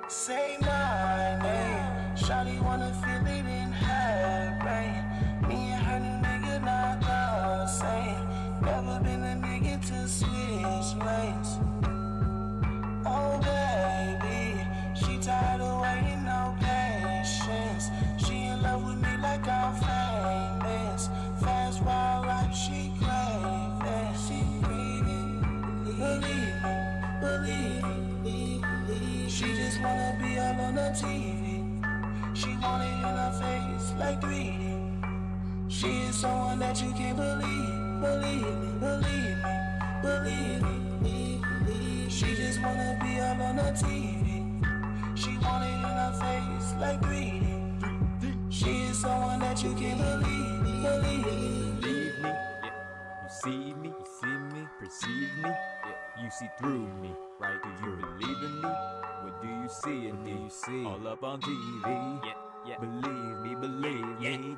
Say my name, shawty wanna feel it in her brain. Me and her nigga not the same. Never been a nigga to switch lanes. Oh baby, she tired of waiting, no patience. She in love with me like I'm famous. Fast wild life, she craving. She craving. Believe me. She just wanna be all on the TV. She want it in her face like 3D. She is someone that you can't believe. Believe me. She just wanna be all on the TV. She want it in her face like 3D. She is someone that you can't believe. Believe me, yeah. You see me, perceive me, yeah. You see through me, right? Do you believe in me? What do you see in me? All up on TV, yeah. Believe me.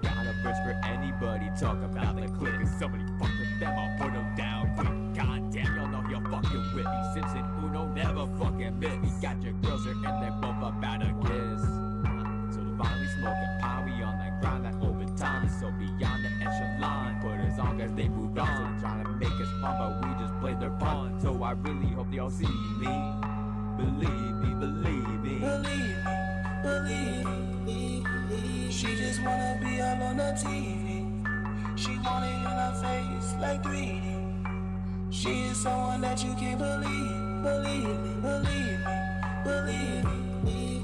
Got a verse for anybody, talk about the click. If somebody fuck with them, I'll put them down quick. Goddamn, y'all know you're fucking with me. Simpson, Uno, never fucking miss. Got your girls here and they're both about to kiss. So divinely smoking pie, we on that grind, that overtime is so beyond the echelon. Put us on cause they moved on, so trying to make us fun, but we just played their pawn. So I really hope y'all see me. Believe me. She just wanna be all on the TV. She want it in her face like 3D. She is someone that you can't believe. Believe me.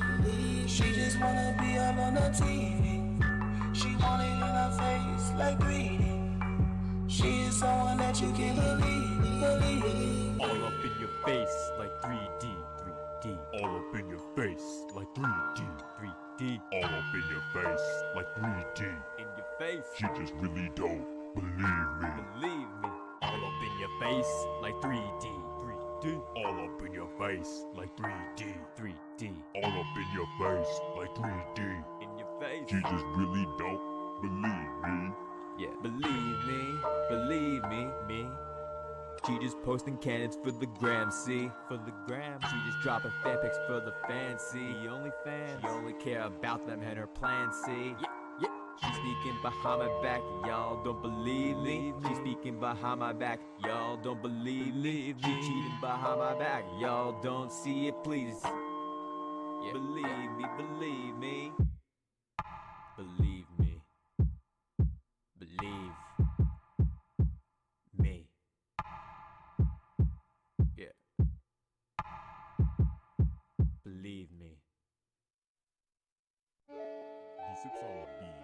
She just wanna be all on the TV. She want it in her face like 3D. She is someone that you can't believe. All up in your face like 3D. All up in your face like 3D. All up in your face like 3D. In your face. She just really don't believe me. All up in your face like 3D. All up in your face like 3D. All up in your face like 3D. In your face. She just really don't believe me. Yeah, believe me. She just posting cannons for the gram, see? For the gram. She just dropping fan pics for the fans, see? The only fans. She only care about them and her plans, see? Yeah. She speaking behind my back, y'all don't believe me. She speaking behind my back, y'all don't believe me. She cheating behind my back, y'all don't see it, please. Yeah. Believe me. Believe me. Yeah. Believe me. V-CiPz on the beat.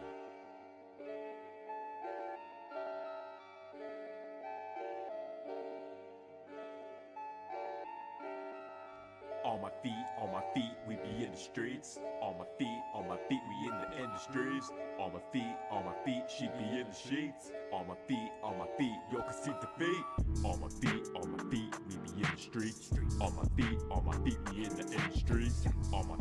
On my feet, we be in the streets. On my feet, we in the industries. On my feet, she be in the sheets. On my feet, yo can see the feet. On my feet, we be in the streets. On my feet, we in the industries. On my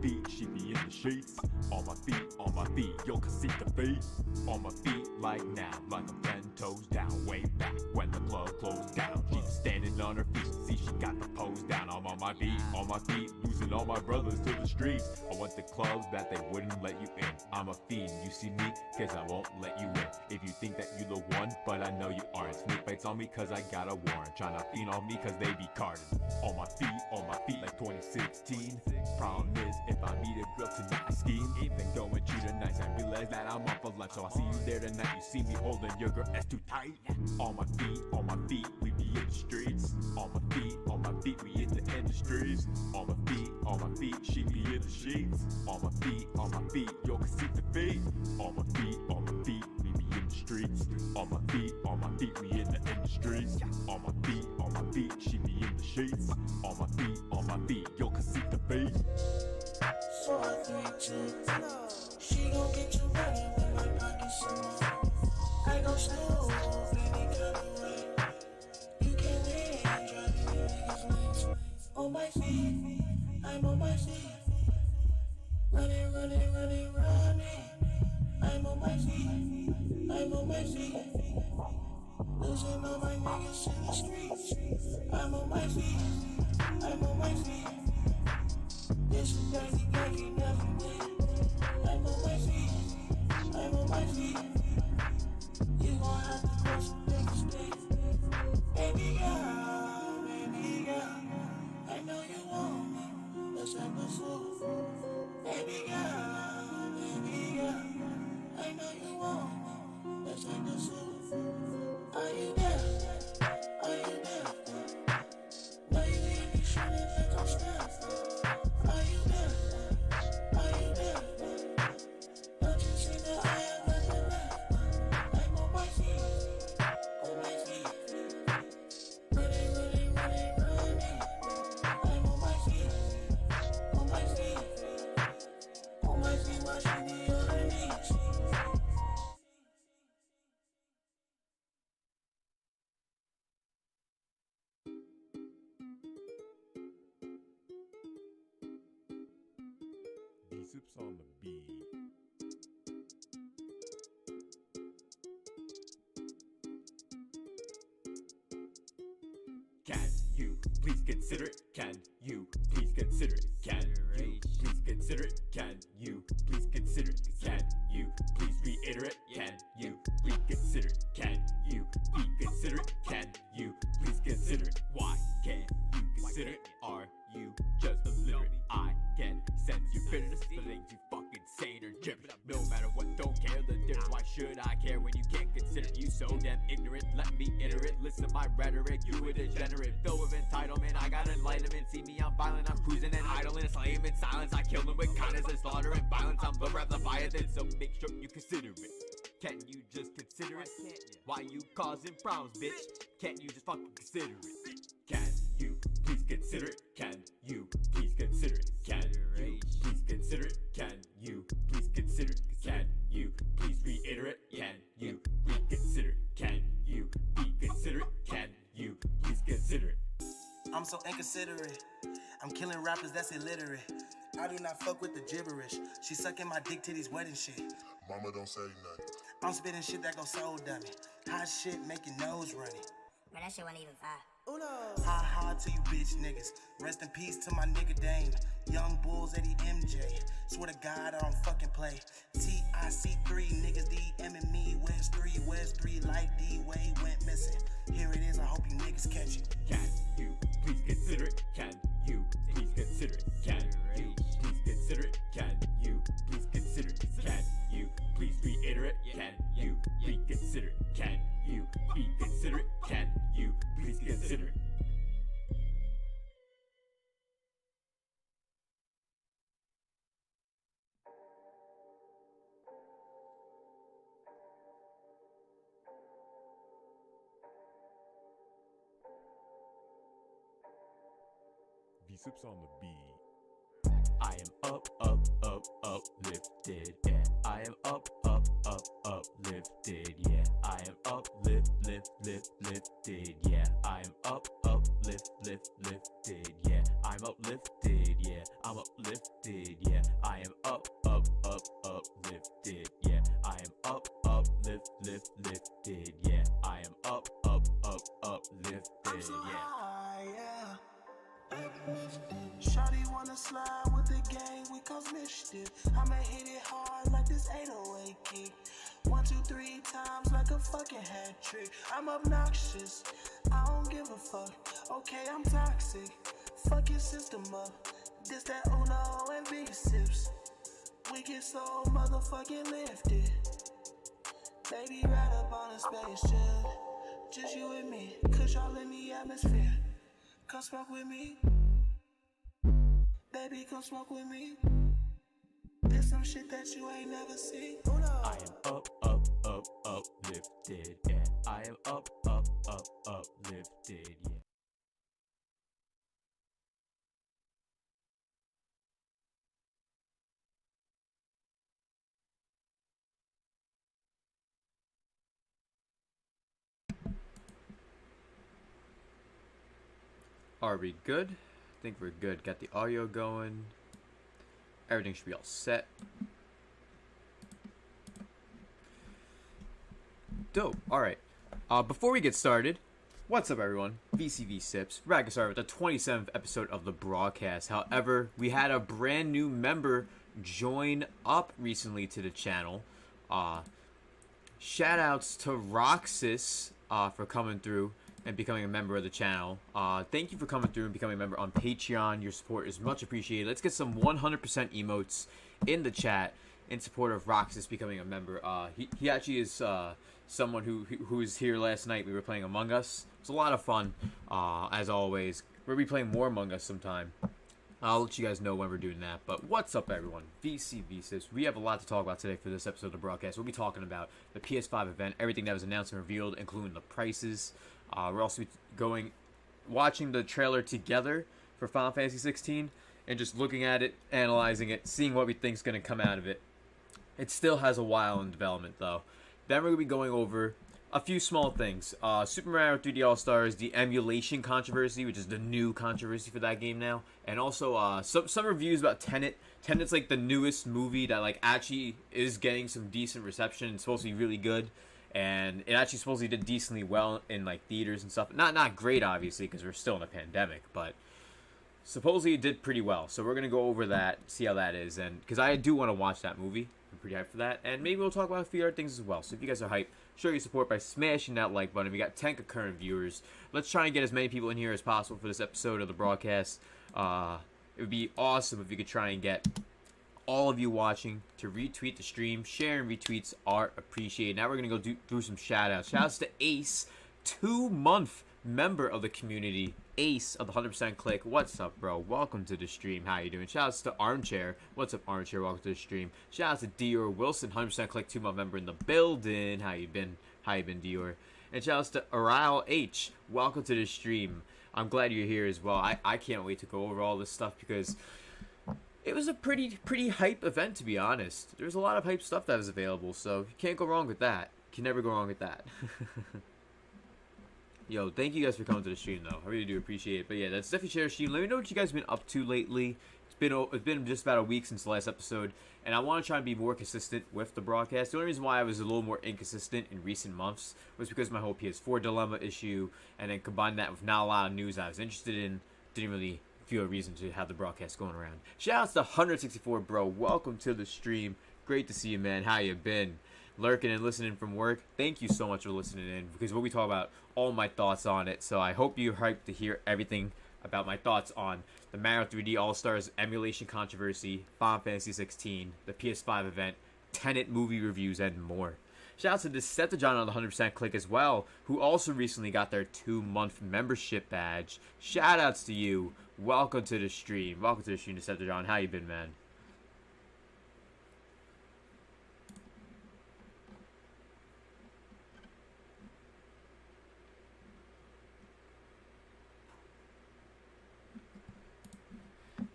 feet, she be in the sheets. On my feet, yo can see the feet. On my feet, like now, like I'm 10 toes down. Way back when the club closed down. She's standing on her feet, see she got the pose down. I'm on my feet, losing all my brothers to the streets. I went to clubs that they wouldn't let you in. I'm a fiend, you see me, cause I won't let you in. If you think that you the one, but I know you aren't. Snake bites on me cause I got a warrant. Tryna fiend on me cause they be carded. On my feet like 2016. Problem is, if I meet a girl tonight I scheme. Then going to the nights I realize that I'm off of life. So I see you there tonight, you see me holding your girl ass too tight. On my feet, we be in the streets. On my feet, we in the industries. On my feet, she be in the sheets. On my feet, yo can see the feet. On my feet, we be in the streets. On my feet, we in the industries. On my feet, she be in the sheets. On my feet, yo can see the feet. 4, 3, 2, she gon' get you money when my pockets full. I gon' slow any kind of way. You can't win, driving you niggas lanes. On my feet, I'm on my feet. Running. I'm on my feet. Losing all my niggas in the streets. I'm on my feet. I'm on my feet. This is dirty, dirty, nothing win. I'm on my feet. I'm on my feet. You gon' have to cross the biggest day. Baby girl, I know you want me. Let's have a fool. Baby girl, I know you want me. Let's have a fool. Are you there? Are you there? Know you hear me shooting like I'm stabbed. Are you there? Are you there? Don't you see that I am running left? I'm on my feet. On my feet. Running. I'm on my feet. On my feet. On my feet, watching me on her knees. V-CiPz on the beat. Can you please consider it? Can you please consider it? Can you please consider it? Can you please consider it? Can you please reiterate? Can you reconsider it? Can you reconsider it? Can you please consider it? Why can't you consider it? Are you just illiterate? I can sense your bitterness, the things you fucking saying are gibberish. No matter what, don't care the difference. Why should I care when you can't consider it? You so damn ignorant, let me iterate. Listen to my rhetoric, you a degenerate. Filled with entitlement, I got enlightenment. See me, I'm violent, I'm cruising and idle and slaying in silence. I kill them with kindness and slaughter and violence. I'm the rap, the Leviathan, so make sure you consider it. Can you just consider it? Why you causing problems, bitch? Can't you just fucking consider it? Can you please consider it? Can you please consider it? Can you please consider it? Can you please consider it? Can you please reiterate? Can you reconsider it? Can you reconsider it? Can you please consider it? I'm so inconsiderate. I'm killing rappers that's illiterate. I do not fuck with the gibberish. She sucking my dick to these wedding shit. Mama don't say nothing. I'm spitting shit that go soul dummy. Hot shit make your nose runny. Man, that shit wasn't even fire. Ha to you bitch niggas. Rest in peace to my nigga Dame. Young Bulls Eddie MJ. Swear to God I don't fucking play. TIC3 niggas DMing me. Where's 3 like D-Way went missing. Here it is, I hope you niggas catch it. Can you please consider it? Can you please consider it? Can you please consider it? Can you please consider it? Can you please reiterate? Can you reconsider it? Can you reconsider it? Can you please consider it? V-CiPz on the beat. I am uplifted, yeah. I am uplifted, yeah. I am lifted, yeah. I am lifted, yeah. I'm uplifted, yeah. I'm uplifted, yeah. I am uplifted, yeah. I am uplifted, yeah. I am uplifted, I'm so yeah. high, yeah. Shawty wanna slide with the gang, we cause mischief. I'ma hit it hard like this 808 kick. 1, 2, 3 times like a fucking hat trick. I'm obnoxious, I don't give a fuck. Okay, I'm toxic, fuck your system up. This that Uno and V-CiPz. We get so motherfucking lifted. Baby, right up on a spaceship. Just you and me, cause y'all in the atmosphere. Come smoke with me. Baby, come smoke with me. There's some shit that you ain't never seen. I am uplifted, yeah. I am uplifted, yeah. Are we good? I think we're good. Got the audio going. Everything should be all set. Dope. Alright. Before we get started, what's up, everyone? V-CiPz, back with the 27th episode of the broadcast. However, we had a brand new member join up recently to the channel. Shout outs to Roxas for coming through and becoming a member of the channel. Thank you for coming through and becoming a member on Patreon. Your support is much appreciated. Let's get some 100% emotes in the chat in support of Roxas becoming a member. He actually is someone who was here last night. We were playing Among Us. It's a lot of fun, as always. We'll be playing more Among Us sometime. I'll let you guys know when we're doing that. But what's up, everyone? V-CiPz. We have a lot to talk about today for this episode of the broadcast. We'll be talking about the PS5 event, everything that was announced and revealed, including the prices. We're also watching the trailer together for Final Fantasy 16 and just looking at it, analyzing it, seeing what we think is going to come out of it. It still has a while in development, though. Then we're going to be going over a few small things. Super Mario 3D All-Stars, the emulation controversy, which is the new controversy for that game now. And also some reviews about Tenet. Tenet's like the newest movie that like actually is getting some decent reception. It's supposed to be really good. And it actually supposedly did decently well in like theaters and stuff. Not great, obviously, because we're still in a pandemic. But supposedly it did pretty well. So we're going to go over that, see how that is. And because I do want to watch that movie. I'm pretty hyped for that. And maybe we'll talk about a few other things as well. So if you guys are hyped, show your support by smashing that like button. We got 10 concurrent viewers. Let's try and get as many people in here as possible for this episode of the broadcast. It would be awesome if you could try and get all of you watching to retweet the stream. Share and retweets are appreciated. Now we're going to go through some shout-outs. Shout-outs to Ace, 2-month member of the community. Ace of the 100% Click. What's up, bro? Welcome to the stream. How you doing? Shout-outs to Armchair. What's up, Armchair? Welcome to the stream. Shout-outs to Dior Wilson, 100% Click, 2-month member in the building. How you been? How you been, Dior? And shout-outs to Aral H. Welcome to the stream. I'm glad you're here as well. I can't wait to go over all this stuff because it was a pretty hype event, to be honest. There's a lot of hype stuff that was available, so you can't go wrong with that. You can never go wrong with that. Yo, thank you guys for coming to the stream, though. I really do appreciate it. But yeah, that's definitely share the stream. Let me know what you guys have been up to lately. It's been just about a week since the last episode, and I want to try and be more consistent with the broadcast. The only reason why I was a little more inconsistent in recent months was because of my whole PS4 dilemma issue, and then combine that with not a lot of news I was interested in. Didn't really feel a reason to have the broadcast going around. Shoutouts to 164, bro. Welcome to the stream. Great to see you, man. How you been? Lurking and listening from work. Thank you so much for listening in, because what we talk about, all my thoughts on it. So I hope you're hyped to hear everything about my thoughts on the Mario 3D All-Stars emulation controversy, Final Fantasy 16, the PS5 event, Tenet movie reviews, and more. Shout out to Decepticon on the 100% Click as well, who also recently got their 2-month membership badge. Shout outs to you. Welcome to the stream. Welcome to the stream, Decepticon. How you been, man?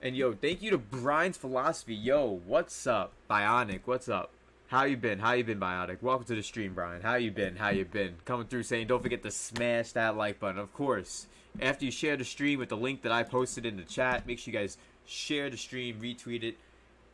And yo, thank you to Brian's Philosophy. Yo, what's up? Bionic, what's up? How you been? How you been, Bionic? Welcome to the stream, Brian. How you been? How you been? Coming through saying don't forget to smash that like button. Of course, after you share the stream with the link that I posted in the chat, make sure you guys share the stream, retweet it,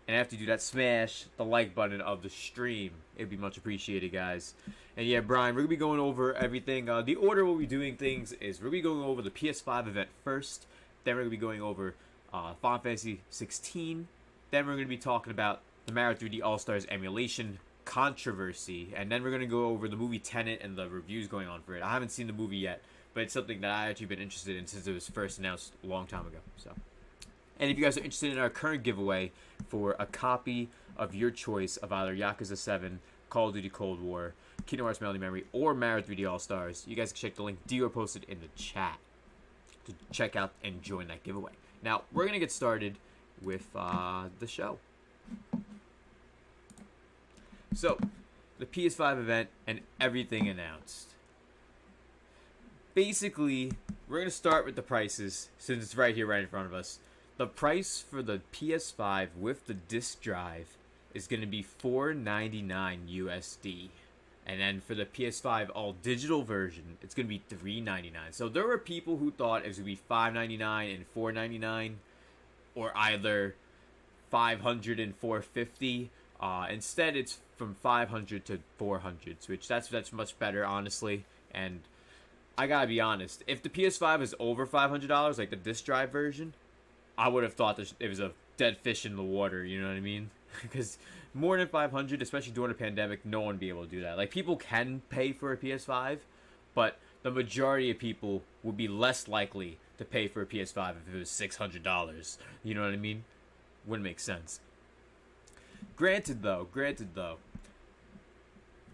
and after you do that, smash the like button of the stream. It'd be much appreciated, guys. And yeah, Brian, we're going to be going over everything. The order we'll be doing things is we're going to be going over the PS5 event first, then we're going to be going over Final Fantasy 16. Then we're going to be talking about the Mario 3D All-Stars emulation controversy. And then we're going to go over the movie Tenet and the reviews going on for it. I haven't seen the movie yet, but it's something that I've actually been interested in since it was first announced a long time ago. So, and if you guys are interested in our current giveaway for a copy of your choice of either Yakuza 7, Call of Duty Cold War, Kingdom Hearts Melody Memory, or Mario 3D All-Stars, you guys can check the link Dior posted in the chat to check out and join that giveaway. Now, we're going to get started with the show. So, the PS5 event and everything announced. Basically, we're going to start with the prices, since it's right here, right in front of us. The price for the PS5 with the disc drive is going to be $499 USD. And then for the PS5 all digital version, it's going to be $399. So there were people who thought it was going to be $599 and $499, or either $500 and $450. Instead, it's from $500 to $400, which that's much better, honestly. And I gotta be honest, if the PS5 is over $500, like the disc drive version, I would have thought that it was a dead fish in the water, you know what I mean? Because more than 500, especially during a pandemic, no one would be able to do that. Like, people can pay for a PS5, but the majority of people would be less likely to pay for a PS5 if it was $600. You know what I mean? Wouldn't make sense. Granted though,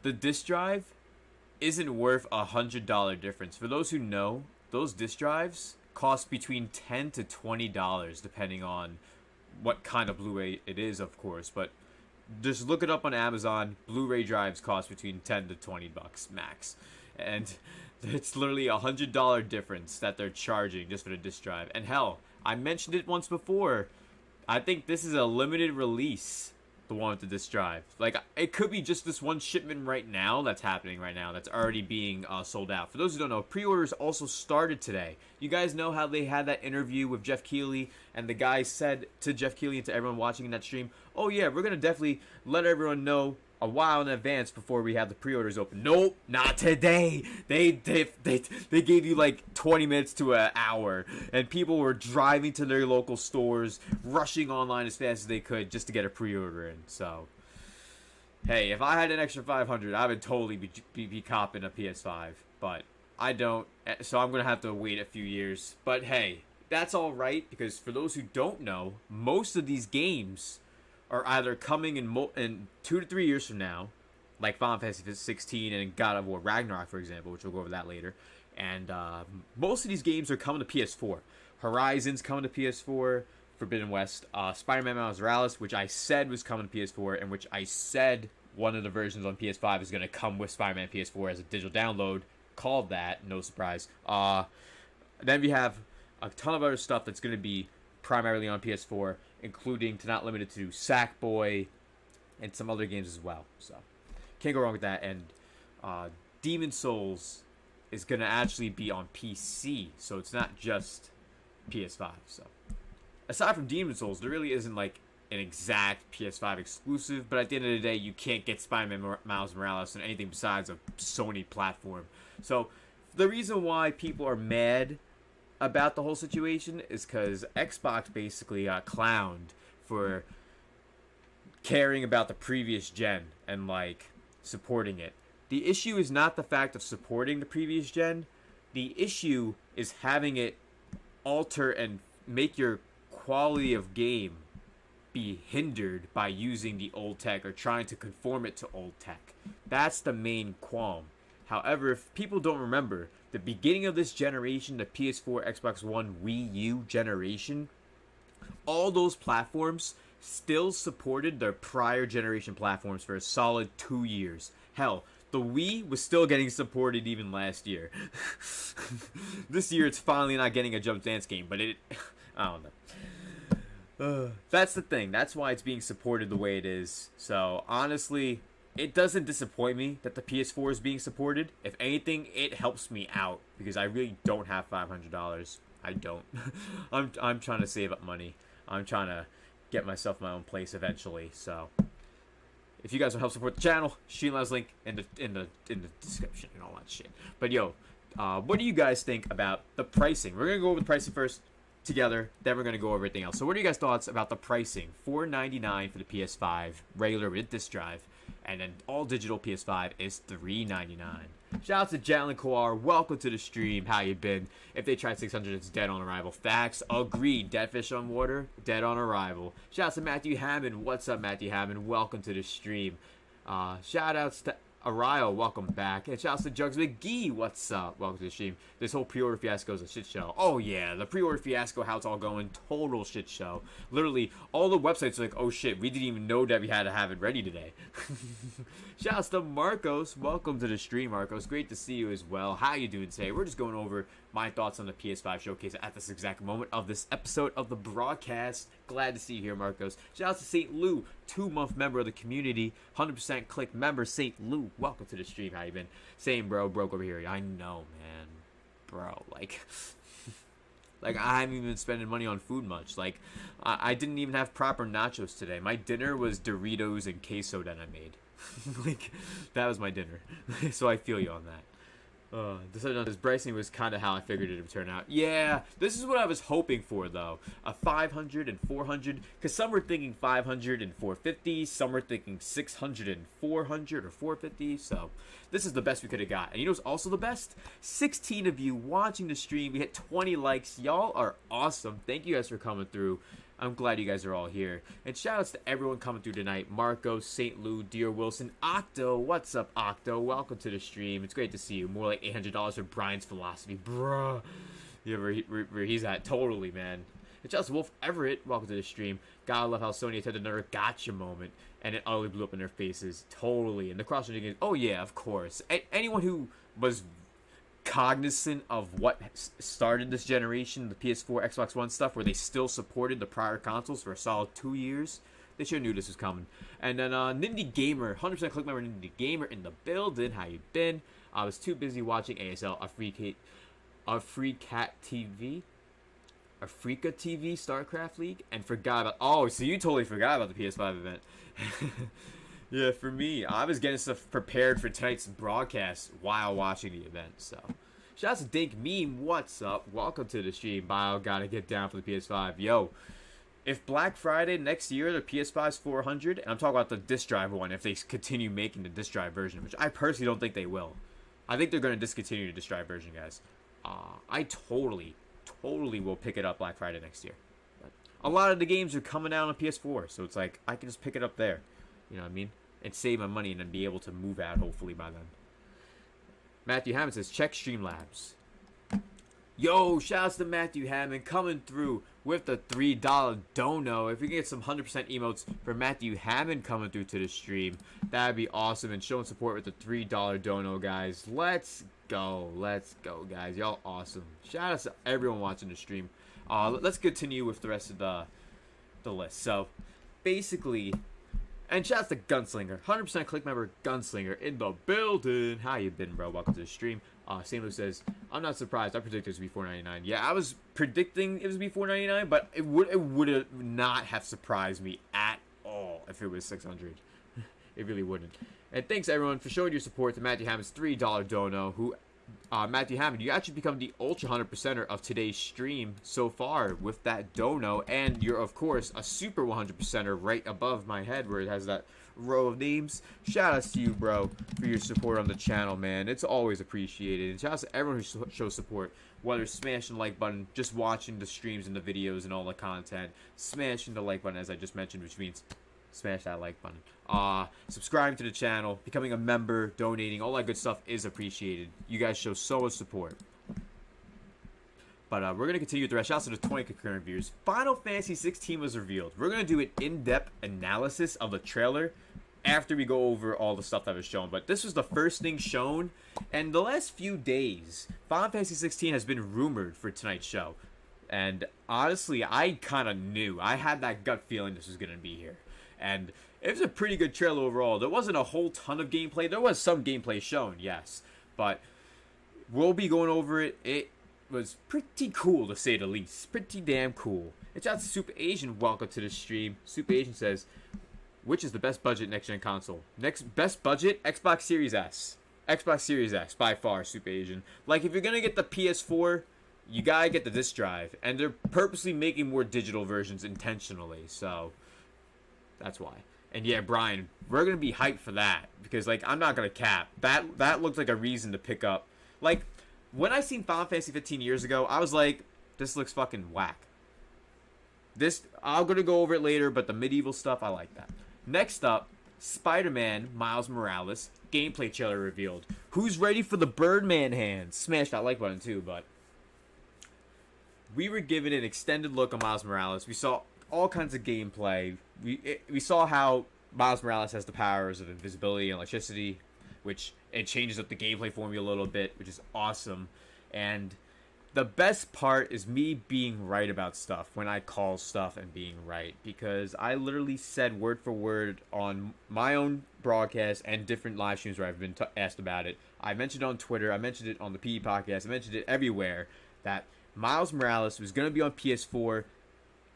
the disc drive isn't worth $100 difference. For those who know, those disc drives cost between $10 to $20 depending on what kind of Blu-ray it is, of course. But just look it up on Amazon. Blu-ray drives cost between $10 to $20 max, and it's literally $100 difference that they're charging just for the disc drive. And hell, I mentioned it once before. I think this is a limited release, the one with the disc drive. Like, it could be just this one shipment right now that's happening right now that's already being sold out. For those who don't know, pre-orders also started today. You guys know how they had that interview with Jeff Keighley, and the guy said to Jeff Keighley and to everyone watching in that stream, oh yeah, we're going to definitely let everyone know a while in advance before we have the pre-orders open. Nope, not today. They gave you like 20 minutes to an hour, and people were driving to their local stores, rushing online as fast as they could just to get a pre-order in. So, hey, if I had an extra 500, I would totally be copping a PS5, but I don't, so I'm gonna have to wait a few years. But hey, that's all right, because for those who don't know, most of these games are either coming in 2 to 3 years from now, like Final Fantasy 16 and God of War Ragnarok, for example, which we'll go over that later. And most of these games are coming to PS4. Horizon's coming to PS4, Forbidden West, Spider-Man Miles Morales, which I said was coming to PS4, and which I said one of the versions on PS5 is going to come with Spider-Man PS4 as a digital download. Called that, no surprise. Then we have a ton of other stuff that's going to be primarily on PS4, including, to not limited to, Sackboy and some other games as well. So can't go wrong with that. And Demon Souls is going to actually be on PC, so it's not just PS5. So aside from Demon Souls, there really isn't like an exact PS5 exclusive, but at the end of the day, you can't get Spider-Man Miles Morales on anything besides a Sony platform. So the reason why people are mad about the whole situation is because Xbox basically got clowned for caring about the previous gen and like supporting it. The issue is not the fact of supporting the previous gen. The issue is having it alter and make your quality of game be hindered by using the old tech or trying to conform it to old tech. That's the main qualm. However, if people don't remember, the beginning of this generation, the PS4, Xbox One, Wii U generation, all those platforms still supported their prior generation platforms for a solid 2 years. Hell, the Wii was still getting supported even last year. This year it's finally not getting a Jump Dance game, but I don't know. That's the thing. That's why it's being supported the way it is. So, honestly, it doesn't disappoint me that the PS4 is being supported. If anything, it helps me out because I really don't have $500. I don't. I'm trying to save up money. I'm trying to get myself my own place eventually. So, if you guys want to help support the channel, Streamlabs link in the description and all that shit. But yo, what do you guys think about the pricing? We're gonna go over the pricing first together, then we're going to go over everything else. So what are you guys' thoughts about the pricing? $499 for the PS5, regular with disc drive, and then all digital PS5 is $399. Shout out to Jalen Kowar, welcome to the stream, how you been? If they tried 600, it's dead on arrival. Facts, agreed, dead fish on water, dead on arrival. Shout out to Matthew Hammond, what's up Matthew Hammond, welcome to the stream. Shout outs to Ariel, welcome back. And shouts to Jugs McGee, what's up? Welcome to the stream. This whole pre-order fiasco is a shit show. Oh yeah, the pre-order fiasco, how it's all going, total shit show. Literally, all the websites are like, oh shit, we didn't even know that we had to have it ready today. Shouts to Marcos, welcome to the stream, Marcos. Great to see you as well. How you doing today? We're just going over my thoughts on the PS5 showcase at this exact moment of this episode of the broadcast. Glad to see you here, Marcos. Shout out to St. Lou, 2-month member of the community, 100% click member. St. Lou, welcome to the stream. How you been? Same, bro. Broke over here. I know, man. Bro, like I haven't even been spending money on food much. Like, I didn't even have proper nachos today. My dinner was Doritos and queso that I made. Like, that was my dinner. So I feel you on that. This Bryson was kind of how I figured it would turn out. Yeah, this is what I was hoping for, though. A 500 and 400, because some were thinking 500 and 450, some were thinking 600 and 400 or 450, so this is the best we could have got. And you know what's also the best? 16 of you watching the stream. We hit 20 likes. Y'all are awesome. Thank you guys for coming through. I'm glad you guys are all here. And shoutouts to everyone coming through tonight. Marco, St. Lou, Dear Wilson, Octo. What's up, Octo? Welcome to the stream. It's great to see you. More like $800 for Brian's philosophy. Bruh. Yeah, where he's at. Totally, man. And shoutouts to Wolf Everett. Welcome to the stream. Gotta love how Sony attended another gotcha moment. And it utterly blew up in their faces. Totally. And the cross-streaming games. Oh, yeah, of course. Anyone who was cognizant of what started this generation, the PS4, Xbox One stuff, where they still supported the prior consoles for a solid 2 years, they sure knew this was coming. And then Nindy Gamer, 100% click member Nindy Gamer in the building. How you been? I was too busy watching ASL, Africa TV, StarCraft League, and forgot about. Oh, so you totally forgot about the PS5 event. Yeah, for me, I was getting stuff prepared for tonight's broadcast while watching the event, so. Shouts to Dink Meme, what's up? Welcome to the stream. Bio, gotta get down for the PS5. Yo, if Black Friday next year, the PS5's 400, and I'm talking about the disc drive one, if they continue making the disc drive version, which I personally don't think they will. I think they're going to discontinue the disc drive version, guys. I totally will pick it up Black Friday next year. But a lot of the games are coming out on PS4, so it's like, I can just pick it up there. You know what I mean? And save my money and then be able to move out hopefully by then. Matthew Hammond says, check Streamlabs. Yo, shouts to Matthew Hammond coming through with the $3 dono. If we can get some 100% emotes for Matthew Hammond coming through to the stream, that'd be awesome. And showing support with the $3 dono, guys. Let's go, guys. Y'all awesome. Shout out to everyone watching the stream. Let's continue with the rest of the list. So, basically. And shouts to Gunslinger, 100% click member Gunslinger in the building. How you been, bro? Welcome to the stream. St. Louis says, I'm not surprised. I predicted it would be $4.99. Yeah, I was predicting it would be $4.99, but it would not have surprised me at all if it was $600. It really wouldn't. And thanks everyone for showing your support to Matthew Hammond's $3 dono. Who, Matthew Hammond, you actually become the ultra 100%er of today's stream so far with that dono, and you're of course a super 100%er right above my head where it has that row of names. Shout outs to you, bro, for your support on the channel, man. It's always appreciated. And shout outs to everyone who shows support, whether smashing the like button, just watching the streams and the videos and all the content, smashing the like button as I just mentioned, which means smash that like button. Subscribing to the channel, becoming a member, donating, all that good stuff is appreciated. You guys show so much support. But we're going to continue with the rest. Shout out to the 20 concurrent viewers. Final Fantasy 16 was revealed. We're going to do an in-depth analysis of the trailer after we go over all the stuff that was shown. But this was the first thing shown. And the last few days, Final Fantasy 16 has been rumored for tonight's show. And honestly, I kind of knew. I had that gut feeling this was going to be here. And it was a pretty good trailer overall. There wasn't a whole ton of gameplay. There was some gameplay shown, yes. But we'll be going over it. It was pretty cool, to say the least. Pretty damn cool. And shout out to Super Asian. Welcome to the stream. Super Asian says, which is the best budget next-gen console? Best budget? Xbox Series S. Xbox Series X, by far, Super Asian. Like, if you're going to get the PS4, you got to get the disc drive. And they're purposely making more digital versions intentionally, so that's why. And yeah, Brian, we're going to be hyped for that. Because, like, I'm not going to cap. That looked like a reason to pick up. Like, when I seen Final Fantasy 15 years ago, I was like, this looks fucking whack. I'm going to go over it later, but the medieval stuff, I like that. Next up, Spider-Man Miles Morales gameplay trailer revealed. Who's ready for the Birdman hands? Smash that like button too, but we were given an extended look on Miles Morales. We saw all kinds of gameplay. We saw how Miles Morales has the powers of invisibility and electricity, which it changes up the gameplay formula a little bit, which is awesome. And the best part is me being right about stuff when I call stuff and being right, because I literally said word for word on my own broadcast and different live streams where I've been asked about it. I mentioned it on Twitter, I mentioned it on the PE podcast, I mentioned it everywhere, that Miles Morales was going to be on PS4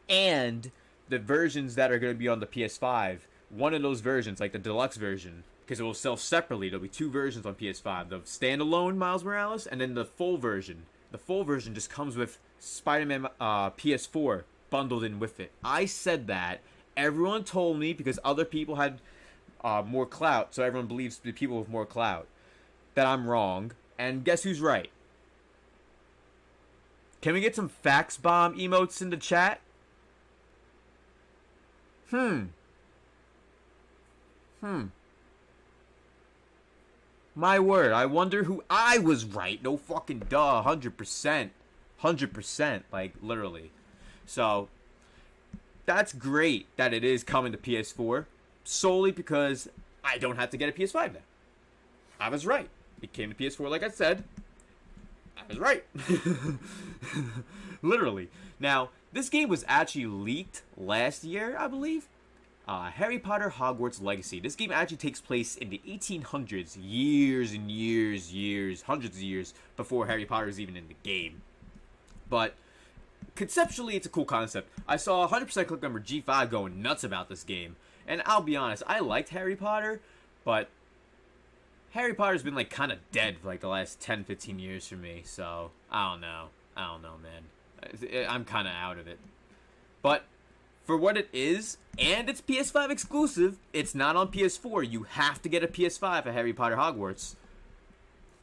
and the versions that are going to be on the PS5, one of those versions, like the deluxe version, because it will sell separately. There'll be 2 versions on PS5: the standalone Miles Morales, and then the full version. The full version just comes with Spider-Man PS4 bundled in with it. I said that. Everyone told me, because other people had more clout, so everyone believes the people with more clout, that I'm wrong. And guess who's right? Can we get some fax bomb emotes in the chat? My word, I wonder who I was right. No fucking duh, 100%. 100%, like, literally. So, that's great that it is coming to PS4, solely because I don't have to get a PS5 now. I was right. It came to PS4, like I said. I was right. Literally. Now, this game was actually leaked last year, I believe. Harry Potter Hogwarts Legacy. This game actually takes place in the 1800s, years and years, hundreds of years before Harry Potter is even in the game. But conceptually, it's a cool concept. I saw 100% click member G5 going nuts about this game. And I'll be honest, I liked Harry Potter, but Harry Potter's been like kind of dead for like the last 10-15 years for me. So, I don't know, man. I'm kind of out of it. But for what it is, and it's PS5 exclusive, it's not on PS4. You have to get a PS5 for Harry Potter Hogwarts.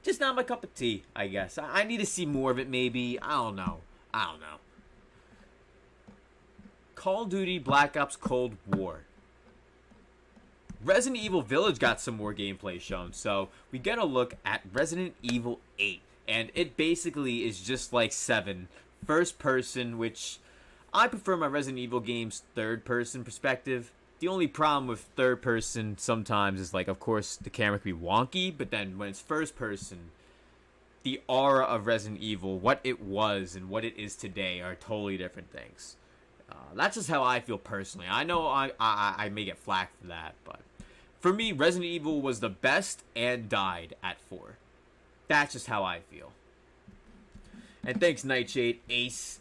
Just not my cup of tea, I guess. I need to see more of it, maybe. I don't know. Call of Duty Black Ops Cold War. Resident Evil Village got some more gameplay shown, so we get a look at Resident Evil 8. And it basically is just like 7. First person, which I prefer my Resident Evil games third person perspective. The only problem with third person sometimes is, like, of course, the camera can be wonky, but then when it's first person, the aura of Resident Evil, what it was and what it is today, are totally different things. That's just how I feel personally. I know I may get flack for that, but for me, Resident Evil was the best and died at 4. That's just how I feel. And thanks, Nightshade, Ace,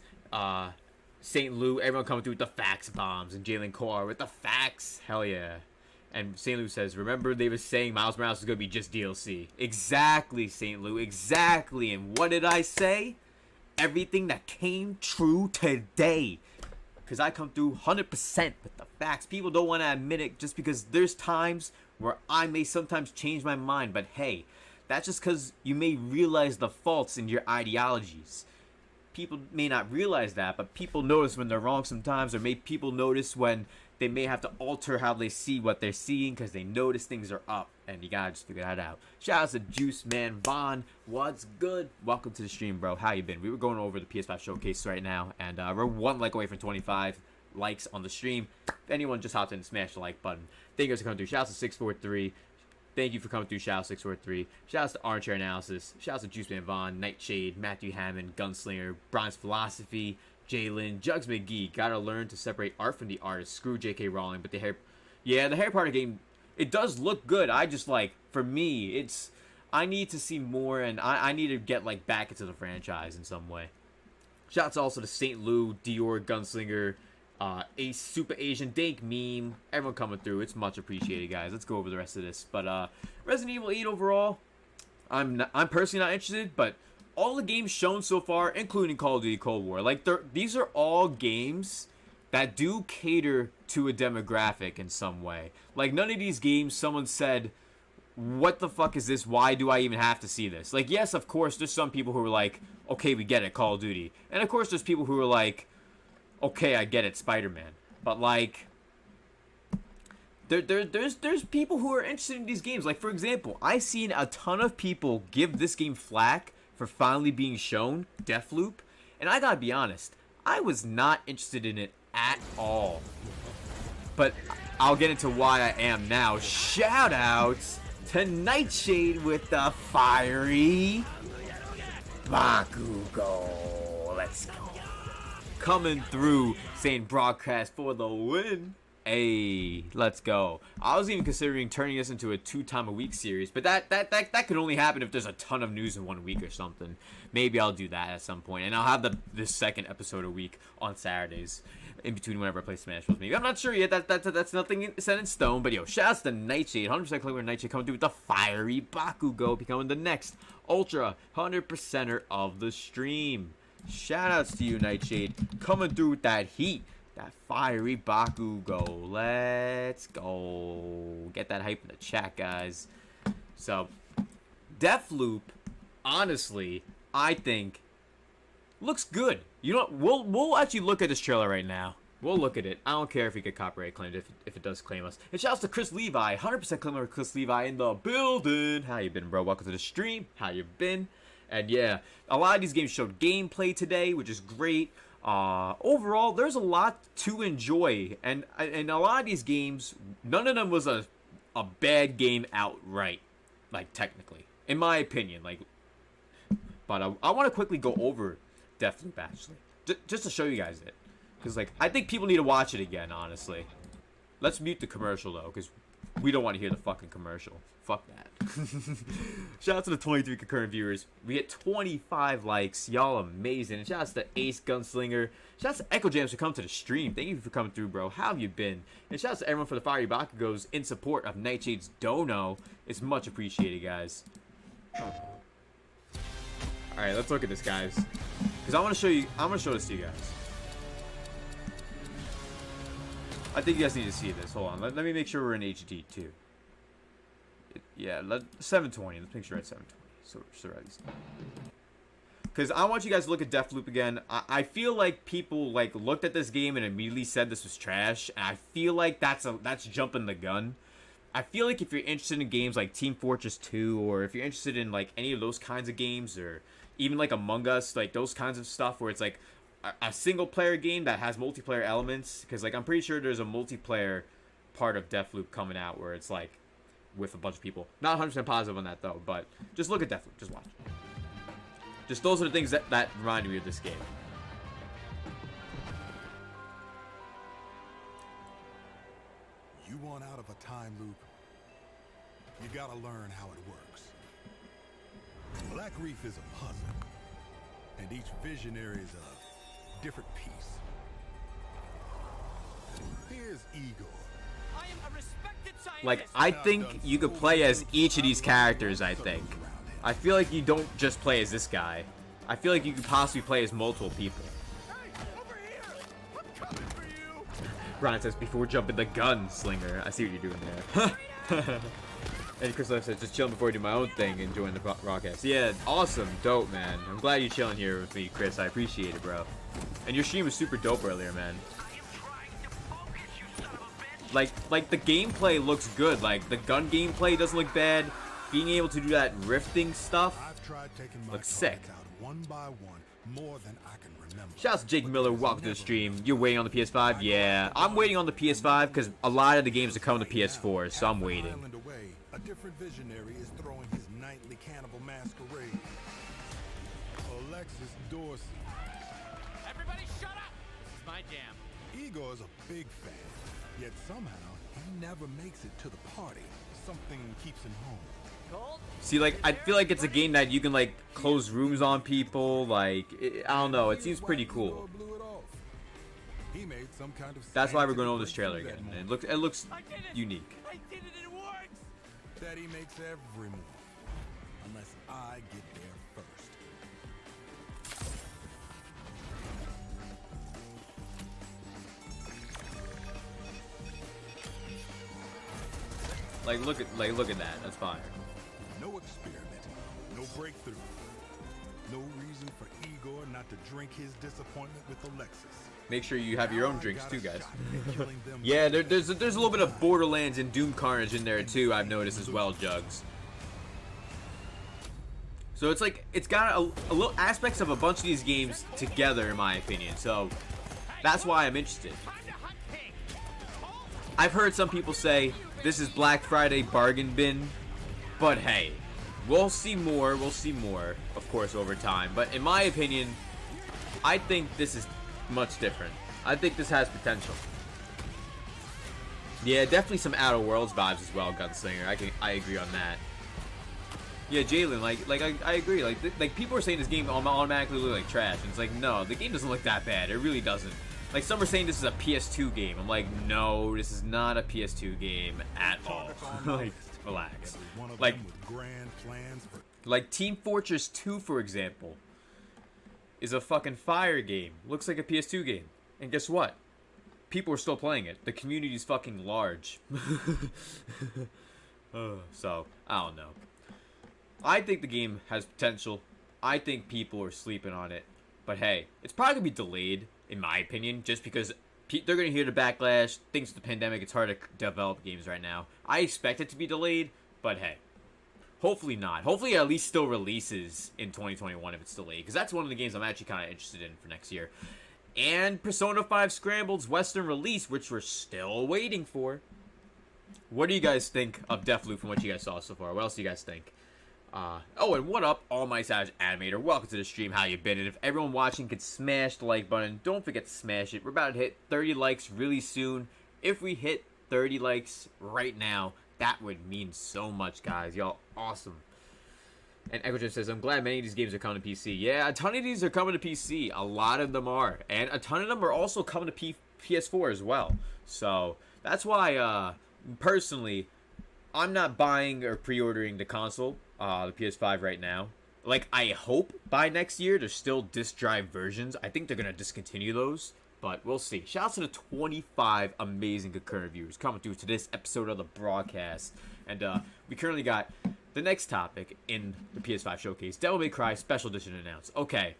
St. Lou, everyone coming through with the fax bombs, and Jalen Carr with the fax. Hell yeah. And St. Lou says, remember they were saying Miles Morales is going to be just DLC. Exactly, St. Lou, exactly. And what did I say? Everything that came true today. Because I come through 100% with the facts. People don't want to admit it just because there's times where I may sometimes change my mind. But hey, that's just because you may realize the faults in your ideologies. People may not realize that, but people notice when they're wrong sometimes, or people notice when they may have to alter how they see what they're seeing because they notice things are up, and you gotta just figure that out. Shout out to Juice Man Vaughn. What's good? Welcome to the stream, bro. How you been? We were going over the PS5 showcase right now, and we're 1 like away from 25 likes on the stream. If anyone just hopped in, smash the like button. Thank you guys for coming through. Shout out to 643. Thank you for coming through, Shout out 643. Shout out to Armchair Analysis. Shout out to Juice Man Vaughn, Nightshade, Matthew Hammond, Gunslinger, Brian's Philosophy, Jalen, Jugs McGee. Gotta learn to separate art from the artist. Screw J.K. Rowling. But the Harry Potter game, it does look good. I just, like, for me, I need to see more, and I need to get, like, back into the franchise in some way. Shout out also to St. Lou, Dior, Gunslinger, Ace, Super Asian, Dank Meme, everyone coming through. It's much appreciated, guys. Let's go over the rest of this. But Resident Evil 8 overall, I'm personally not interested, but all the games shown so far, including Call of Duty Cold War, like, these are all games that do cater to a demographic in some way. Like, none of these games someone said, what the fuck is this? Why do I even have to see this? Like, yes, of course, there's some people who are like, okay, we get it, Call of Duty. And of course, there's people who are like, okay, I get it, Spider-Man. But, like, there's people who are interested in these games. Like, for example, I've seen a ton of people give this game flack for finally being shown, Deathloop. And I gotta be honest, I was not interested in it at all. But I'll get into why I am now. Shout outs to Nightshade with the fiery Bakugo. Let's go. Coming through, saying broadcast for the win. Hey, let's go. I was even considering turning this into a 2-time-a-week series, but that could only happen if there's a ton of news in 1 week or something. Maybe I'll do that at some point, and I'll have this second episode a week on Saturdays, in between whenever I play Smash Bros. Maybe I'm not sure yet. That's nothing set in stone. But yo, shouts to Nightshade, 100% Claymore Nightshade coming through with the fiery Bakugo, becoming the next Ultra 100%er of the stream. Shoutouts to you, Nightshade, coming through with that heat. That fiery Bakugo. Let's go. Get that hype in the chat, guys. So, Deathloop, honestly, I think, looks good. You know what? We'll actually look at this trailer right now. We'll look at it. I don't care if we get copyright claimed, if it does claim us. And shouts to Chris Levi. 100% claim over Chris Levi in the building. How you been, bro? Welcome to the stream. How you been? And yeah, a lot of these games showed gameplay today, which is great. Overall, there's a lot to enjoy, and a lot of these games, none of them was a bad game outright, like technically, in my opinion. Like, but I want to quickly go over Deathloop actually, just to show you guys it, because like I think people need to watch it again. Honestly, let's mute the commercial though, because we don't want to hear the fucking commercial. Fuck that. Shout out to the 23 concurrent viewers. We hit 25 likes. Y'all amazing. And shout out to the Ace Gunslinger. Shout out to Echo Jams for coming to the stream. Thank you for coming through, bro. How have you been? And shout out to everyone for the fiery Bakugos in support of Nightshade's Dono. It's much appreciated, guys. Alright, let's look at this, guys. Because I'm gonna show this to you guys. I think you guys need to see this. Hold on. Let me make sure we're in HD too. Yeah, 720. Let's make sure it's 720. So at least. Because I want you guys to look at Deathloop again. I feel like people like looked at this game and immediately said this was trash. And I feel like that's jumping the gun. I feel like if you're interested in games like Team Fortress 2, or if you're interested in like any of those kinds of games, or even like Among Us, like those kinds of stuff where it's like a single player game that has multiplayer elements. Because like I'm pretty sure there's a multiplayer part of Deathloop coming out where it's like with a bunch of people. Not 100% positive on that though, but just look at Deathloop, just watch. Just those are the things that remind me of this game. You want out of a time loop, you gotta learn how it works. Black Reef is a puzzle, and each visionary is a different piece. Here's Igor. I am a respected scientist. Like, I think you could play as each of these characters, I think. I feel like you don't just play as this guy. I feel like you could possibly play as multiple people. Hey, over here! I'm coming for you! Brian says, before jumping the gun, Slinger. I see what you're doing there. And Chris Left says, just chilling before I do my own thing, enjoying the broadcast. Yeah, awesome, dope, man. I'm glad you're chilling here with me, Chris. I appreciate it, bro. And your stream was super dope earlier, man. Like the gameplay looks good. Like the gun gameplay doesn't look bad. Being able to do that rifting stuff looks sick. One by one, more than I can remember. Shouts to Jake Miller. Welcome to the stream. You're waiting on the PS5? Yeah, I'm waiting on the PS5 because a lot of the games are coming to PS4, so I'm waiting. Away, a different visionary is throwing his nightly cannibal masquerade. Alexis Dorsey. Everybody shut up! This is my jam. Igor is a big fan, yet somehow he never makes it to the party. Something keeps him home. Cold? See, like, I feel like it's a game that you can, like, close rooms on people. Like, I don't know. It seems pretty cool. That's why we're going over this trailer again. And it looks unique. I did it, it works! Daddy makes every move, unless I get there first. Like, look at that. That's fire. No experiment, no breakthrough. No reason for Igor not to drink his disappointment with Alexis. Make sure you have your own drinks too, guys. Yeah, there's a little bit of Borderlands and Doom Carnage in there too. I've noticed as well, Jugs. So it's like it's got a little aspects of a bunch of these games together, in my opinion. So that's why I'm interested. I've heard some people say this is Black Friday bargain bin, but hey, we'll see more. We'll see more, of course, over time. But in my opinion, I think this is much different. I think this has potential. Yeah, definitely some Outer Worlds vibes as well, Gunslinger. I agree on that. Yeah, Jalen, I agree. Like people are saying this game automatically look like trash, and it's like, no, the game doesn't look that bad. It really doesn't. Like, some are saying this is a PS2 game. I'm like, no, this is not a PS2 game at all. Like, relax. Like Team Fortress 2, for example, is a fucking fire game. Looks like a PS2 game. And guess what? People are still playing it. The community's fucking large. So, I don't know. I think the game has potential. I think people are sleeping on it. But hey, it's probably going to be delayed, in my opinion, just because they're going to hear the backlash. Thanks to the pandemic, it's hard to develop games right now. I expect it to be delayed, but hey. Hopefully not. Hopefully it at least still releases in 2021 if it's delayed, because that's one of the games I'm actually kind of interested in for next year. And Persona 5 Scrambled's Western release, which we're still waiting for. What do you guys think of Deathloop from what you guys saw so far? What else do you guys think? Oh, and what up, All My Savage Animator? Welcome to the stream. How you been? And if everyone watching could smash the like button, don't forget to smash it. We're about to hit 30 likes really soon. If we hit 30 likes right now, that would mean so much, guys. Y'all awesome. And Echo says, I'm glad many of these games are coming to PC. Yeah, a ton of these are coming to PC. A lot of them are. And a ton of them are also coming to PS4 as well. So, that's why, personally, I'm not buying or pre-ordering the console, the PS5 right now. Like, I hope by next year there's still disk drive versions. I think they're going to discontinue those. But we'll see. Shout out to the 25 amazing concurrent viewers coming through to this episode of the broadcast. And we currently got the next topic in the PS5 showcase. Devil May Cry Special Edition announced. Okay.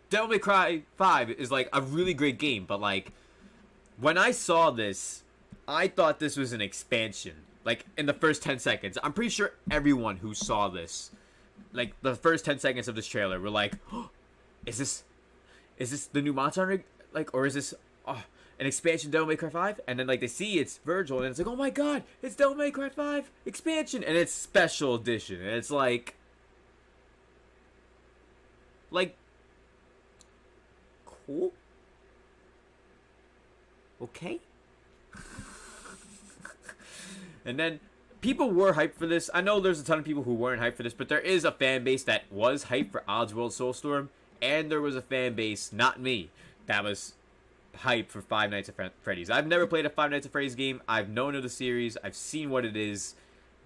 Devil May Cry 5 is like a really great game. But like, when I saw this, I thought this was an expansion. Like, in the first 10 seconds. I'm pretty sure everyone who saw this, like, the first 10 seconds of this trailer were like, oh, is this the new Monster Hunter? Like, or is this an expansion Devil May Cry 5? And then, like, they see it's Virgil, and it's like, oh my god, it's Devil May Cry 5 expansion, and it's special edition, and it's like, cool? Okay? And then, people were hyped for this. I know there's a ton of people who weren't hyped for this, but there is a fan base that was hyped for Oddworld Soulstorm, and there was a fan base, not me, that was hyped for Five Nights at Freddy's. I've never played a Five Nights at Freddy's game. I've known of the series. I've seen what it is.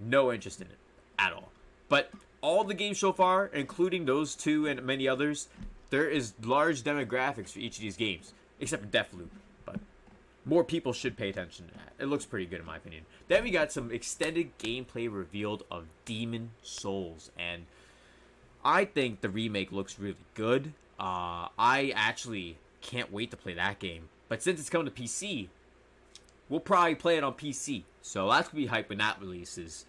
No interest in it at all. But all the games so far, including those two and many others, there is large demographics for each of these games, except for Deathloop. But more people should pay attention to that. It looks pretty good in my opinion. Then we got some extended gameplay revealed of Demon Souls, and I think the remake looks really good. I actually can't wait to play that game. But since it's coming to PC, we'll probably play it on PC. So that's going to be hype when that releases.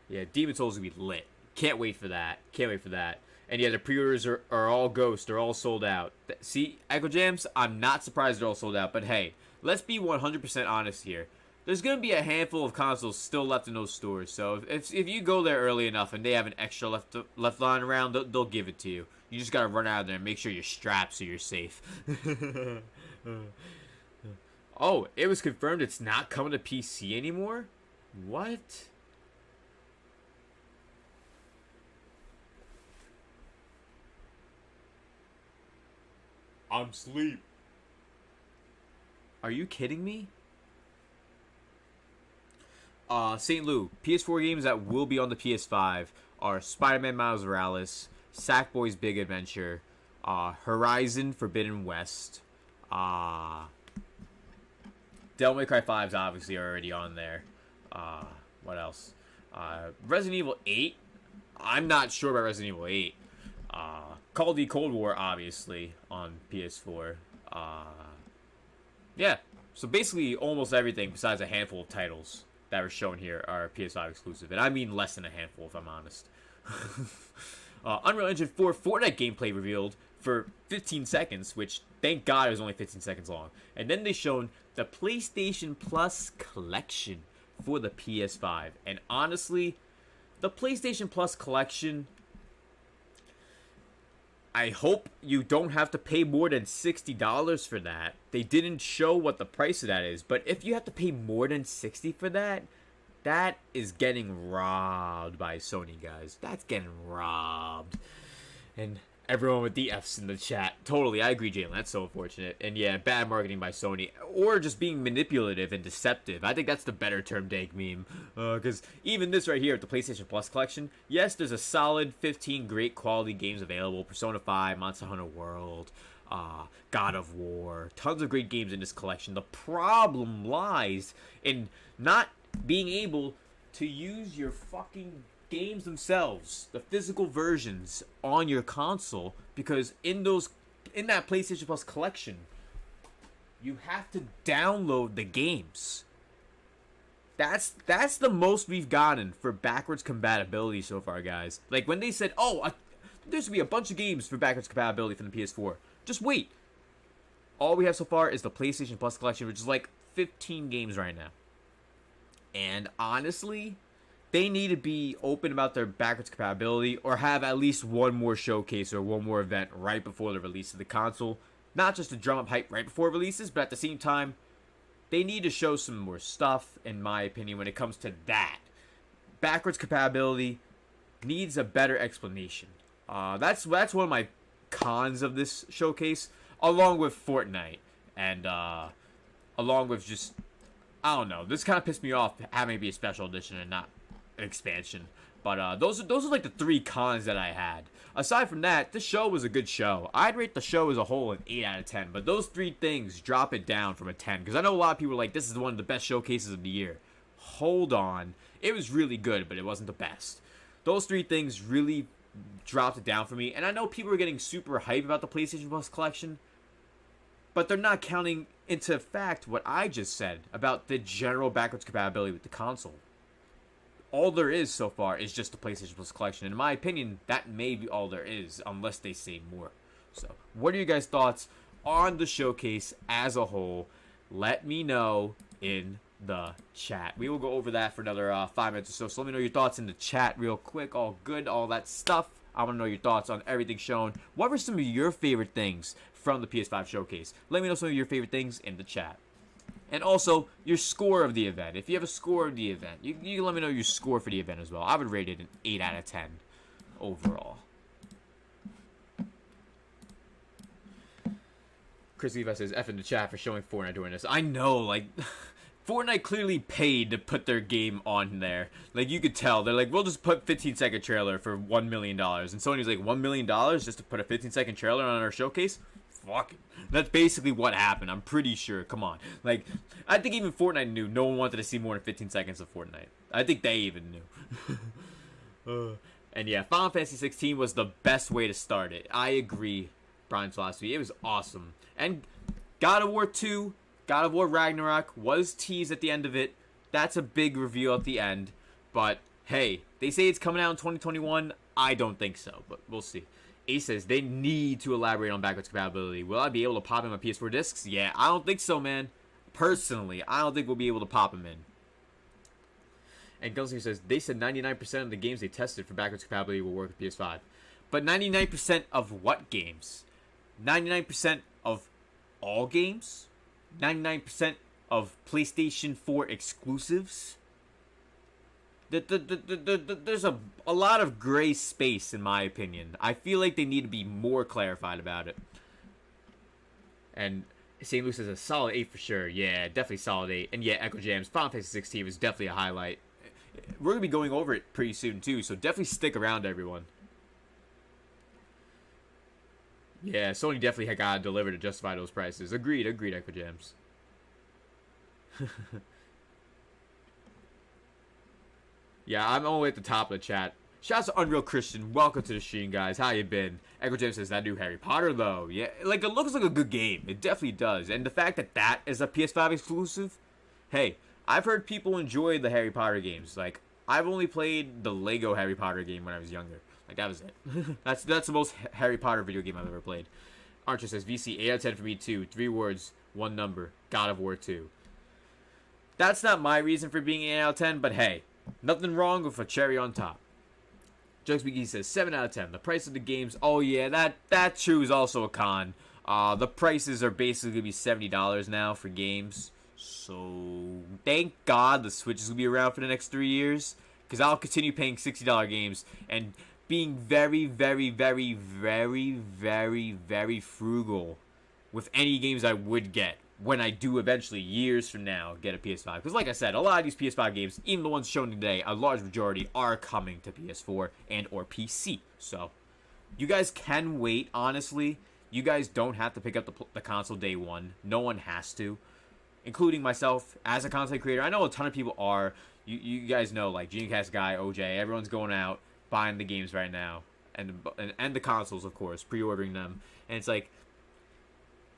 Yeah, Demon Souls is going to be lit. Can't wait for that. Can't wait for that. And yeah, the pre-orders are all ghost. They're all sold out. See, Echo Jams, I'm not surprised they're all sold out. But hey, let's be 100% honest here. There's going to be a handful of consoles still left in those stores. So if you go there early enough and they have an extra left lying around, they'll give it to you. You just got to run out of there and make sure you're strapped so you're safe. Oh, it was confirmed it's not coming to PC anymore? What? I'm sleep. Are you kidding me? St. Lou, PS4 games that will be on the PS5 are Spider-Man Miles Morales, Sackboy's Big Adventure, Horizon Forbidden West, Devil May Cry 5 is obviously already on there. What else? Resident Evil 8. I'm not sure about Resident Evil 8. Call of Duty Cold War, obviously, on PS4. Yeah, so basically almost everything besides a handful of titles that are shown here are PS5 exclusive. And I mean less than a handful, if I'm honest. Unreal Engine 4 Fortnite gameplay revealed for 15 seconds, which, thank God, it was only 15 seconds long. And then they shown the PlayStation Plus collection for the PS5. And honestly, the PlayStation Plus collection, I hope you don't have to pay more than $60 for that. They didn't show what the price of that is, but if you have to pay more than $60 for that, that is getting robbed by Sony, guys. That's getting robbed. And everyone with the F's in the chat. Totally, I agree, Jalen. That's so unfortunate. And yeah, bad marketing by Sony. Or just being manipulative and deceptive. I think that's the better term, dank meme. Because even this right here, the PlayStation Plus collection, yes, there's a solid 15 great quality games available. Persona 5, Monster Hunter World, God of War. Tons of great games in this collection. The problem lies in not being able to use your fucking games themselves, the physical versions, on your console, because in that PlayStation Plus collection, you have to download the games. That's the most we've gotten for backwards compatibility so far, guys. Like when they said, there's gonna be a bunch of games for backwards compatibility from the PS4. Just wait. All we have so far is the PlayStation Plus collection, which is like 15 games right now. And honestly, they need to be open about their backwards compatibility, or have at least one more showcase or one more event right before the release of the console. Not just to drum up hype right before it releases, but at the same time, they need to show some more stuff, in my opinion, when it comes to that. Backwards compatibility needs a better explanation. That's one of my cons of this showcase, along with Fortnite, and along with just, I don't know, this kind of pissed me off having it be a special edition and not an expansion. But those are like the three cons that I had. Aside from that, this show was a good show. I'd rate the show as a whole an 8 out of 10. But those three things drop it down from a 10. Because I know a lot of people are like, this is one of the best showcases of the year. Hold on. It was really good, but it wasn't the best. Those three things really dropped it down for me. And I know people are getting super hype about the PlayStation Plus collection, but they're not counting into fact what I just said about the general backwards compatibility with the console. All there is so far is just the PlayStation Plus collection. In my opinion, that may be all there is, unless they say more. So, what are your guys' thoughts on the showcase as a whole? Let me know in the chat. We will go over that for another 5 minutes or so. So let me know your thoughts in the chat real quick. All good, all that stuff. I want to know your thoughts on everything shown. What were some of your favorite things from the PS5 showcase? Let me know some of your favorite things in the chat. And also, your score of the event. If you have a score of the event, you can let me know your score for the event as well. I would rate it an 8 out of 10 overall. Chris Levi says, F in the chat for showing Fortnite doing this. I know, like, Fortnite clearly paid to put their game on there. Like, you could tell. They're like, we'll just put 15-second trailer for $1 million. And Sony's like, $1 million just to put a 15-second trailer on our showcase? Fuck it. That's basically what happened. I'm pretty sure. Come on. Like, I think even Fortnite knew no one wanted to see more than 15 seconds of Fortnite. I think they even knew. And yeah, Final Fantasy 16 was the best way to start it. I agree, Brian's philosophy. It was awesome. And God of War 2, God of War Ragnarok was teased at the end of it. That's a big reveal at the end. But hey, they say it's coming out in 2021. I don't think so, but we'll see. Ace says they need to elaborate on backwards compatibility. Will I be able to pop in my PS4 discs? Yeah, I don't think so, man. Personally, I don't think we'll be able to pop them in. And Gunslinger says they said 99% of the games they tested for backwards compatibility will work with PS5. But 99% of what games? 99% of all games? 99% of PlayStation 4 exclusives? There's a lot of gray space, in my opinion. I feel like they need to be more clarified about it. And St. Louis is a solid 8 for sure. Yeah, definitely solid 8. And yeah, Echo Jams, Final Fantasy 16 was definitely a highlight. We're going to be going over it pretty soon, too, so definitely stick around, everyone. Yeah, Sony definitely got to deliver to justify those prices. Agreed, Echo Jams. Yeah, I'm all the way at the top of the chat. Shouts to Unreal Christian. Welcome to the stream, guys. How you been? Echo James says, that new Harry Potter, though. Yeah, like, it looks like a good game. It definitely does. And the fact that that is a PS5 exclusive, hey, I've heard people enjoy the Harry Potter games. Like, I've only played the Lego Harry Potter game when I was younger. Like, that was it. that's the most Harry Potter video game I've ever played. Archer says, VC, 8 out of 10 for me, too. 3 words, 1 number. God of War 2. That's not my reason for being 8 out of 10, but hey, nothing wrong with a cherry on top. Jokes McGee says 7 out of 10. The price of the games, oh yeah, that true is also a con. The prices are basically gonna be $70 now for games. So thank God the Switch is gonna be around for the next 3 years, because I'll continue paying $60 games and being very, very, very, very, very, very frugal with any games I would get when I do eventually, years from now, get a PS5. Because like I said, a lot of these PS5 games, even the ones shown today, a large majority are coming to PS4 and or PC. So you guys can wait, honestly. You guys don't have to pick up the console day one. No one has to, including myself as a content creator. I know a ton of people are. You guys know, like Genecast Guy, OJ, everyone's going out buying the games right now, and the consoles, of course, pre-ordering them. And it's like,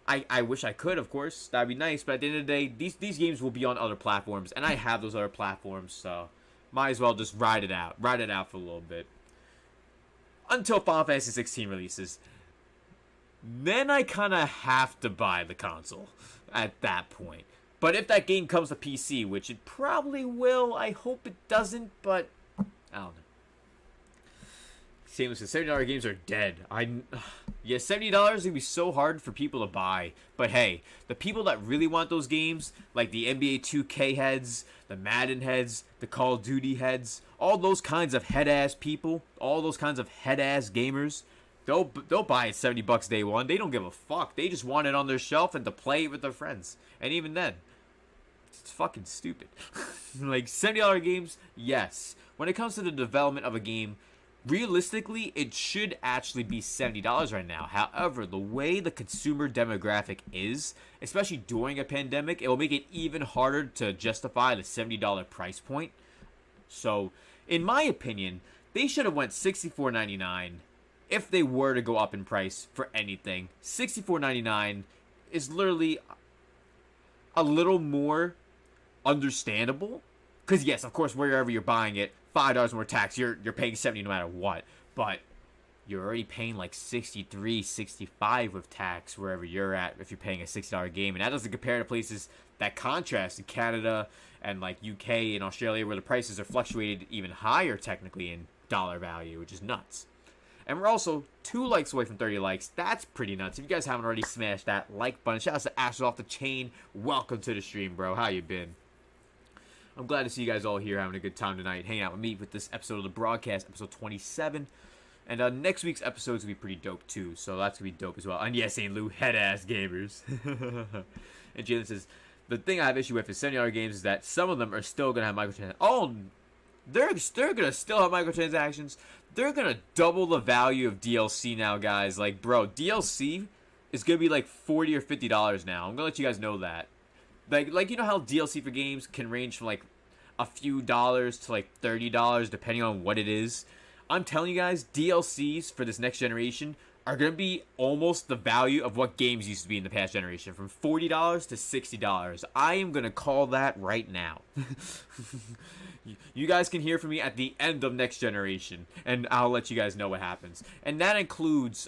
I wish I could, of course, that'd be nice, but at the end of the day, these games will be on other platforms, and I have those other platforms, so might as well just ride it out for a little bit until Final Fantasy 16 releases. Then I kind of have to buy the console at that point. But if that game comes to PC, which it probably will, I hope it doesn't, but I don't know. Same as the $70 games are dead. Yeah, $70 is gonna be so hard for people to buy. But hey, the people that really want those games, like the NBA 2K heads, the Madden heads, the Call of Duty heads, all those kinds of head-ass people, all those kinds of head-ass gamers, they'll buy it $70 day one. They don't give a fuck. They just want it on their shelf and to play it with their friends. And even then, it's fucking stupid. Like $70 games, yes. When it comes to the development of a game, realistically, it should actually be $70 right now. However, the way the consumer demographic is, especially during a pandemic, it will make it even harder to justify the $70 price point. So, in my opinion, they should have went $64.99 if they were to go up in price for anything. $64.99 is literally a little more understandable. Because yes, of course, wherever you're buying it, $5 more tax, you're paying $70 no matter what. But you're already paying like $63, $65 with tax wherever you're at if you're paying a $60 game. And that doesn't compare to places that contrast in Canada and like UK and Australia, where the prices are fluctuated even higher technically in dollar value, which is nuts. And we're also 2 likes away from 30 likes. That's pretty nuts. If you guys haven't already smashed that like button, shout out to Ashes Off the Chain. Welcome to the stream, bro. How you been? I'm glad to see you guys all here having a good time tonight, hanging out with me with this episode of the broadcast, episode 27. And next week's episode's going to be pretty dope, too. So that's going to be dope as well. And yes, St. Lou, head-ass gamers. And Jalen says, the thing I have issue with is $70 games is that some of them are still going to have microtransactions. Oh, they're going to still have microtransactions. They're going to double the value of DLC now, guys. Like, bro, DLC is going to be like $40 or $50 now. I'm going to let you guys know that. Like you know how DLC for games can range from like a few dollars to like $30 depending on what it is. I'm telling you guys, DLCs for this next generation are going to be almost the value of what games used to be in the past generation, from $40 to $60. I am going to call that right now. You guys can hear from me at the end of next generation, and I'll let you guys know what happens. And that includes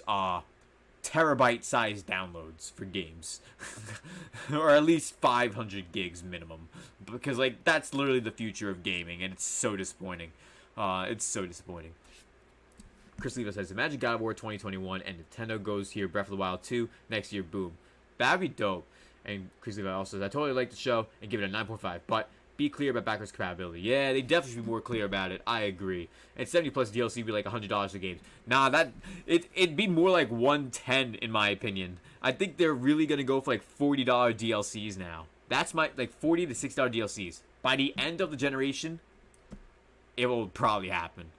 terabyte-sized downloads for games. Or at least 500 gigs minimum. Because, like, that's literally the future of gaming, and it's so disappointing. It's so disappointing. Chris Leva says, imagine God of War 2021 and Nintendo goes here, Breath of the Wild 2, next year, boom. That'd be dope. And Chris Leva also says, I totally like the show and give it a 9.5, but be clear about backwards compatibility. Yeah, they definitely should be more clear about it. I agree. And 70 plus DLC would be like $100 a game. Nah, it'd be more like $110 in my opinion. I think they're really gonna go for like $40 DLCs now. That's my like $40 to $60 DLCs. By the end of the generation, it will probably happen.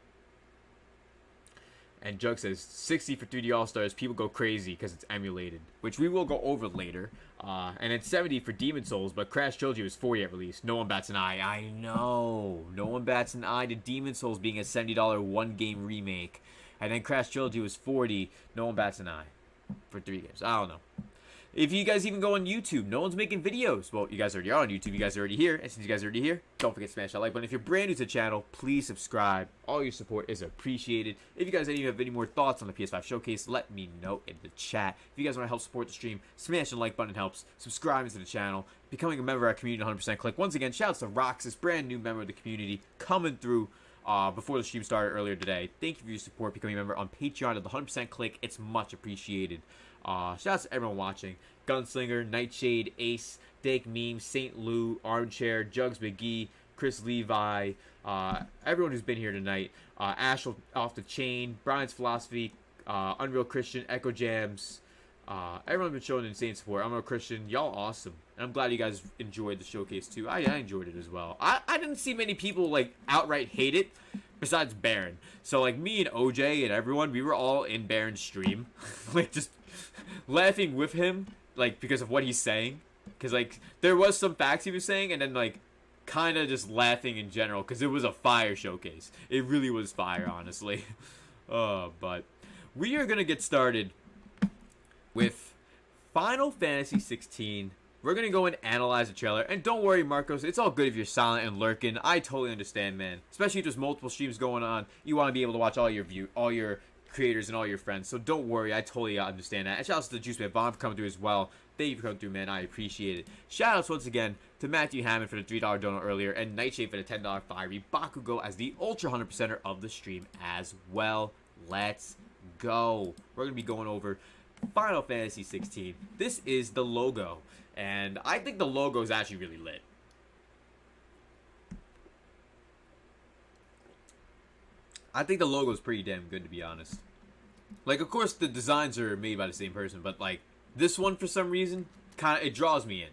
And Jug says 60 for 3D All-Stars. People go crazy because it's emulated, which we will go over later. And it's 70 for Demon Souls, but Crash Trilogy was 40 at release. No one bats an eye. I know. No one bats an eye to Demon Souls being a $70 one-game remake. And then Crash Trilogy was 40. No one bats an eye for 3 games. I don't know. If you guys even go on YouTube, no one's making videos. Well, you guys already are on YouTube. You guys are already here. And since you guys are already here, don't forget to smash that like button. If you're brand new to the channel, please subscribe. All your support is appreciated. If you guys have any more thoughts on the PS5 showcase, let me know in the chat. If you guys want to help support the stream, smash the like button helps. Subscribing to the channel. Becoming a member of our community 100% click. Once again, shouts to Roxas, brand new member of the community, coming through before the stream started earlier today. Thank you for your support, becoming a member on Patreon at the 100% click. It's much appreciated. Shout out to everyone watching. Gunslinger, Nightshade, Ace, Dake Meme, St. Lou, Armchair, Jugs McGee, Chris Levi, everyone who's been here tonight. Ash Off the Chain, Brian's Philosophy, Unreal Christian, Echo Jams. Everyone's been showing insane support. Unreal Christian, y'all awesome. And I'm glad you guys enjoyed the showcase too. I enjoyed it as well. I didn't see many people like outright hate it, besides Baron. So like me and OJ and everyone, we were all in Baron's stream, like just laughing with him, like because of what he's saying. Because like there was some facts he was saying, and then like kind of just laughing in general because it was a fire showcase. It really was fire, honestly. But we are gonna get started with Final Fantasy 16. We're gonna go and analyze the trailer, and don't worry, Marcos, it's all good if you're silent and lurking. I totally understand, man. Especially if there's multiple streams going on, you want to be able to watch all your creators and all your friends. So don't worry, I totally understand that. And shout out to the Juice Man Bomb for coming through as well. Thank you for coming through, man. I appreciate it. Shout outs once again to Matthew Hammond for the $3 donut earlier, and Nightshade for the $10 fiery. Bakugo as the Ultra 100%er of the stream as well. Let's go. We're gonna be going over Final Fantasy 16. This is the logo, and I think the logo is actually really lit. I think the logo is pretty damn good, to be honest. Like, of course, the designs are made by the same person, but like this one, for some reason, it draws me in.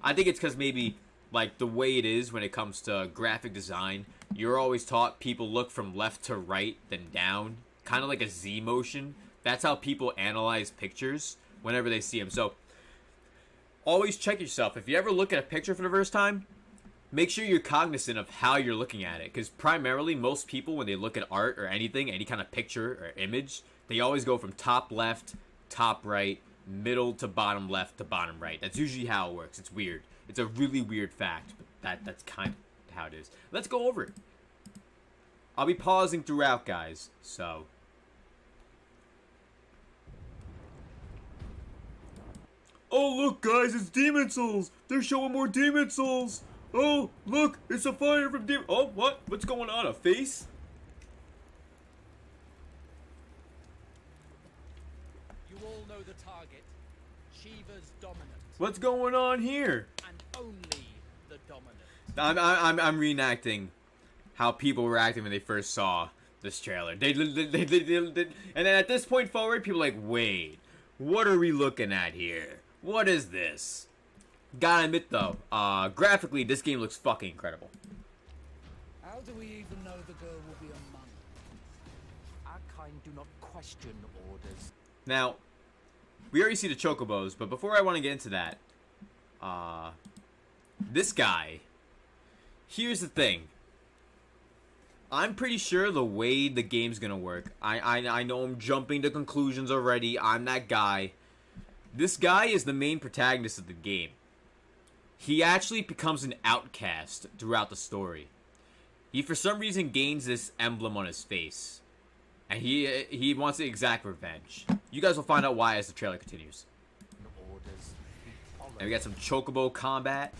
I think it's because maybe like the way it is when it comes to graphic design, you're always taught people look from left to right, then down, kind of like a Z motion. That's how people analyze pictures whenever they see them. So, always check yourself. If you ever look at a picture for the first time, make sure you're cognizant of how you're looking at it. Because primarily, most people, when they look at art or anything, any kind of picture or image, they always go from top left, top right, middle to bottom left to bottom right. That's usually how it works. It's weird. It's a really weird fact, but that's kind of how it is. Let's go over it. I'll be pausing throughout, guys, so... Oh, look, guys, it's Demon Souls! They're showing more Demon Souls! Oh, look, it's a fire from Demon... Oh, what? What's going on? A face? You all know the target. Shiva's dominant. What's going on here? And only the dominant. I'm reenacting how people were acting when they first saw this trailer. They and then at this point forward, people are like, wait, what are we looking at here? What is this? Gotta admit though, graphically this game looks fucking incredible. How do we even know the girl will be among us? Our kind do not question orders. Now, we already see the chocobos, but before I want to get into that, this guy, here's the thing. I'm pretty sure the way the game's gonna work, I know I'm jumping to conclusions already, I'm that guy. This guy is the main protagonist of the game. He actually becomes an outcast throughout the story. He, for some reason, gains this emblem on his face. And he wants to exact revenge. You guys will find out why as the trailer continues. Orders. And we got some chocobo combat.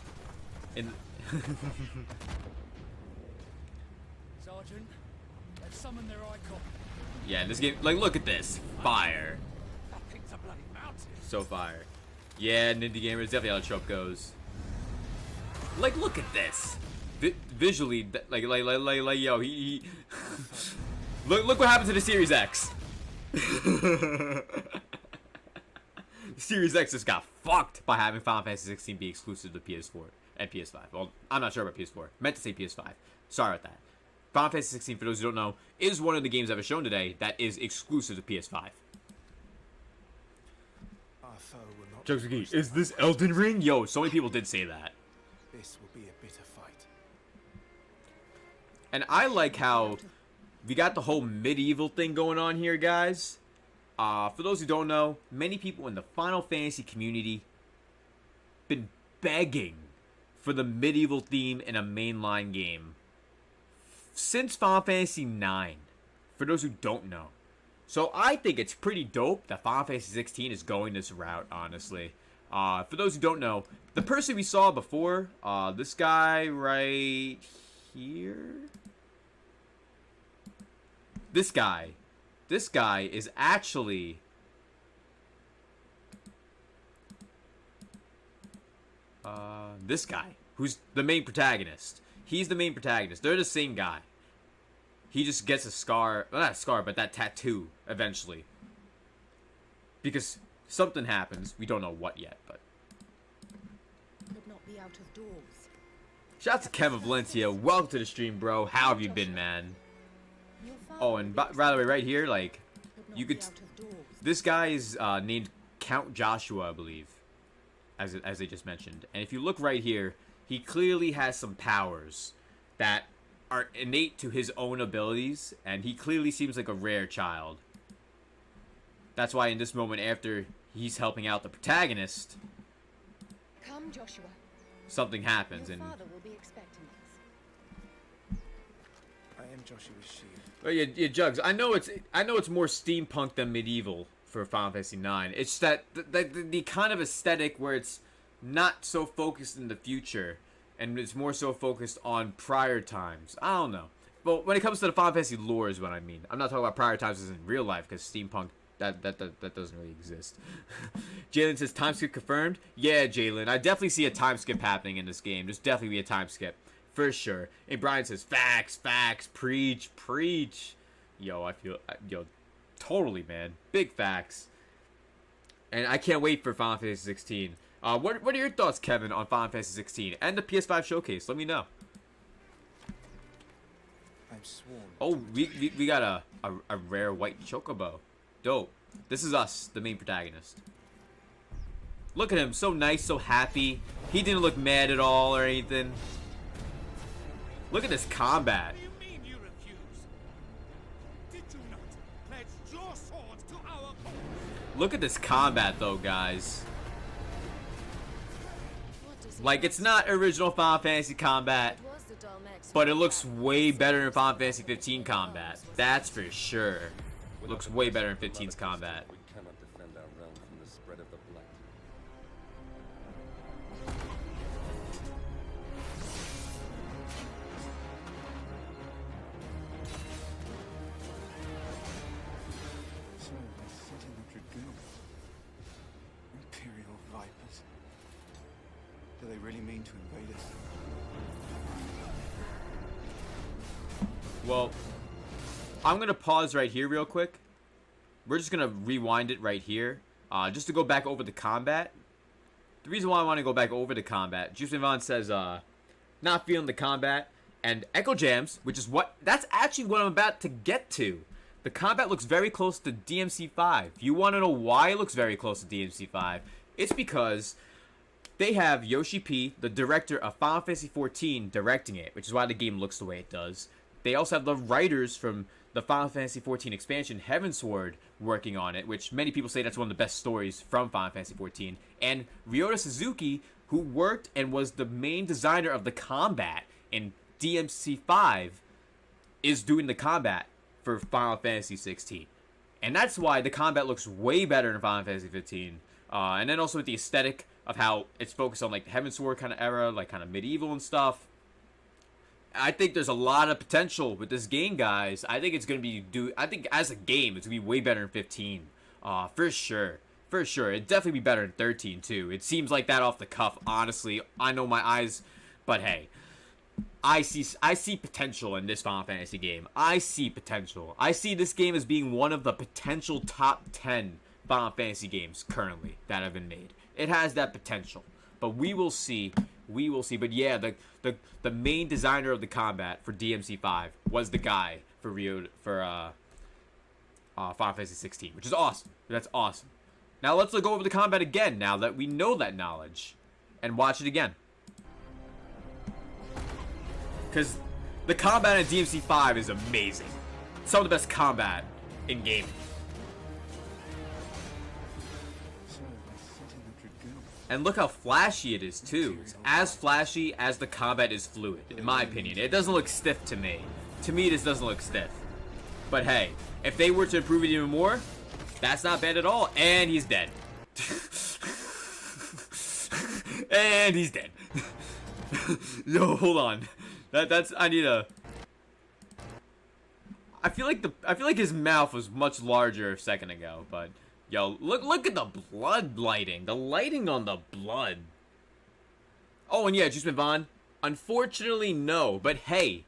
Sergeant, let's summon their icon. Yeah, this game, like, look at this. Fire. That thing's a bloody mountain. So fire. Yeah, Nindy Gamer is definitely how the trope goes. Like, look at this. Visually, like, yo, he look what happened to the Series X. The Series X just got fucked by having Final Fantasy 16 be exclusive to PS4 and PS5. Well, I'm not sure about PS4. Meant to say PS5. Sorry about that. Final Fantasy 16, for those who don't know, is one of the games that was shown today that is exclusive to PS5. Jokes McGee, is this Elden Ring? Yo, so many people did say that. This will be a bitter fight. And I like how we got the whole medieval thing going on here, guys. For those who don't know, many people in the Final Fantasy community been begging for the medieval theme in a mainline game since Final Fantasy 9, for those who don't know. So I think it's pretty dope that Final Fantasy 16 is going this route, honestly. For those who don't know, the person we saw before, this guy right here, This guy is actually this guy who's the main protagonist. He's the main protagonist. They're the same guy. He just gets a scar, well, not a scar, but that tattoo eventually. Because something happens. We don't know what yet, but Could not be out of doors. shout out to Kevin Valencia. Welcome to the stream, bro. How have you been, man? Your father Oh, and by the way, right here, like, you could. This guy is named Count Joshua, I believe, as they just mentioned. And if you look right here, he clearly has some powers that are innate to his own abilities, and he clearly seems like a rare child. That's why in this moment, after he's helping out the protagonist, Come, Joshua. something happens, Your and father will be expecting us. I am Joshua's shield. oh, yeah, Jugs. I know it's more steampunk than medieval for Final Fantasy IX. It's that the kind of aesthetic where it's not so focused in the future, and it's more so focused on prior times. I don't know. But when it comes to the Final Fantasy lore is what I mean. I'm not talking about prior times as in real life, because steampunk, that doesn't really exist. Jalen says, time skip confirmed? Yeah, Jalen. I definitely see a time skip happening in this game. There's definitely be a time skip. For sure. And Brian says, facts, preach. Yo, totally, man. Big facts. And I can't wait for Final Fantasy 16. What are your thoughts, Kevin, on Final Fantasy 16 and the PS5 showcase? Let me know. I'm sworn. Oh, we got a rare white chocobo. Dope. This is us, the main protagonist. Look at him, so nice, so happy. He didn't look mad at all or anything. Look at this combat. What do you mean you refuse? Did you not pledge your swords to our cause? Look at this combat, though, guys. Like, it's not original Final Fantasy combat, but it looks way better in Final Fantasy 15 combat. That's for sure. Looks way better in 15's combat. We cannot defend our realm from the spread of the blight. So, the city of Dragoon. Imperial vipers. Do they really mean to invade us? Well, I'm going to pause right here real quick. We're just going to rewind it right here. Just to go back over the combat. The reason why I want to go back over the combat, Juice Vaughn says, not feeling the combat. And Echo Jams, which is that's actually what I'm about to get to. The combat looks very close to DMC5. You want to know why it looks very close to DMC5? It's because they have Yoshi P, the director of Final Fantasy 14, directing it, which is why the game looks the way it does. They also have the writers from the Final Fantasy 14 expansion, Heavensward, working on it, which many people say that's one of the best stories from Final Fantasy 14. And Ryota Suzuki, who worked and was the main designer of the combat in DMC5, is doing the combat for Final Fantasy 16. And that's why the combat looks way better in Final Fantasy 15. And then also with the aesthetic of how it's focused on like the Heavensward kind of era, like kind of medieval and stuff. I think there's a lot of potential with this game, guys. I think it's going to be I think as a game, it's going to be way better in 15. For sure. For sure. It'd definitely be better in 13, too. It seems like that off the cuff, honestly. I know my eyes, but hey. I see potential in this Final Fantasy game. I see potential. I see this game as being one of the potential top 10 Final Fantasy games currently that have been made. It has that potential. But we will see. We will see. But yeah, the main designer of the combat for DMC5 was the guy for Final Fantasy 16, which is awesome. That's awesome. Now let's go over the combat again now that we know that knowledge. And watch it again. Because the combat in DMC5 is amazing. Some of the best combat in gaming. And look how flashy it is, too. It's as flashy as the combat is fluid, in my opinion. It doesn't look stiff to me. To me, this doesn't look stiff. But hey, if they were to improve it even more, that's not bad at all. And he's dead. And he's dead. Yo, hold on. I I feel like his mouth was much larger a second ago, but yo, look at the blood lighting. The lighting on the blood. Oh, and yeah, Juiceman Vaughn. Unfortunately, no. But hey,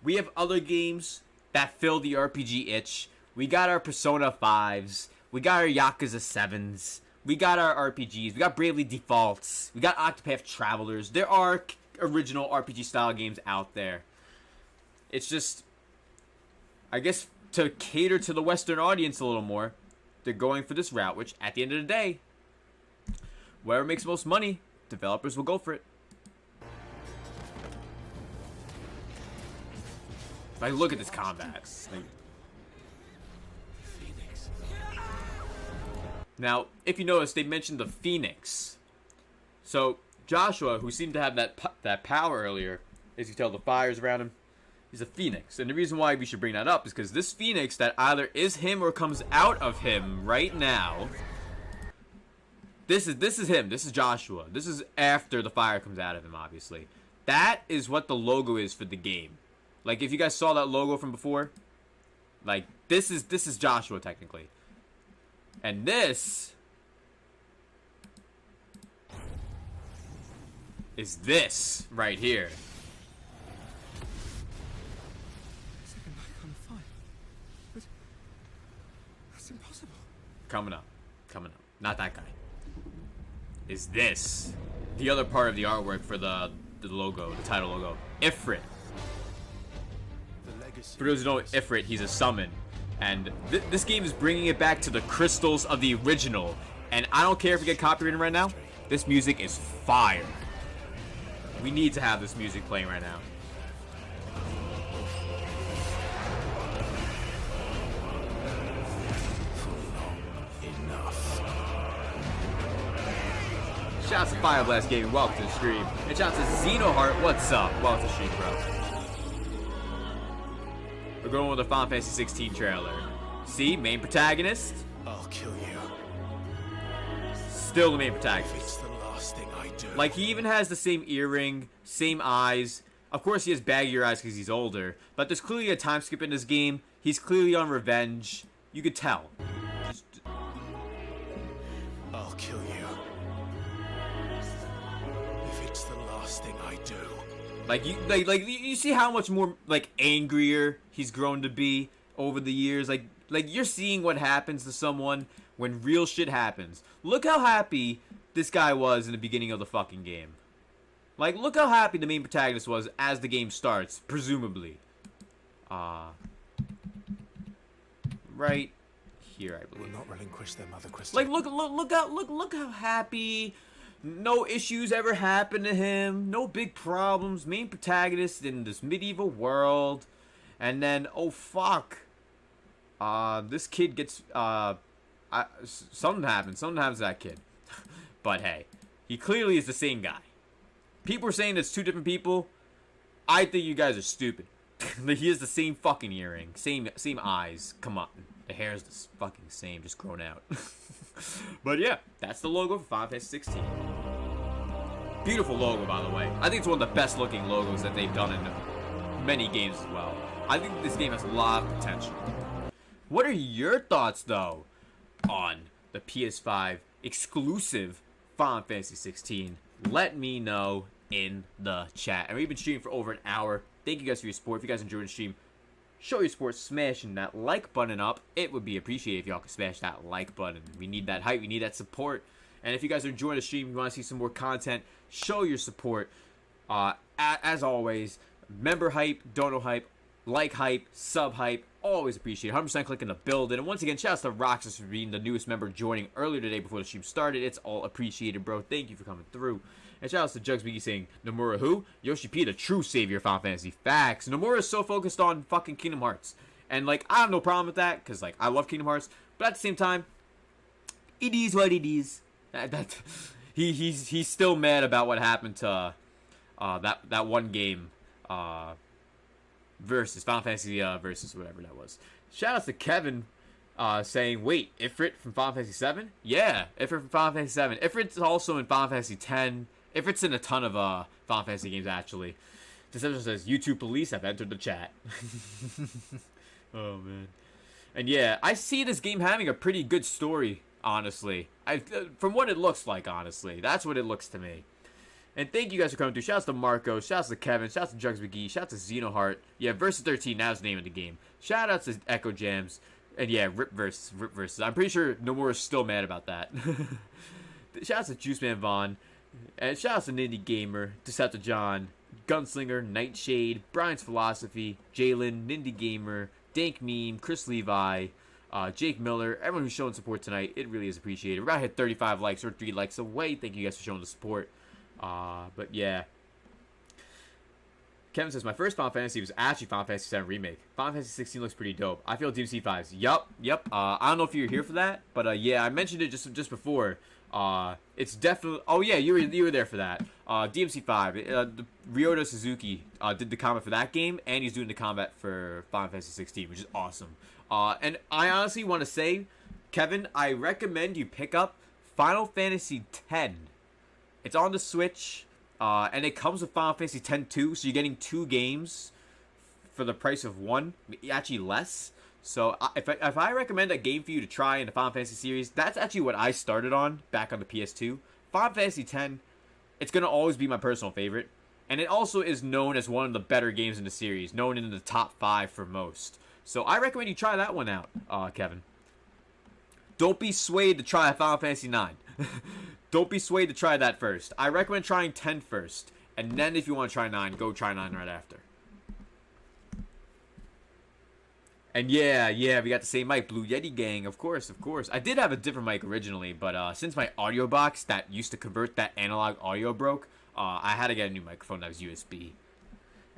we have other games that fill the RPG itch. We got our Persona 5s. We got our Yakuza 7s. We got our RPGs. We got Bravely Defaults. We got Octopath Travelers. There are original RPG style games out there. It's just, I guess, to cater to the Western audience a little more, they're going for this route, which at the end of the day, wherever makes most money, developers will go for it. Like, look at this combat. Like, now, if you notice, they mentioned the Phoenix. So, Joshua, who seemed to have that power earlier, as you tell the fires around him, he's a Phoenix. And the reason why we should bring that up is because this Phoenix that either is him or comes out of him right now. This is him. This is Joshua. This is after the fire comes out of him, obviously. That is what the logo is for the game. Like, if you guys saw that logo from before, like, this is Joshua, technically. And this is this right here. That's impossible. Coming up. Not that guy. Is this the other part of the artwork for the logo, the title logo? Ifrit. For those who don't know Ifrit, he's a summon. And this game is bringing it back to the crystals of the original. And I don't care if we get copyrighted right now. This music is fire. We need to have this music playing right now. Shouts to Fire Blast Gaming, welcome to the stream. And shouts to Xenoheart, what's up? Welcome to the stream, bro. We're going with the Final Fantasy 16 trailer. See, main protagonist. I'll kill you. Still the main protagonist. It's the last thing I do. Like, he even has the same earring, same eyes. Of course, he has baggier eyes because he's older. But there's clearly a time skip in this game. He's clearly on revenge. You could tell. I'll kill you. If it's the last thing I do. Like you see how much more like angrier he's grown to be over the years. Like you're seeing what happens to someone when real shit happens. Look how happy this guy was in the beginning of the fucking game. Like, look how happy the main protagonist was as the game starts, presumably. Right here, I believe. Will not relinquish their mother crystal. Like, look how happy. No issues ever happened to him. No big problems. Main protagonist in this medieval world. And then, oh fuck. This kid gets, something happens. Something happens to that kid. But hey, he clearly is the same guy. People are saying it's two different people. I think you guys are stupid. He has the same fucking earring. Same eyes. Come on. The hair is the fucking same, just grown out. But yeah, that's the logo for Final Fantasy 16. Beautiful logo, by the way. I think it's one of the best looking logos that they've done in many games as well. I think this game has a lot of potential. What are your thoughts, though, on the PS5 exclusive Final Fantasy 16? Let me know in the chat. And we've been streaming for over an hour. Thank you guys for your support. If you guys enjoyed the stream, show your support smashing that like button up. It would be appreciated if y'all could smash that like button. We need that hype. We need that support. And if you guys are enjoying the stream, you want to see some more content, show your support. As always, member hype, dono hype, like hype, sub hype. Always appreciate it. 100% clicking the build. And once again, shout out to Roxas for being the newest member joining earlier today before the stream started. It's all appreciated, bro. Thank you for coming through. And shout out to Jugs Biggie saying, Nomura who? Yoshi P, the true savior of Final Fantasy. Facts. Nomura is so focused on fucking Kingdom Hearts. And, like, I have no problem with that, because, like, I love Kingdom Hearts. But at the same time, it is what it is. He's still mad about what happened to that one game versus Final Fantasy versus whatever that was. Shout out to Kevin saying, wait, Ifrit from Final Fantasy 7? Yeah, Ifrit from Final Fantasy 7. Ifrit's also in Final Fantasy 10. Ifrit's in a ton of Final Fantasy games, actually. Deception says, YouTube police have entered the chat. Oh man. And yeah, I see this game having a pretty good story, honestly. From what it looks like, honestly. That's what it looks to me. And thank you guys for coming through. Shouts to Marco, shouts to Kevin, shouts to Jugs McGee, shouts to Xenoheart. Yeah, Versus 13, that was the name of the game. Shout outs to Echo Jams. And yeah, Rip Versus. I'm pretty sure Nomura is still mad about that. Shouts to Juice Man Vaughn. And shouts to Nindy Gamer, Decepticon, Gunslinger, Nightshade, Brian's Philosophy, Jalen, Nindy Gamer, Dank Meme, Chris Levi, Jake Miller, everyone who's showing support tonight. It really is appreciated. We're about to hit 35 likes or 3 likes away. Thank you guys for showing the support. But yeah. Kevin says, my first Final Fantasy was actually Final Fantasy VII Remake. Final Fantasy 16 looks pretty dope. I feel V-CiPz. Yep. I don't know if you were here for that, but yeah, I mentioned it just before. It's definitely. Oh yeah, you were there for that. DMC5. Ryota Suzuki did the combat for that game, and he's doing the combat for Final Fantasy 16, which is awesome. And I honestly want to say, Kevin, I recommend you pick up Final Fantasy X. It's on the Switch, and it comes with Final Fantasy X too, so you're getting 2 games for the price of 1, actually less. So if I recommend a game for you to try in the Final Fantasy series, that's actually what I started on back on the PS2. Final Fantasy X, it's going to always be my personal favorite. And it also is known as one of the better games in the series, known in the top 5 for most. So I recommend you try that one out, Kevin. Don't be swayed to try Final Fantasy IX. Don't be swayed to try that first. I recommend trying 10 first. And then if you want to try 9, go try 9 right after. And yeah, we got the same mic, Blue Yeti gang, of course. I did have a different mic originally, but since my audio box that used to convert that analog audio broke, I had to get a new microphone that was USB.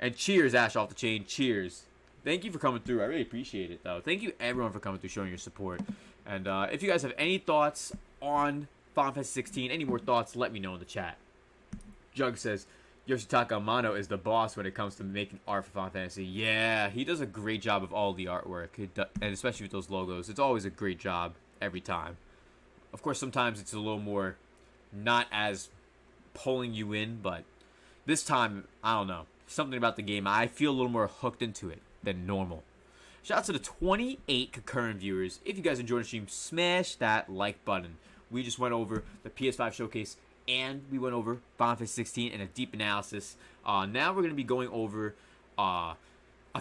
And cheers, Ash Off the Chain, cheers. Thank you for coming through. I really appreciate it, though. Thank you, everyone, for coming through, showing your support. And if you guys have any thoughts on Final Fantasy 16, any more thoughts, let me know in the chat. Jug says, Yoshitaka Amano is the boss when it comes to making art for Final Fantasy. Yeah, he does a great job of all the artwork, and especially with those logos. It's always a great job every time. Of course, sometimes it's a little more not as pulling you in, but this time, I don't know. Something about the game, I feel a little more hooked into it than normal. Shout out to the 28 concurrent viewers. If you guys enjoyed the stream, smash that like button. We just went over the PS5 showcase, and we went over Final Fantasy 16 in a deep analysis. Now we're going to be going over a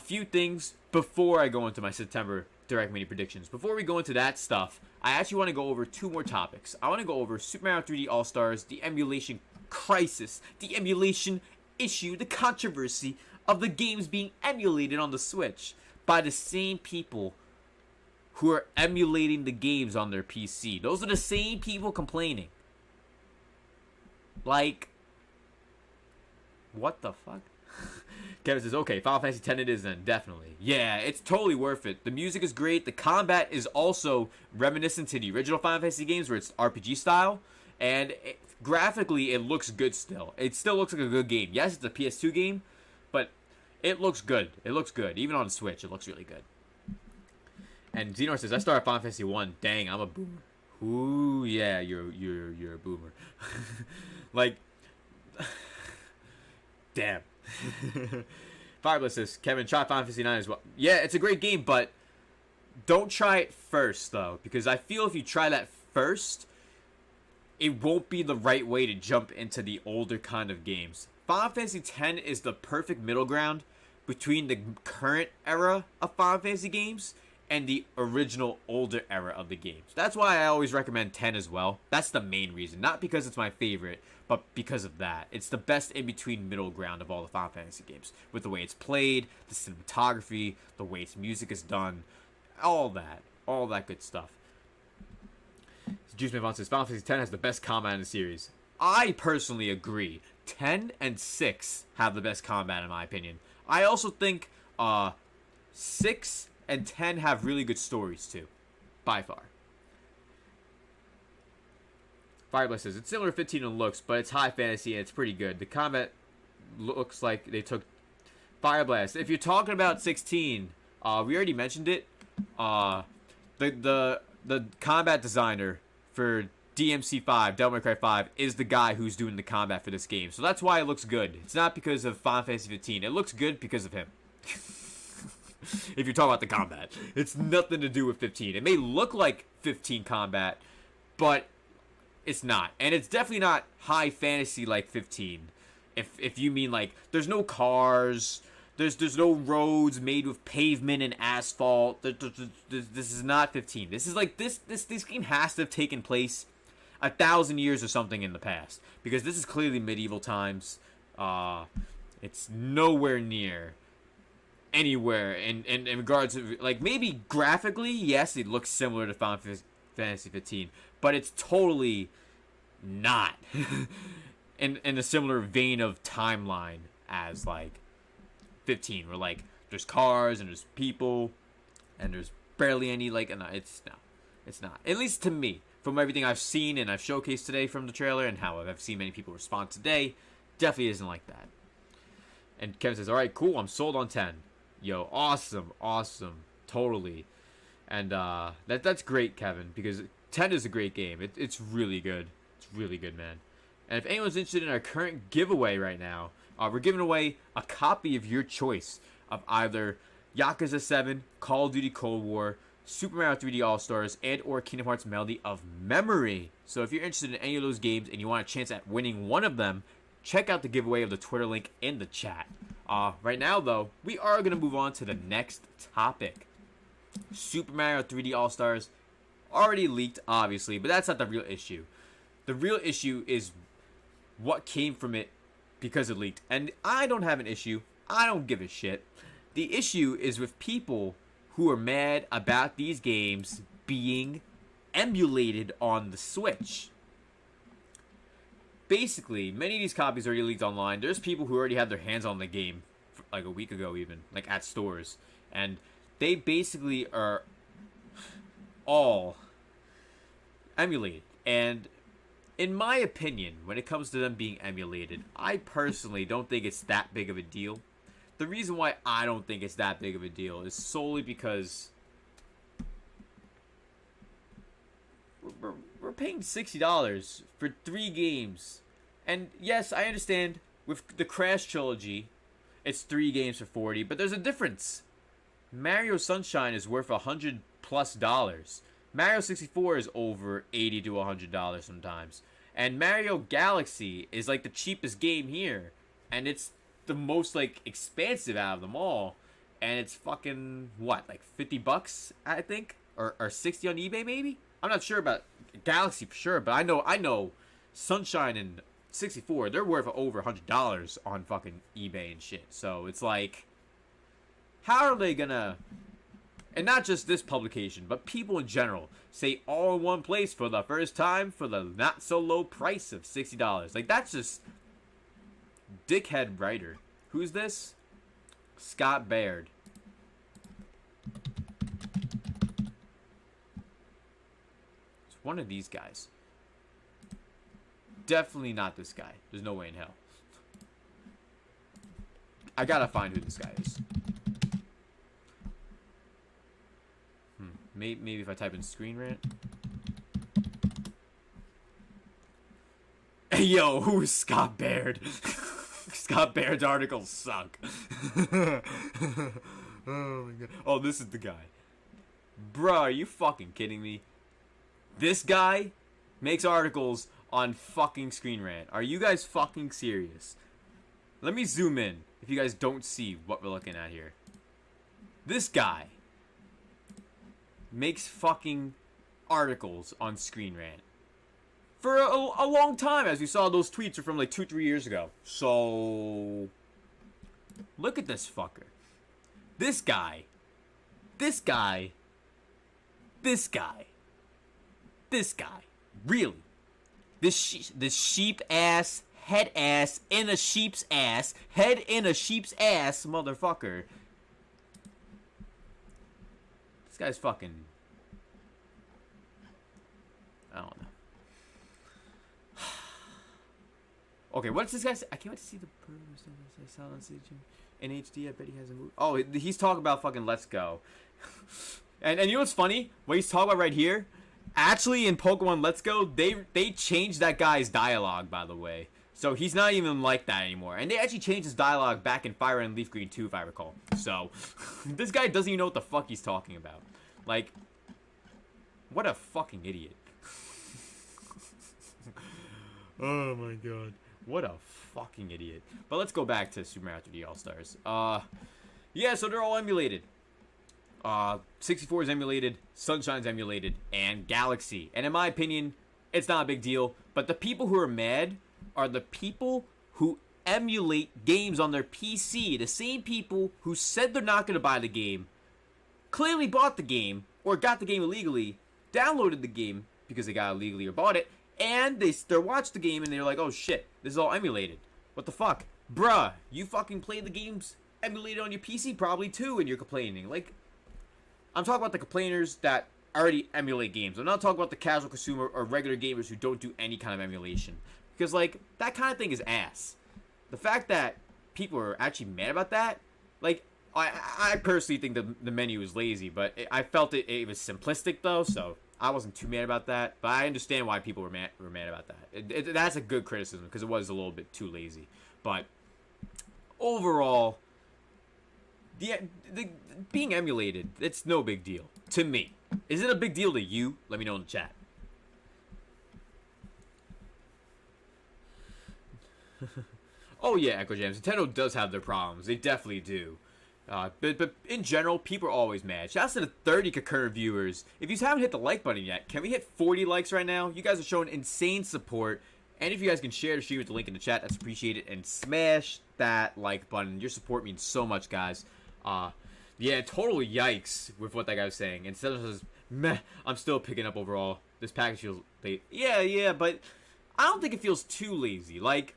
few things before I go into my September Direct Mini predictions. Before we go into that stuff, I actually want to go over 2 more topics. I want to go over Super Mario 3D All-Stars, the emulation crisis, the emulation issue, the controversy of the games being emulated on the Switch by the same people who are emulating the games on their PC. Those are the same people complaining. Like, what the fuck? Kevin says, okay, Final Fantasy X it is then, definitely. Yeah, it's totally worth it. The music is great. The combat is also reminiscent to the original Final Fantasy games where it's RPG style. And graphically, it looks good still. It still looks like a good game. Yes, it's a PS2 game, but it looks good. It looks good. Even on Switch, it looks really good. And Xenor says, I started Final Fantasy 1. Dang, I'm a boomer. Ooh, yeah, you're a boomer. Like, damn. Firebless says, Kevin, try Final Fantasy 9 as well. Yeah, it's a great game, but don't try it first, though. Because I feel if you try that first, it won't be the right way to jump into the older kind of games. Final Fantasy X is the perfect middle ground between the current era of Final Fantasy games and the original older era of the games. That's why I always recommend 10 as well. That's the main reason. Not because it's my favorite, but because of that. It's the best in-between middle ground of all the Final Fantasy games. With the way it's played, the cinematography, the way its music is done, all that. All that good stuff. Juice Man says, Final Fantasy X has the best combat in the series. I personally agree. 10 and 6 have the best combat in my opinion. I also think 6 and 10 have really good stories too. By far. Fireblast says, it's similar to 15 in looks, but it's high fantasy and it's pretty good. The combat looks like they took Fireblast. If you're talking about 16, we already mentioned it. The combat designer for DMC5, Devil May Cry 5, is the guy who's doing the combat for this game. So that's why it looks good. It's not because of Final Fantasy 15. It looks good because of him. If you're talking about the combat, it's nothing to do with 15. It may look like 15 combat, but it's not. And it's definitely not high fantasy like 15. If you mean like there's no cars, there's no roads made with pavement and asphalt. This is not 15. This is like this game has to have taken place 1,000 years or something in the past, because this is clearly medieval times. It's nowhere near anywhere in regards to, like, maybe graphically, yes, it looks similar to Final Fantasy 15, but it's totally not in a similar vein of timeline as like 15, where like there's cars and there's people and there's barely any like, and it's not, at least to me, from everything I've seen and I've showcased today from the trailer and how I've seen many people respond today. Definitely isn't like that. And Kevin says, all right, cool, I'm sold on 10. Yo, awesome, totally. And that's great, Kevin, because 10 is a great game. It's really good. It's really good, man. And if anyone's interested in our current giveaway right now, we're giving away a copy of your choice of either Yakuza 7, Call of Duty Cold War, Super Mario 3D All-Stars, and or Kingdom Hearts Melody of Memory. So if you're interested in any of those games and you want a chance at winning one of them, check out the giveaway of the Twitter link in the chat. Right now, though, we are going to move on to the next topic. Super Mario 3D All-Stars already leaked, obviously, but that's not the real issue. The real issue is what came from it because it leaked. And I don't have an issue. I don't give a shit. The issue is with people who are mad about these games being emulated on the Switch. Basically, many of these copies are already leaked online. There's people who already had their hands on the game like a week ago even, like at stores. And they basically are all emulated. And in my opinion, when it comes to them being emulated, I personally don't think it's that big of a deal. The reason why I don't think it's that big of a deal is solely because we're paying $60 for 3 games. And yes, I understand with the Crash trilogy, it's 3 games for $40, but there's a difference. Mario Sunshine is worth $100+. Mario 64 is over $80 to $100 sometimes. And Mario Galaxy is like the cheapest game here. And it's the most like expansive out of them all. And it's fucking, what, like $50, I think? Or 60 on eBay maybe? I'm not sure about Galaxy for sure, but I know Sunshine and 64, they're worth over $100 on fucking eBay and shit. So it's like, how are they gonna, and not just this publication, but people in general, say all in one place for the first time for the not so low price of $60? Like, that's just dickhead writer. Who's this? Scott Baird. It's one of these guys. Definitely not this guy. There's no way in hell. I gotta find who this guy is. Maybe if I type in Screen Rant. Hey, yo, who's Scott Baird? Scott Baird's articles suck. Oh my god. Oh, this is the guy. Bro, are you fucking kidding me? This guy makes articles on fucking Screen Rant. Are you guys fucking serious? Let me zoom in if you guys don't see what we're looking at here. This guy makes fucking articles on Screen Rant for a long time, as we saw those tweets are from like 2-3 years ago. So look at this fucker. This guy. Really? This sheep ass, head ass, in a sheep's ass, head in a sheep's ass, motherfucker. This guy's fucking, I don't know. Okay, what's this guy say? I can't wait to see the in HD. I bet he has a movie. Oh, he's talking about fucking Let's Go. and you know what's funny? What he's talking about right here? Actually, in Pokemon Let's Go, they changed that guy's dialogue, by the way. So he's not even like that anymore. And they actually changed his dialogue back in Fire and Leaf Green 2, if I recall. So, this guy doesn't even know what the fuck he's talking about. Like, what a fucking idiot. Oh my god. What a fucking idiot. But let's go back to Super Mario 3D All-Stars. Yeah, so they're all emulated. 64 is emulated, Sunshine's emulated, and Galaxy. And in my opinion, it's not a big deal. But the people who are mad are the people who emulate games on their PC. The same people who said they're not going to buy the game, clearly bought the game, or got the game illegally, downloaded the game because they got it illegally or bought it, and they watched the game and they're like, oh shit, this is all emulated. What the fuck? Bruh, you fucking played the games emulated on your PC probably too, and you're complaining. Like, I'm talking about the complainers that already emulate games. I'm not talking about the casual consumer or regular gamers who don't do any kind of emulation. Because, like, that kind of thing is ass. The fact that people are actually mad about that, like, I personally think the menu is lazy, but I felt it was simplistic, though, so I wasn't too mad about that. But I understand why people were mad about that. That's a good criticism, because it was a little bit too lazy. But overall, the being emulated, it's no big deal to me. Is it a big deal to you? Let me know in the chat. Oh yeah, Echo Jams. Nintendo does have their problems. They definitely do. But in general, people are always mad. Shouts to the 30 concurrent viewers. If you haven't hit the like button yet, can we hit 40 likes right now? You guys are showing insane support. And if you guys can share the stream with the link in the chat, that's appreciated. And smash that like button. Your support means so much, guys. Yeah, total yikes with what that guy was saying. Instead of just, meh, I'm still picking up overall. This package feels late. Yeah, but I don't think it feels too lazy. Like,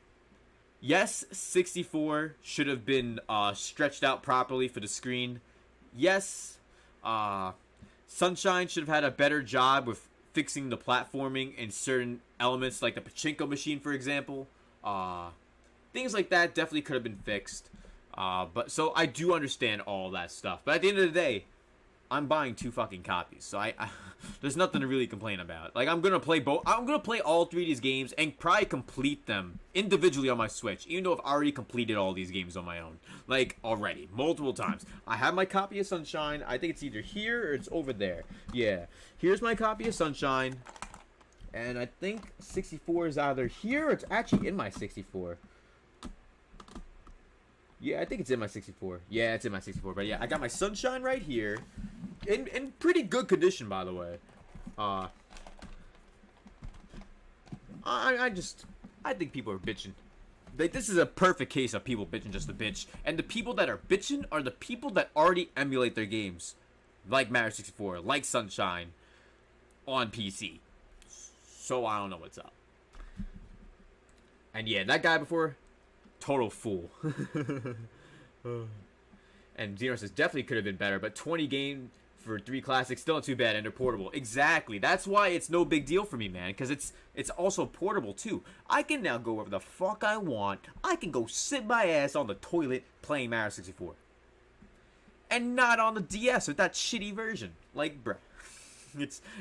yes, 64 should have been stretched out properly for the screen. Yes, Sunshine should have had a better job with fixing the platforming in certain elements, like the pachinko machine, for example. Things like that definitely could have been fixed. But so I do understand all that stuff. But at the end of the day, I'm buying 2 fucking copies, so I there's nothing to really complain about. Like, I'm gonna play both. I'm gonna play all 3 of these games and probably complete them individually on my Switch, even though I've already completed all these games on my own, like already multiple times. I have my copy of Sunshine. I think it's either here or it's over there. Yeah, here's my copy of Sunshine, and I think 64 is either here or it's actually in my 64. Yeah, I think it's in my 64. Yeah, it's in my 64. But yeah, I got my Sunshine right here. In pretty good condition, by the way. I think people are bitching. Like, this is a perfect case of people bitching just to bitch. And the people that are bitching are the people that already emulate their games. Like Mario 64, like Sunshine, on PC. So I don't know what's up. And yeah, that guy before, total fool. And Xeno says definitely could have been better, but 20 game for 3 classics still not too bad, and they're portable. Exactly. That's why it's no big deal for me, man, because it's also portable too. I can now go wherever the fuck I want. I can go sit my ass on the toilet playing Mario 64, and not on the DS with that shitty version. Like, bruh.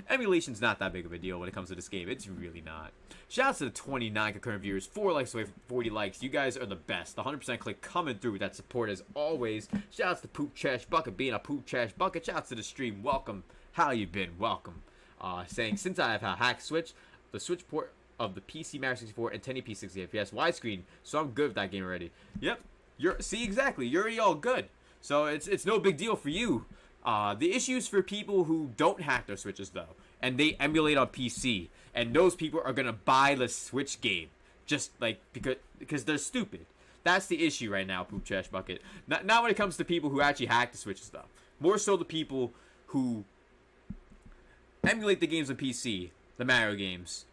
Emulation's not that big of a deal when it comes to this game. It's really not. Shouts to the 29 concurrent viewers. 4 likes away from 40 likes. You guys are the best. The 100% click coming through with that support as always. Shouts to Poop Trash Bucket being a Poop Trash Bucket. Shouts to the stream. Welcome. How you been? Welcome. Saying, since I have a hack Switch, the Switch port of the PC Mario 64 and 1080p 60 FPS widescreen, so I'm good with that game already. Yep. See, exactly. You're already all good. So it's no big deal for you. The issues for people who don't hack their Switches, though, and they emulate on PC, and those people are going to buy the Switch game, just, like, because they're stupid. That's the issue right now, Poop Trash Bucket. Not when it comes to people who actually hack the Switches, though. More so the people who emulate the games on PC, the Mario games.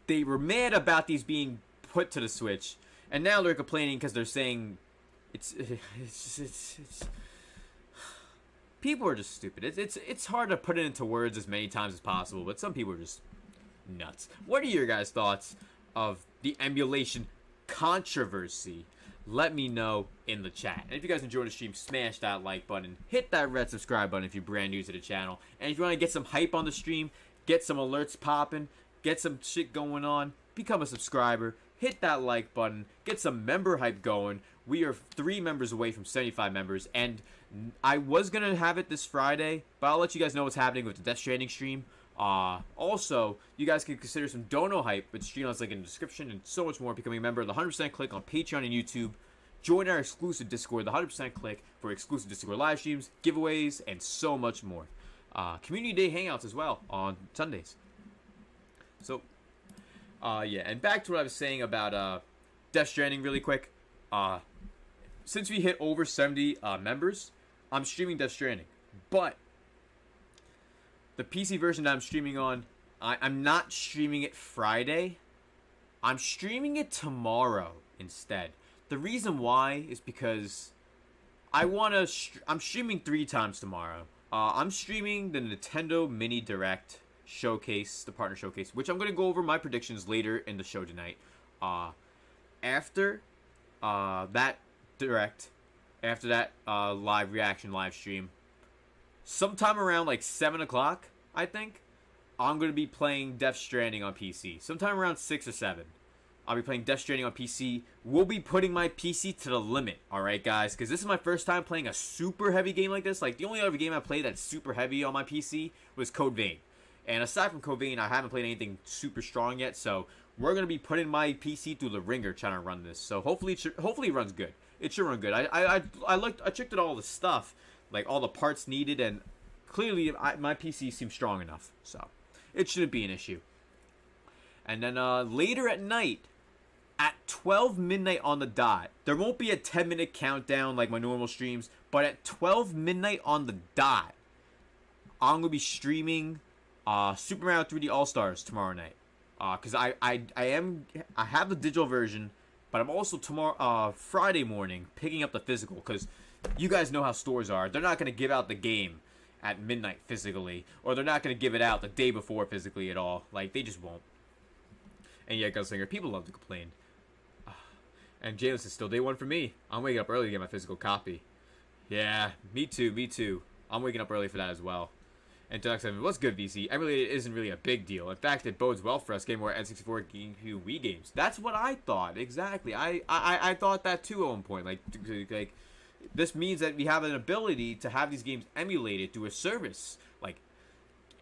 They were mad about these being put to the Switch, and now they're complaining because they're saying it's people are just stupid. It's hard to put it into words as many times as possible, but some people are just nuts. What are your guys' thoughts of the emulation controversy? Let me know in the chat. And if you guys enjoyed the stream, smash that like button. Hit that red subscribe button if you're brand new to the channel. And if you want to get some hype on the stream, get some alerts popping, get some shit going on, become a subscriber. hit that like button, get some member hype going. We are 3 members away from 75 members, and I was going to have it this Friday, but I'll let you guys know what's happening with the Death Stranding stream. Also, you guys can consider some dono hype, but Streamline's link in the description, and so much more. Becoming a member of the 100% Click on Patreon and YouTube. Join our exclusive Discord, the 100% Click, for exclusive Discord live streams, giveaways, and so much more. Community Day hangouts as well on Sundays. So, yeah, and back to what I was saying about Death Stranding really quick. Since we hit over 70 members, I'm streaming Death Stranding. But the PC version that I'm streaming on, I'm not streaming it Friday. I'm streaming it tomorrow instead. The reason why is because I'm streaming 3 times tomorrow. I'm streaming the Nintendo Mini Direct showcase, the partner showcase, which I'm going to go over my predictions later in the show tonight. After that Direct, after that live reaction live stream, sometime around like 7 o'clock, I think, I'm going to be playing Death Stranding on PC. Sometime around 6 or 7. I'll be playing Death Stranding on PC. We'll be putting my PC to the limit, alright guys? Because this is my first time playing a super heavy game like this. Like, the only other game I played that's super heavy on my PC was Code Vein. And aside from Code Vein, I haven't played anything super strong yet. So, we're going to be putting my PC through the ringer trying to run this. So, hopefully it runs good. It should run good. I checked at all the stuff, like all the parts needed, and clearly my PC seems strong enough. So, it shouldn't be an issue. And then later at night, at 12 midnight on the dot, there won't be a 10-minute countdown like my normal streams, but at 12 midnight on the dot, I'm going to be streaming Super Mario 3D All-Stars tomorrow night. Because I have the digital version, but I'm also Friday morning picking up the physical, because you guys know how stores are. They're not going to give out the game at midnight physically, or they're not going to give it out the day before physically at all. Like, they just won't. And yeah, Gunslinger, people love to complain. And James is still day 1 for me. I'm waking up early to get my physical copy. Yeah, me too. I'm waking up early for that as well. And Doug 7, what's good, VC? Emulated isn't really a big deal. In fact, it bodes well for us getting more N64 GameCube Wii games. That's what I thought, exactly. I thought that too at one point. Like, this means that we have an ability to have these games emulated through a service. Like,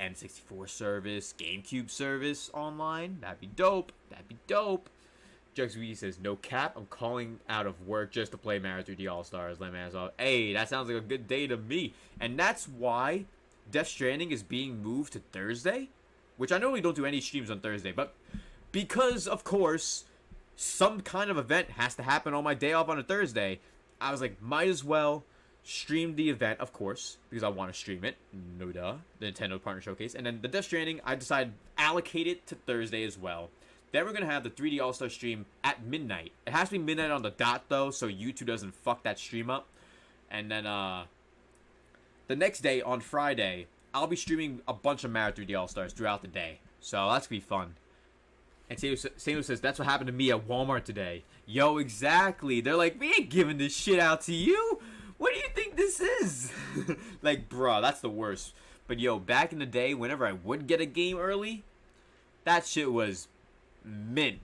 N64 service, GameCube service online. That'd be dope. Jugsweedy says, no cap, I'm calling out of work just to play Mario 3D All-Stars. Let me ask off. Hey, that sounds like a good day to me. And that's why Death Stranding is being moved to Thursday. Which I normally don't do any streams on Thursday. But because, of course, some kind of event has to happen on my day off on a Thursday, I was like, might as well stream the event, of course, because I want to stream it. No duh. The Nintendo Partner Showcase. And then the Death Stranding, I decided allocate it to Thursday as well. Then we're going to have the 3D All-Star stream at midnight. It has to be midnight on the dot, though, so YouTube doesn't fuck that stream up. And then, the next day, on Friday, I'll be streaming a bunch of Mario 3D All-Stars throughout the day. So, that's going to be fun. And Samu says, that's what happened to me at Walmart today. Yo, exactly. They're like, we ain't giving this shit out to you. What do you think this is? Like, bruh, that's the worst. But, yo, back in the day, whenever I would get a game early, that shit was mint.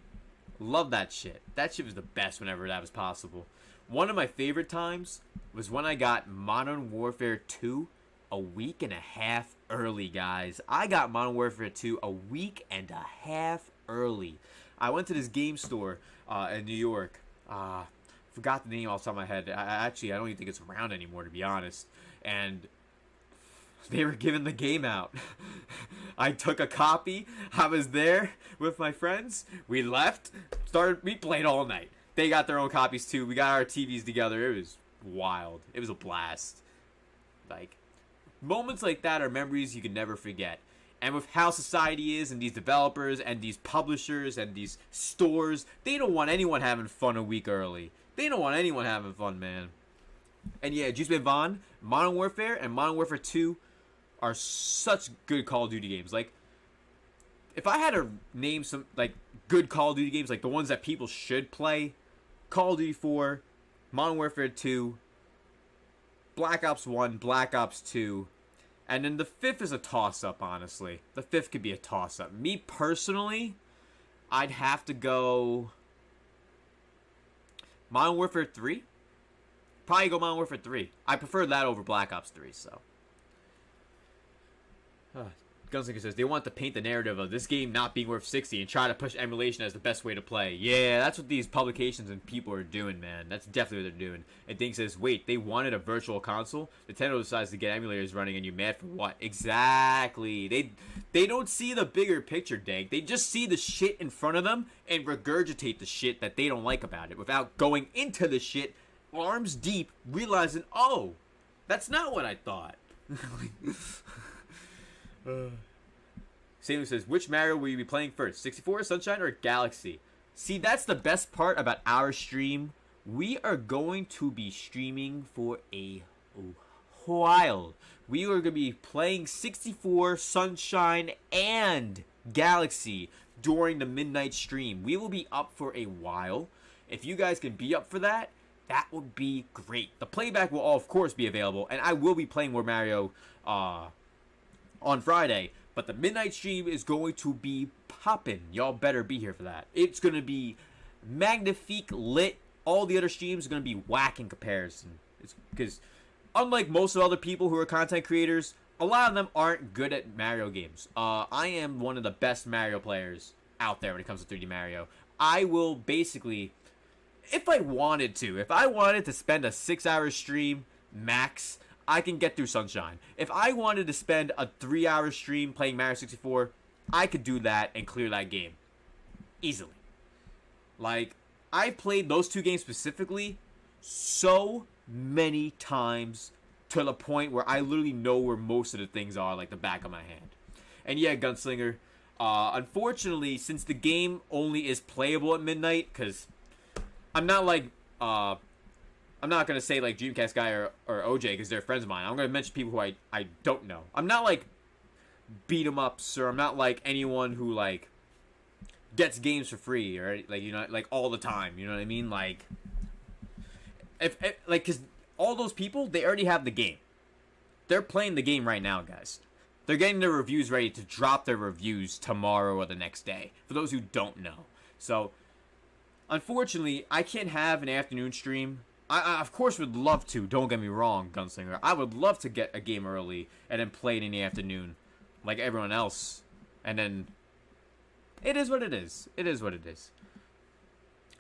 Love that shit. That shit was the best whenever that was possible. One of my favorite times was when I got Modern Warfare 2 a week and a half early, guys. I got Modern Warfare 2 a week and a half early. I went to this game store in New York. Forgot the name off the top of my head. I don't even think it's around anymore, to be honest. And they were giving the game out. I took a copy. I was there with my friends. We left. We played all night. They got their own copies too. We got our TVs together. It was wild. It was a blast. Like, moments like that are memories you can never forget. And with how society is, and these developers, and these publishers, and these stores, they don't want anyone having fun a week early. They don't want anyone having fun, man. And yeah, Juice Man Vaughn, Modern Warfare, and Modern Warfare 2 are such good Call of Duty games. Like, if I had to name some, like, good Call of Duty games, like the ones that people should play, Call of Duty 4, Modern Warfare 2, Black Ops 1, Black Ops 2, and then the 5th is a toss-up, honestly. The 5th could be a toss-up. Me, personally, I'd have to go Modern Warfare 3? Probably go Modern Warfare 3. I prefer that over Black Ops 3, so. Gunslinger says they want to paint the narrative of this game not being worth 60 and try to push emulation as the best way to play. Yeah, that's what these publications and people are doing, man. That's definitely what they're doing. And Ding says, wait, they wanted a virtual console? Nintendo decides to get emulators running and you mad for what? Exactly. They don't see the bigger picture, Ding. They just see the shit in front of them and regurgitate the shit that they don't like about it without going into the shit arms deep, realizing, oh, that's not what I thought. Samu says, which Mario will you be playing first? 64, Sunshine, or Galaxy? See, that's the best part about our stream. We are going to be streaming for a while. We are going to be playing 64, Sunshine, and Galaxy during the midnight stream. We will be up for a while. If you guys can be up for that, that would be great. The playback will, of course, be available, and I will be playing more Mario on Friday, but the midnight stream is going to be poppin'. Y'all better be here for that. It's going to be magnifique lit. All the other streams are going to be whack in comparison. It's because unlike most of other people who are content creators, a lot of them aren't good at Mario games. I am one of the best Mario players out there when it comes to 3D Mario. I will basically, if I wanted to spend a 6-hour stream max, I can get through Sunshine. If I wanted to spend a 3-hour stream playing Mario 64, I could do that and clear that game easily. Like, I've played those two games specifically so many times to the point where I literally know where most of the things are, like the back of my hand. And yeah, Gunslinger, unfortunately, since the game only is playable at midnight, because I'm not like, I'm not going to say like Dreamcast Guy or OJ because they're friends of mine. I'm going to mention people who I don't know. I'm not like beat 'em ups, or I'm not like anyone who like gets games for free, or like, you know, like all the time. You know what I mean? Like, if like, because all those people, they already have the game. They're playing the game right now, guys. They're getting their reviews ready to drop their reviews tomorrow or the next day, for those who don't know. So, unfortunately, I can't have an afternoon stream. I of course would love to, don't get me wrong, Gunslinger. I would love to get a game early and then play it in the afternoon like everyone else. And then, it is what it is. It is what it is.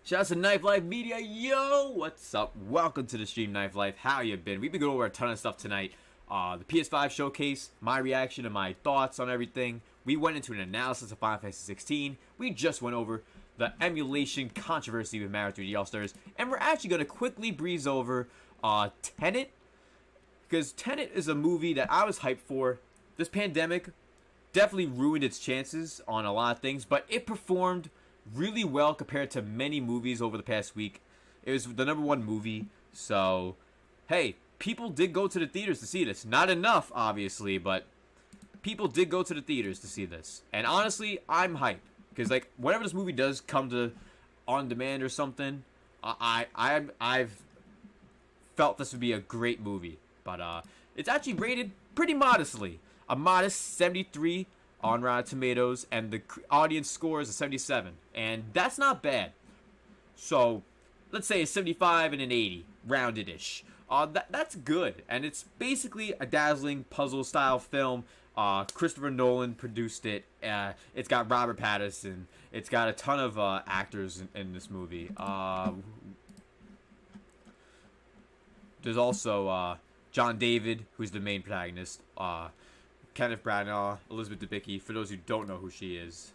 Shouts to Knife Life Media. Yo, what's up? Welcome to the stream, Knife Life. How you been? We've been going over a ton of stuff tonight. The PS5 showcase, my reaction and my thoughts on everything. We went into an analysis of Final Fantasy 16. We just went over the emulation controversy with Mario 3D All-Stars, and we're actually going to quickly breeze over Tenet, because Tenet is a movie that I was hyped for. This pandemic definitely ruined its chances on a lot of things, but it performed really well compared to many movies over the past week. It was the #1 movie, so hey, people did go to the theaters to see this. Not enough, obviously, but people did go to the theaters to see this, and honestly, I'm hyped. Because, like, whenever this movie does come to on demand or something, I've felt this would be a great movie. But it's actually rated pretty modestly. A modest 73 on Rotten Tomatoes, and the audience score is a 77. And that's not bad. So, let's say a 75 and an 80, rounded-ish. That's good. And it's basically a dazzling puzzle-style film. Christopher Nolan produced it. It's got Robert Pattinson. It's got a ton of actors in this movie. There's also John David, who's the main protagonist. Kenneth Branagh, Elizabeth Debicki. For those who don't know who she is,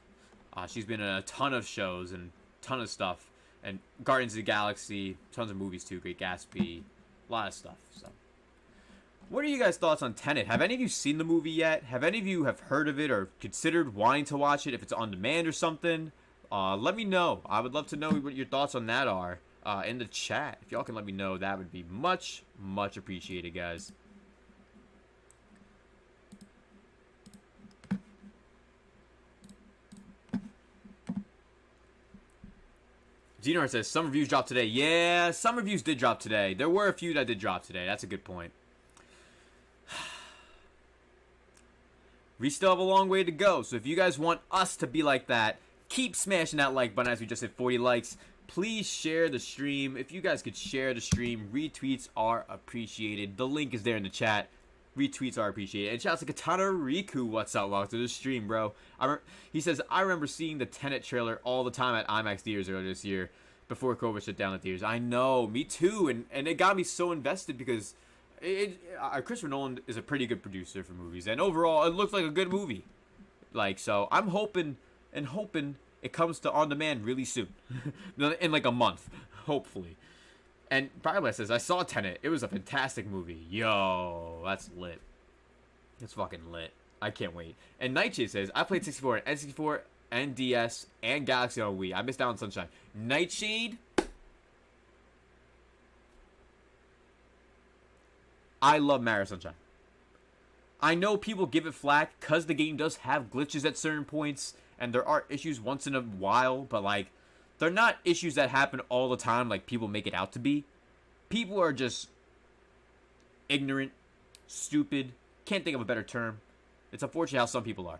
she's been in a ton of shows and ton of stuff. And Guardians of the Galaxy, tons of movies too. Great Gatsby, a lot of stuff. So, what are you guys' thoughts on Tenet? Have any of you seen the movie yet? Have any of you have heard of it or considered wanting to watch it if it's on demand or something? Let me know. I would love to know what your thoughts on that are in the chat. If y'all can let me know, that would be much, much appreciated, guys. Xenar says, some reviews dropped today. Yeah, some reviews did drop today. There were a few that did drop today. That's a good point. We still have a long way to go. So if you guys want us to be like that, keep smashing that like button as we just hit 40 likes. please share the stream. If you guys could share the stream, retweets are appreciated. The link is there in the chat. Retweets are appreciated. And shouts to Katana Riku. What's up? Welcome to the stream, bro. He says, I remember seeing the Tenet trailer all the time at IMAX theaters earlier this year before COVID shut down the theaters. I know, me too. And it got me so invested because Christopher Nolan is a pretty good producer for movies. And overall, it looks like a good movie. Like, so I'm hoping it comes to on demand really soon. In like a month, hopefully. And Firefly says, I saw Tenet. It was a fantastic movie. Yo, that's lit. It's fucking lit. I can't wait. And Nightshade says, I played 64 and N64 and DS and Galaxy on Wii. I missed out on Sunshine. Nightshade? I love Mario Sunshine. I know people give it flack because the game does have glitches at certain points. And there are issues once in a while. But like, they're not issues that happen all the time like people make it out to be. People are just ignorant, stupid, can't think of a better term. It's unfortunate how some people are.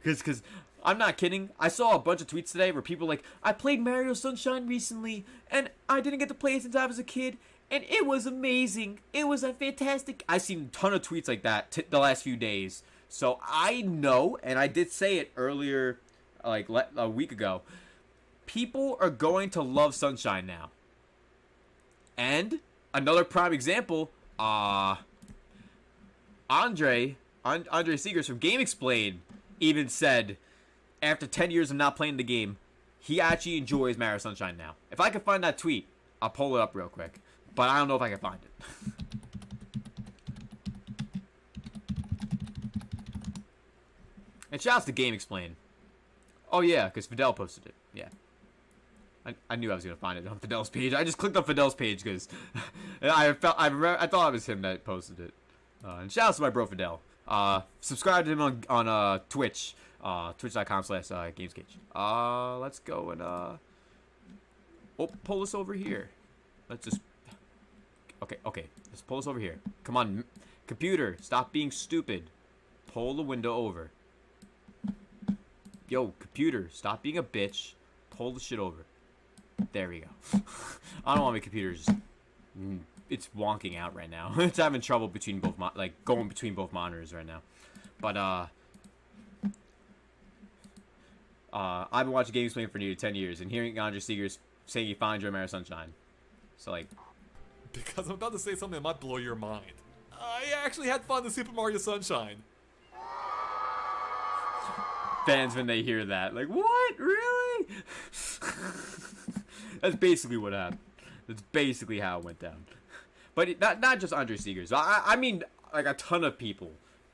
Because I'm not kidding. I saw a bunch of tweets today where people were like, I played Mario Sunshine recently, and I didn't get to play it since I was a kid, and it was amazing. It was a fantastic... I've seen a ton of tweets like that the last few days. So I know, and I did say it earlier, like a week ago, people are going to love Sunshine now. And another prime example, Andre Seegers from Game Explain even said, after 10 years of not playing the game, he actually enjoys Mario Sunshine now. If I can find that tweet, I'll pull it up real quick. But I don't know if I can find it. And shouts to Game Explain. Oh yeah, because Fidel posted it. Yeah. I knew I was going to find it on Fidel's page. I just clicked on Fidel's page because I thought it was him that posted it. And shouts to my bro Fidel. Subscribe to him on Twitch. Twitch.com/GamesCage. Let's go and pull this over here. Let's just... Okay. Let's pull this over here. Come on, computer. Stop being stupid. Pull the window over. Yo, computer. Stop being a bitch. Pull the shit over. There we go. I don't want my computer just... It's wonking out right now. It's having trouble between both... going between both monitors right now. But, I've been watching Game Explain for nearly 10 years, and hearing Andre Seegers saying he finally enjoyed Mario Sunshine. So, like... Because I'm about to say something that might blow your mind. I actually had fun with Super Mario Sunshine. Fans, when they hear that, like, what? Really? That's basically what happened. That's basically how it went down. But not just Andre Seegers. I mean, like, a ton of people.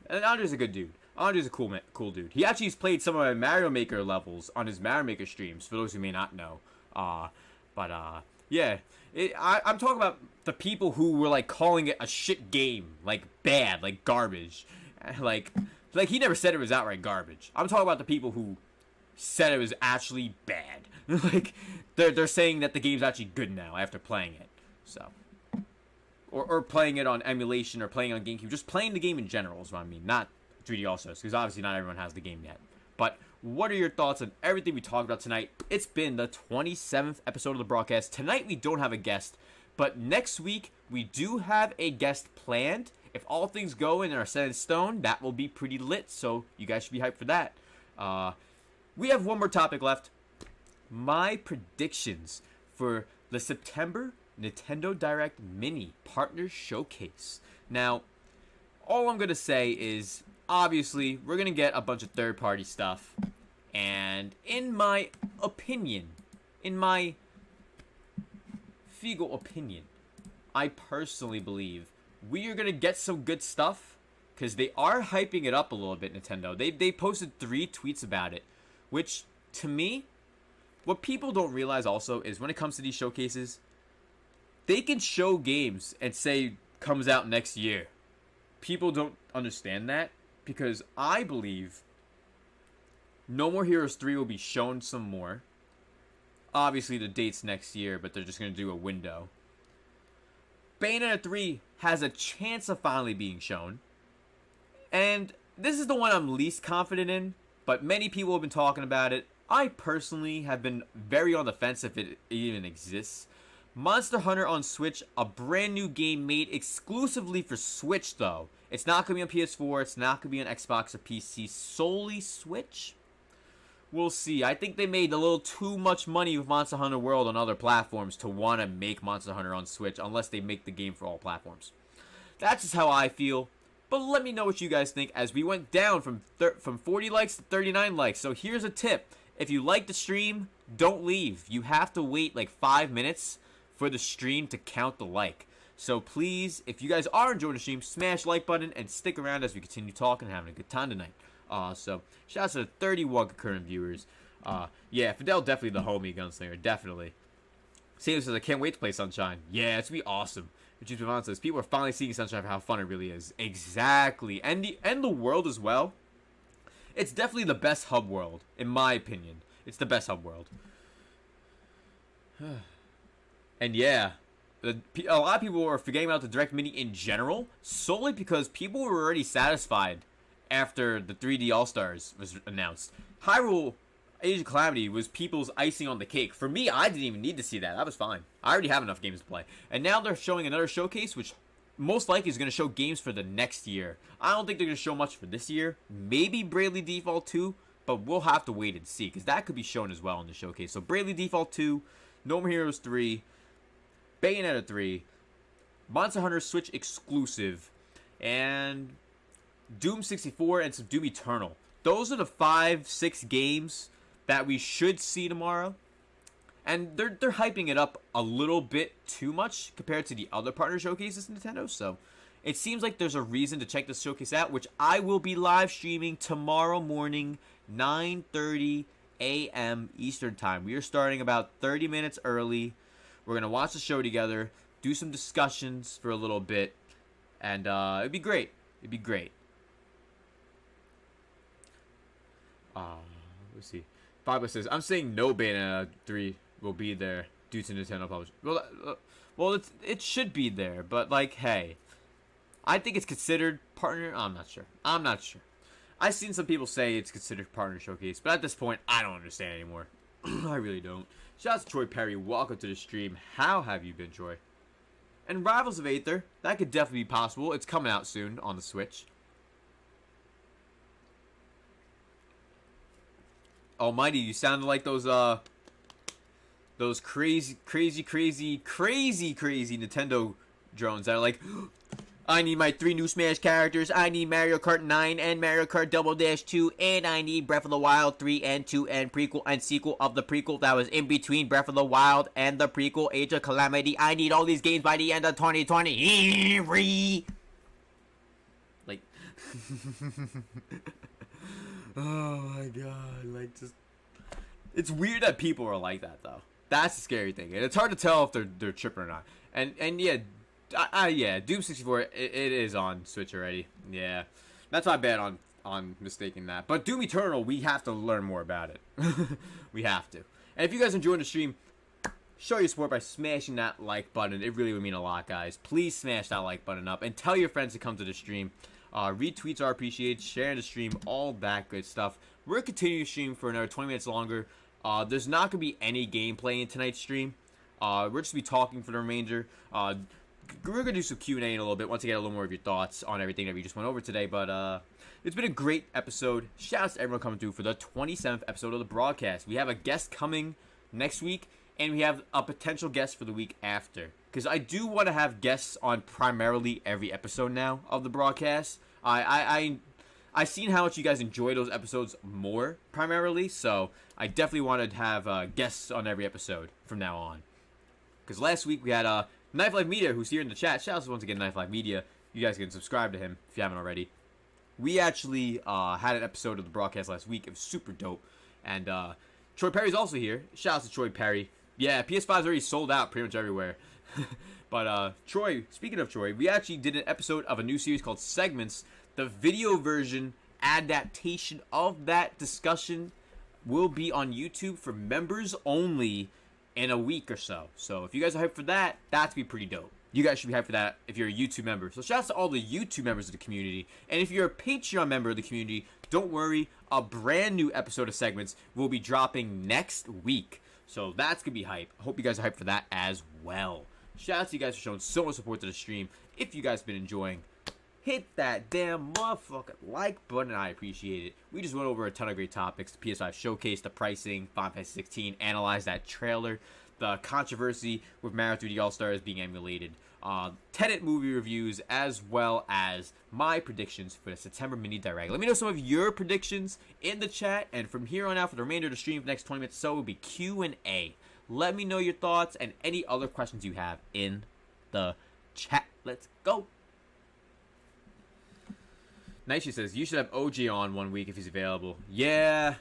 And Andre's a good dude. Andre's a cool dude. He actually has played some of my Mario Maker levels on his Mario Maker streams, for those who may not know. Yeah. I'm talking about the people who were, like, calling it a shit game. Like, bad. Like, garbage. Like, he never said it was outright garbage. I'm talking about the people who said it was actually bad. Like, they're saying that the game's actually good now after playing it. So... Or playing it on emulation or playing on GameCube. Just playing the game in general is what I mean. Not 3D All-Stars, because obviously not everyone has the game yet. But what are your thoughts on everything we talked about tonight? It's been the 27th episode of the broadcast. Tonight we don't have a guest, but next week we do have a guest planned. If all things go and are set in stone, that will be pretty lit, so you guys should be hyped for that. We have one more topic left. My predictions for the September Nintendo Direct Mini Partner Showcase. Now, all I'm going to say is, obviously, we're going to get a bunch of third-party stuff. And in my opinion, in my feeble opinion, I personally believe we are going to get some good stuff. Because they are hyping it up a little bit, Nintendo. They posted 3 tweets about it. Which, to me, what people don't realize also is when it comes to these showcases... They can show games and say comes out next year. People don't understand that because I believe No More Heroes 3 will be shown some more. Obviously the date's next year, but they're just going to do a window. Bayonetta 3 has a chance of finally being shown. And this is the one I'm least confident in, but many people have been talking about it. I personally have been very on the fence if it even exists. Monster Hunter on Switch, a brand new game made exclusively for Switch though. It's not going to be on PS4, it's not going to be on Xbox or PC, solely Switch? We'll see. I think they made a little too much money with Monster Hunter World on other platforms to want to make Monster Hunter on Switch unless they make the game for all platforms. That's just how I feel. But let me know what you guys think as we went down from 40 likes to 39 likes. So here's a tip. If you like the stream, don't leave. You have to wait like 5 minutes for the stream to count the like. So please, if you guys are enjoying the stream, smash the like button and stick around as we continue talking and having a good time tonight. So shout out to the 31 concurrent viewers. Yeah, Fidel definitely the homie gunslinger, definitely. Sailor says, I can't wait to play Sunshine. Yeah, it's gonna be awesome. Richard Pavon says, people are finally seeing Sunshine for how fun it really is. Exactly. And the world as well. It's definitely the best hub world, in my opinion. It's the best hub world. And yeah, a lot of people were forgetting about the Direct Mini in general, solely because people were already satisfied after the 3D All-Stars was announced. Hyrule Age of Calamity was people's icing on the cake. For me, I didn't even need to see that. That was fine. I already have enough games to play. And now they're showing another showcase, which most likely is going to show games for the next year. I don't think they're going to show much for this year. Maybe Bravely Default 2, but we'll have to wait and see, because that could be shown as well in the showcase. So Bravely Default 2, No More Heroes 3, Bayonetta 3, Monster Hunter Switch exclusive, and Doom 64 and some Doom Eternal. Those are the 5-6 games that we should see tomorrow. And they're hyping it up a little bit too much compared to the other partner showcases Nintendo. So it seems like there's a reason to check this showcase out, which I will be live streaming tomorrow morning, 9:30 a.m. Eastern Time. We are starting about 30 minutes early. We're going to watch the show together, do some discussions for a little bit, and it'd be great. It'd be great. Let's see. Bible says, I'm saying no Bayonetta 3 will be there due to Nintendo publishing. Well, it should be there, but like, hey, I think it's considered partner. I'm not sure. I've seen some people say it's considered partner showcase, but at this point, I don't understand anymore. I really don't. Shout out to Troy Perry. Welcome to the stream. How have you been, Troy? And Rivals of Aether, that could definitely be possible. It's coming out soon on the Switch. Almighty, you sounded like those crazy Nintendo drones that are like, I need my 3 new Smash characters, I need Mario Kart 9 and Mario Kart Double Dash 2, and I need Breath of the Wild 3 and 2 and prequel and sequel of the prequel that was in between Breath of the Wild and the prequel Age of Calamity. I need all these games by the end of 2020. Like, oh my god, like, just, it's weird that people are like that though. That's the scary thing, and it's hard to tell if they're tripping or not. And yeah, yeah, Doom 64, it is on Switch already. Yeah, that's not bad on mistaking that. But Doom Eternal, we have to learn more about it. We have to. And if you guys enjoyed the stream, show your support by smashing that like button. It really would mean a lot, guys. Please smash that like button up and tell your friends to come to the stream. Retweets are appreciated, sharing the stream, all that good stuff. We're continuing to stream for another 20 minutes longer. There's not going to be any gameplay in tonight's stream. We're just going to be talking for the remainder. We're going to do some Q&A in a little bit once I get a little more of your thoughts on everything that we just went over today. But it's been a great episode. Shout out to everyone coming through for the 27th episode of the broadcast. We have a guest coming next week, and we have a potential guest for the week after. Because I do want to have guests on primarily every episode now of the broadcast. I've seen how much you guys enjoy those episodes more, primarily, so I definitely want to have guests on every episode from now on. Because last week we had Knife Life Media, who's here in the chat. Shout out to once again Knife Life Media. You guys can subscribe to him if you haven't already. We actually had an episode of the broadcast last week. It was super dope. And Troy Perry's also here. Shout out to Troy Perry. Yeah, PS5's already sold out pretty much everywhere. But Troy, speaking of Troy, we actually did an episode of a new series called Segments. The video version adaptation of that discussion will be on YouTube for members only in a week or so. So if you guys are hyped for that, that'd be pretty dope. You guys should be hyped for that if you're a YouTube member. So shout out to all the YouTube members of the community. And if you're a Patreon member of the community, don't worry, a brand new episode of Segments will be dropping next week. So that's going to be hype. I hope you guys are hyped for that as well. Shout out to you guys for showing so much support to the stream. If you guys have been enjoying, hit that damn motherfucking like button. I appreciate it. We just went over a ton of great topics. The PS5 showcase, the pricing, Final Fantasy 16, analyze that trailer, the controversy with Mario 3D All-Stars being emulated, Tenet movie reviews, as well as my predictions for the September mini direct. Let me know some of your predictions in the chat, and from here on out for the remainder of the stream for the next 20 minutes, so will be Q&A. Let me know your thoughts and any other questions you have in the chat. Let's go. Naishi says, you should have OG on one week if he's available. Yeah,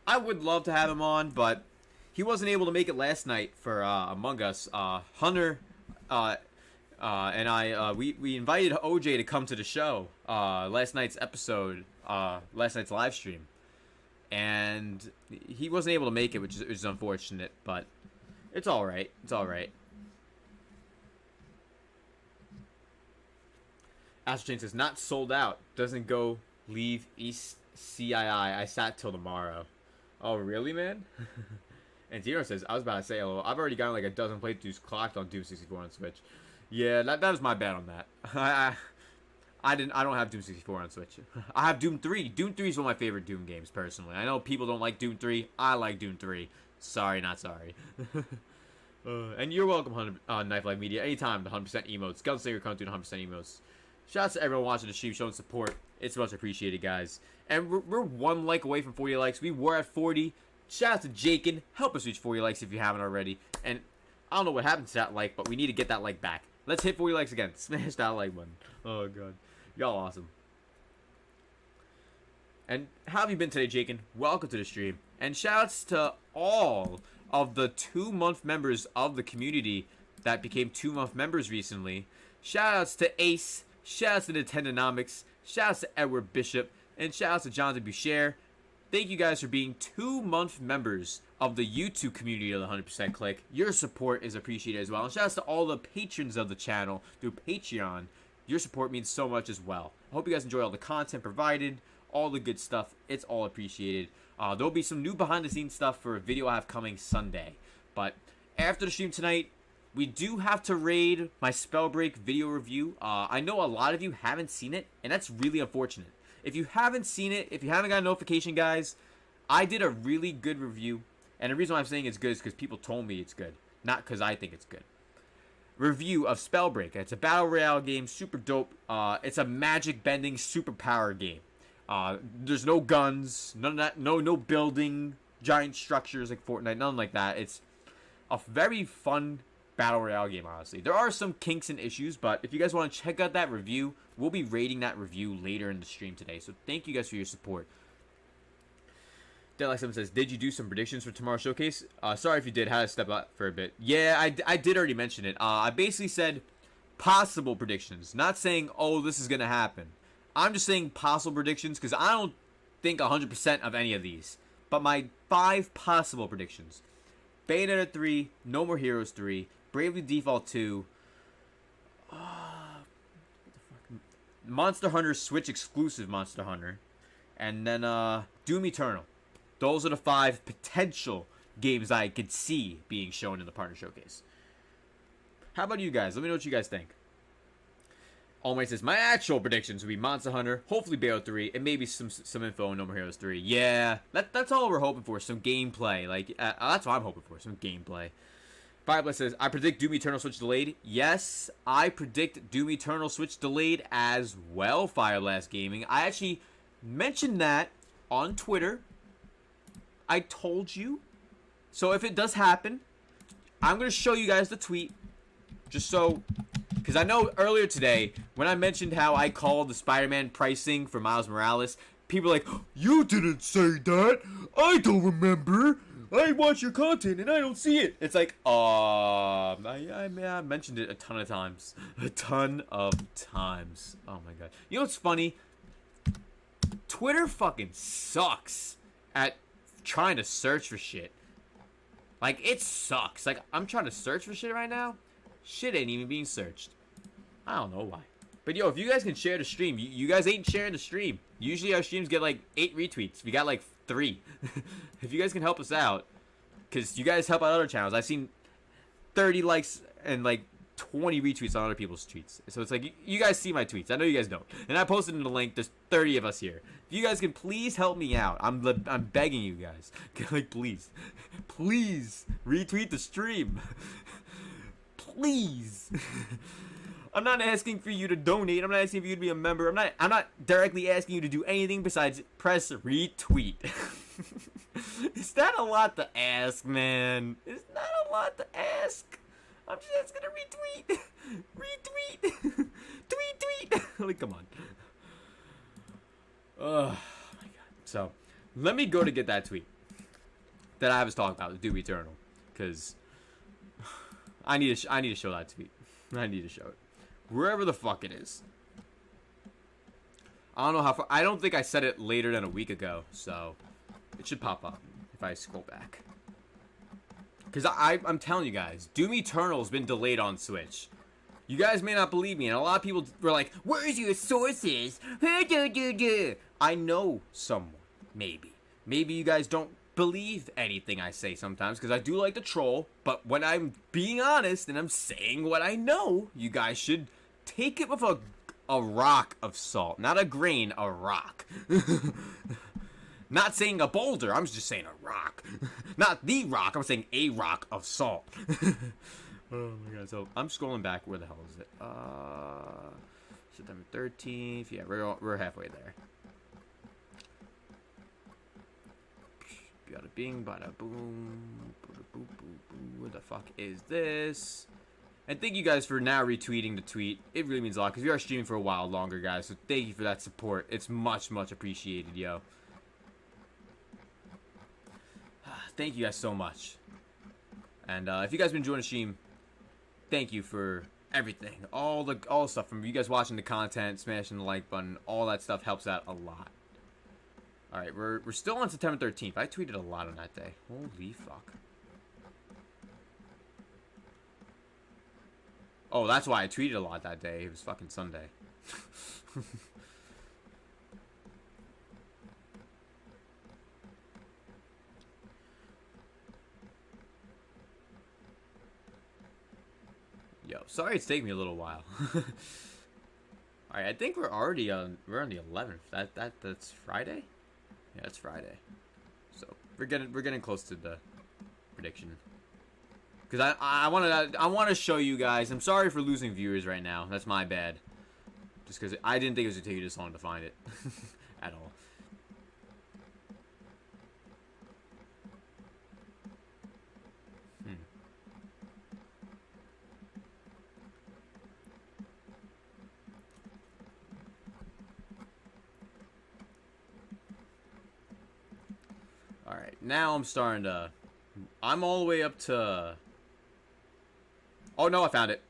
I would love to have him on, but he wasn't able to make it last night for Among Us. Hunter and I, we invited OJ to come to the show, last night's episode, last night's live stream. And he wasn't able to make it, which is unfortunate, but it's alright. It's alright. Astro Chain says, not sold out. Doesn't go leave East CII. I sat till tomorrow. Oh, really, man? And Tino says, I was about to say hello. I've already gotten like a dozen playthroughs clocked on Doom 64 on Switch. Yeah, that was my bad on that. I don't have Doom 64 on Switch. I have Doom 3. Doom 3 is one of my favorite Doom games, personally. I know people don't like Doom 3. I like Doom 3. Sorry, not sorry. And you're welcome, Knife Life Media. Anytime, the 100% emotes. Gunslinger come through the 100% emotes. Shout out to everyone watching the stream, showing support. It's much appreciated, guys. And we're one like away from 40 likes. We were at 40. Shout out to Jakin. Help us reach 40 likes if you haven't already. And I don't know what happened to that like, but we need to get that like back. Let's hit 40 likes again. Smash that like button. Oh, God. Y'all awesome. And how have you been today, Jakin? Welcome to the stream. And shoutouts to all of the 2-month members of the community that became 2-month members recently. Shoutouts to Ace. Shoutouts to Nintendonomics. Shoutouts to Edward Bishop. And shoutouts to Jonathan Boucher. Thank you guys for being 2-month members of the YouTube community of the 100% Click. Your support is appreciated as well. And shoutouts to all the patrons of the channel through Patreon. Your support means so much as well. I hope you guys enjoy all the content provided, all the good stuff. It's all appreciated. There'll be some new behind-the-scenes stuff for a video I have coming Sunday. But after the stream tonight, we do have to raid my Spellbreak video review. I know a lot of you haven't seen it, and that's really unfortunate. If you haven't seen it, if you haven't got a notification, guys, I did a really good review. And the reason why I'm saying it's good is because people told me it's good, not because I think it's good. Review of Spellbreak. It's a battle royale game, super dope. It's a magic bending superpower game. There's no guns, none of that, no building, giant structures like Fortnite, nothing like that. It's a very fun battle royale game, honestly. There are some kinks and issues, but if you guys want to check out that review, we'll be rating that review later in the stream today. So thank you guys for your support. Deadlight7 says, did you do some predictions for tomorrow's showcase? Sorry if you did. Had to step out for a bit. Yeah, I did already mention it. I basically said possible predictions. Not saying, oh, this is going to happen. I'm just saying possible predictions because I don't think 100% of any of these. But my 5 possible predictions. Bayonetta 3, No More Heroes 3, Bravely Default 2, Monster Hunter Switch exclusive Monster Hunter, and then Doom Eternal. Those are the 5 potential games I could see being shown in the partner showcase. How about you guys? Let me know what you guys think. Almighty says, my actual predictions would be Monster Hunter, hopefully Bayo 3, and maybe some info on No More Heroes 3. Yeah, that's all we're hoping for, some gameplay. Like, that's what I'm hoping for, some gameplay. Fireblast says, I predict Doom Eternal Switch delayed. Yes, I predict Doom Eternal Switch delayed as well, Fireblast Gaming. I actually mentioned that on Twitter. I told you. So if it does happen, I'm going to show you guys the tweet. Just so, because I know earlier today, when I mentioned how I called the Spider-Man pricing for Miles Morales, people are like, you didn't say that. I don't remember. I watch your content and I don't see it. It's like, I mentioned it a ton of times. A ton of times. Oh my god. You know what's funny? Twitter fucking sucks at trying to search for shit. Like, it sucks. Like, I'm trying to search for shit right now. Shit ain't even being searched. I don't know why. But yo, if you guys can share the stream, you guys ain't sharing the stream. Usually our streams get like 8 retweets. We got like 3. If you guys can help us out, because you guys help out other channels. I've seen 30 likes and like 20 retweets on other people's tweets. So it's like, you guys see my tweets. I know you guys don't. And I posted in the link. There's 30 of us here. If you guys can please help me out. I'm begging you guys. Like, please. Please retweet the stream. Please. I'm not asking for you to donate. I'm not asking for you to be a member. I'm not directly asking you to do anything besides press retweet. Is that a lot to ask, man? Is that a lot to ask? I'm just gonna retweet. Retweet. Tweet. Like, come on. Oh my god. So, let me go to get that tweet that I was talking about, the Doom Eternal, because I need to show that tweet. I need to show it wherever the fuck it is. I don't know how far. I don't think I said it later than a week ago, so it should pop up if I scroll back. Because I'm telling you guys, Doom Eternal has been delayed on Switch. You guys may not believe me, and a lot of people were like, "Where's your sources?" I know someone, maybe. Maybe you guys don't believe anything I say sometimes, because I do like to troll, but when I'm being honest and I'm saying what I know, you guys should take it with a rock of salt. Not a grain, a rock. Not saying a boulder, I'm just saying a rock. Not the rock, I'm saying a rock of salt. Oh my god, so I'm scrolling back. Where the hell is it? September 13th. Yeah, we're halfway there. Bada bing, bada boom. Bada boo, boo, boo. Where the fuck is this? And thank you guys for now retweeting the tweet. It really means a lot because we are streaming for a while longer, guys. So thank you for that support. It's much, much appreciated, yo. Thank you guys so much. And if you guys been enjoying the stream, thank you for everything. All the stuff from you guys watching the content, smashing the like button, all that stuff helps out a lot. All right, we're still on September 13th. I tweeted a lot on that day. Holy fuck. Oh, that's why I tweeted a lot that day. It was fucking Sunday. Yo, sorry it's taking me a little while. All right, I think we're already on. We're on the 11th. That's Friday. Yeah, it's Friday. So we're getting close to the prediction. Because I want to show you guys. I'm sorry for losing viewers right now. That's my bad. Just because I didn't think it was going to take you this long to find it at all. Alright, now I'm starting to... I'm all the way up to... Oh, no, I found it.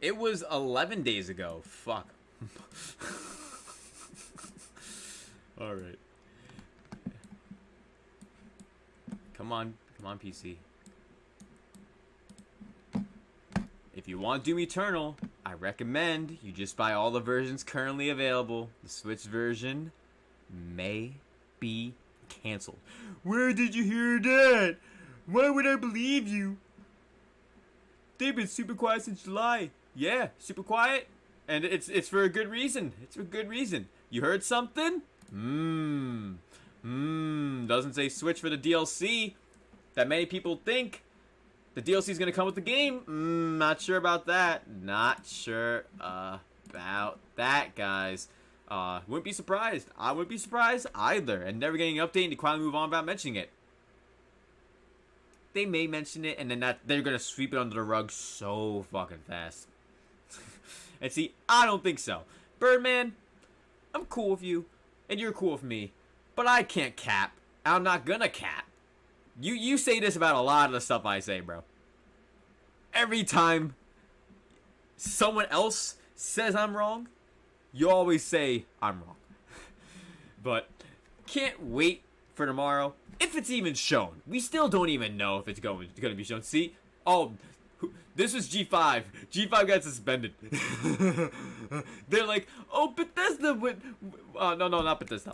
It was 11 days ago. Fuck. Alright. Come on, PC. If you want Doom Eternal, I recommend you just buy all the versions currently available. The Switch version may be canceled. Where did you hear that? Why would I believe you? They've been super quiet since July. Yeah, super quiet. And it's for a good reason. It's for a good reason. You heard something? Doesn't say Switch for the DLC that many people think. The DLC is going to come with the game. Not sure about that. Not sure about that, guys. Wouldn't be surprised. I wouldn't be surprised either. And never getting an update and to quietly move on without mentioning it. They may mention it and then they're going to sweep it under the rug so fucking fast. And see, I don't think so. Birdman, I'm cool with you. And you're cool with me. But I can't cap. I'm not gonna cap. You say this about a lot of the stuff I say, bro. Every time someone else says I'm wrong, you always say I'm wrong. But can't wait for tomorrow. If it's even shown. We still don't even know if it's going to be shown. See? Oh, This was G5. G5 got suspended. They're like, oh, Bethesda went. No, not Bethesda.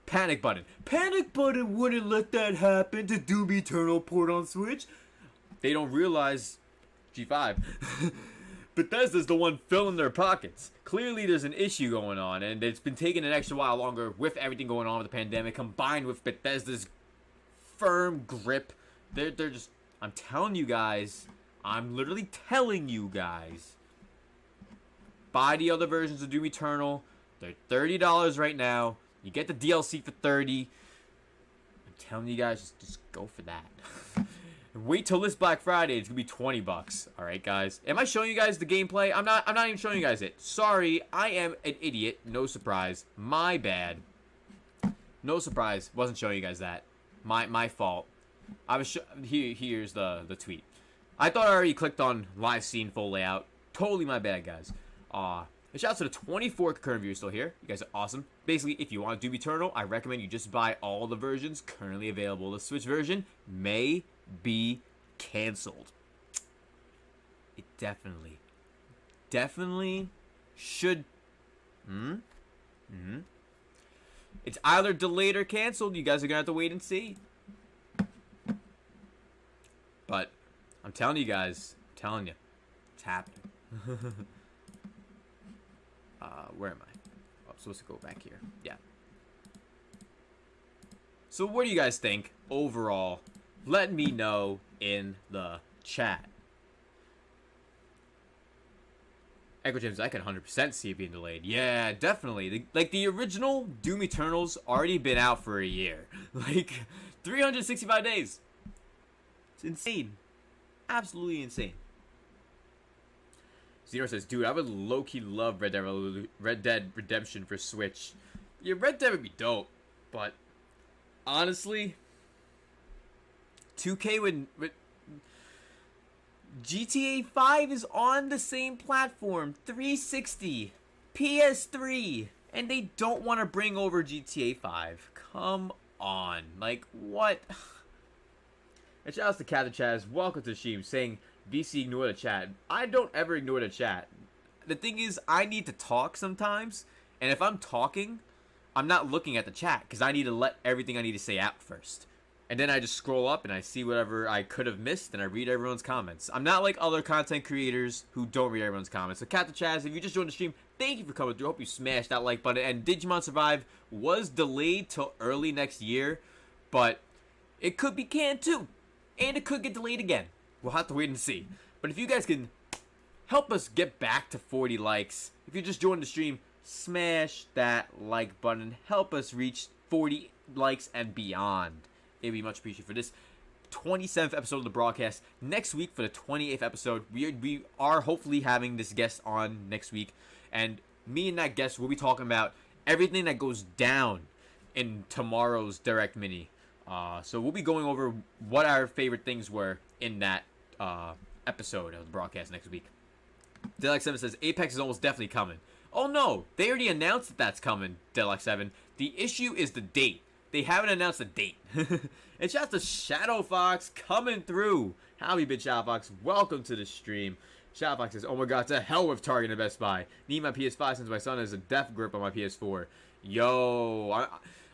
Panic Button. Panic Button wouldn't let that happen to Doom Eternal port on Switch. They don't realize G5. Bethesda's the one filling their pockets. Clearly there's an issue going on, and it's been taking an extra while longer with everything going on with the pandemic, combined with Bethesda's firm grip. They're just, I'm telling you guys, I'm literally telling you guys, buy the other versions of Doom Eternal. They're $30 right now. You get the DLC for $30. I'm telling you guys, just go for that. Wait till this Black Friday. It's gonna be $20. All right, guys. Am I showing you guys the gameplay? I'm not even showing you guys it. Sorry, I am an idiot. No surprise. My bad. No surprise. Wasn't showing you guys that. My fault. I was here's the tweet. I thought I already clicked on live scene full layout. Totally my bad, guys. Shout out to the 24 concurrent viewers still here. You guys are awesome. Basically, if you want Doom Eternal, I recommend you just buy all the versions currently available. The Switch version may be canceled. It definitely should. It's either delayed or canceled. You guys are gonna have to wait and see. But I'm telling you guys, it's happening. Where am I? Oh, I'm supposed to go back here. Yeah. So what do you guys think overall? Let me know in the chat. Echo James, I can 100% see it being delayed. Yeah, definitely. The original Doom Eternal's already been out for a year. 365 days. It's insane. Absolutely insane. Zero says, dude, I would low-key love Red Dead Redemption for Switch. Yeah, Red Dead would be dope, but honestly, 2K would GTA 5 is on the same platform, 360, PS3, and they don't want to bring over GTA 5. Come on. What? And shout out to Captain Chaz. Welcome to the stream, saying, VC, ignore the chat. I don't ever ignore the chat. The thing is, I need to talk sometimes, and if I'm talking, I'm not looking at the chat, because I need to let everything I need to say out first. And then I just scroll up, and I see whatever I could have missed, and I read everyone's comments. I'm not like other content creators who don't read everyone's comments. So, Captain Chaz, if you just joined the stream, thank you for coming through. Hope you smashed that like button. And Digimon Survive was delayed till early next year, but it could be canned too. And it could get delayed again. We'll have to wait and see. But if you guys can help us get back to 40 likes, if you just joined the stream, smash that like button. Help us reach 40 likes and beyond. It'd be much appreciated for this 27th episode of the broadcast. Next week for the 28th episode, we are hopefully having this guest on next week. And me and that guest will be talking about everything that goes down in tomorrow's Direct Mini. So we'll be going over what our favorite things were in that episode of the broadcast next week. Deluxe7 says, Apex is almost definitely coming. Oh no, they already announced that that's coming, Deluxe7. The issue is the date. They haven't announced a date. And shout out to Shadow Fox coming through. How have you been, Shadow Fox? Welcome to the stream. Shadow Fox says, oh my god, to hell with Target and Best Buy. Need my PS5 since my son has a death grip on my PS4. Yo,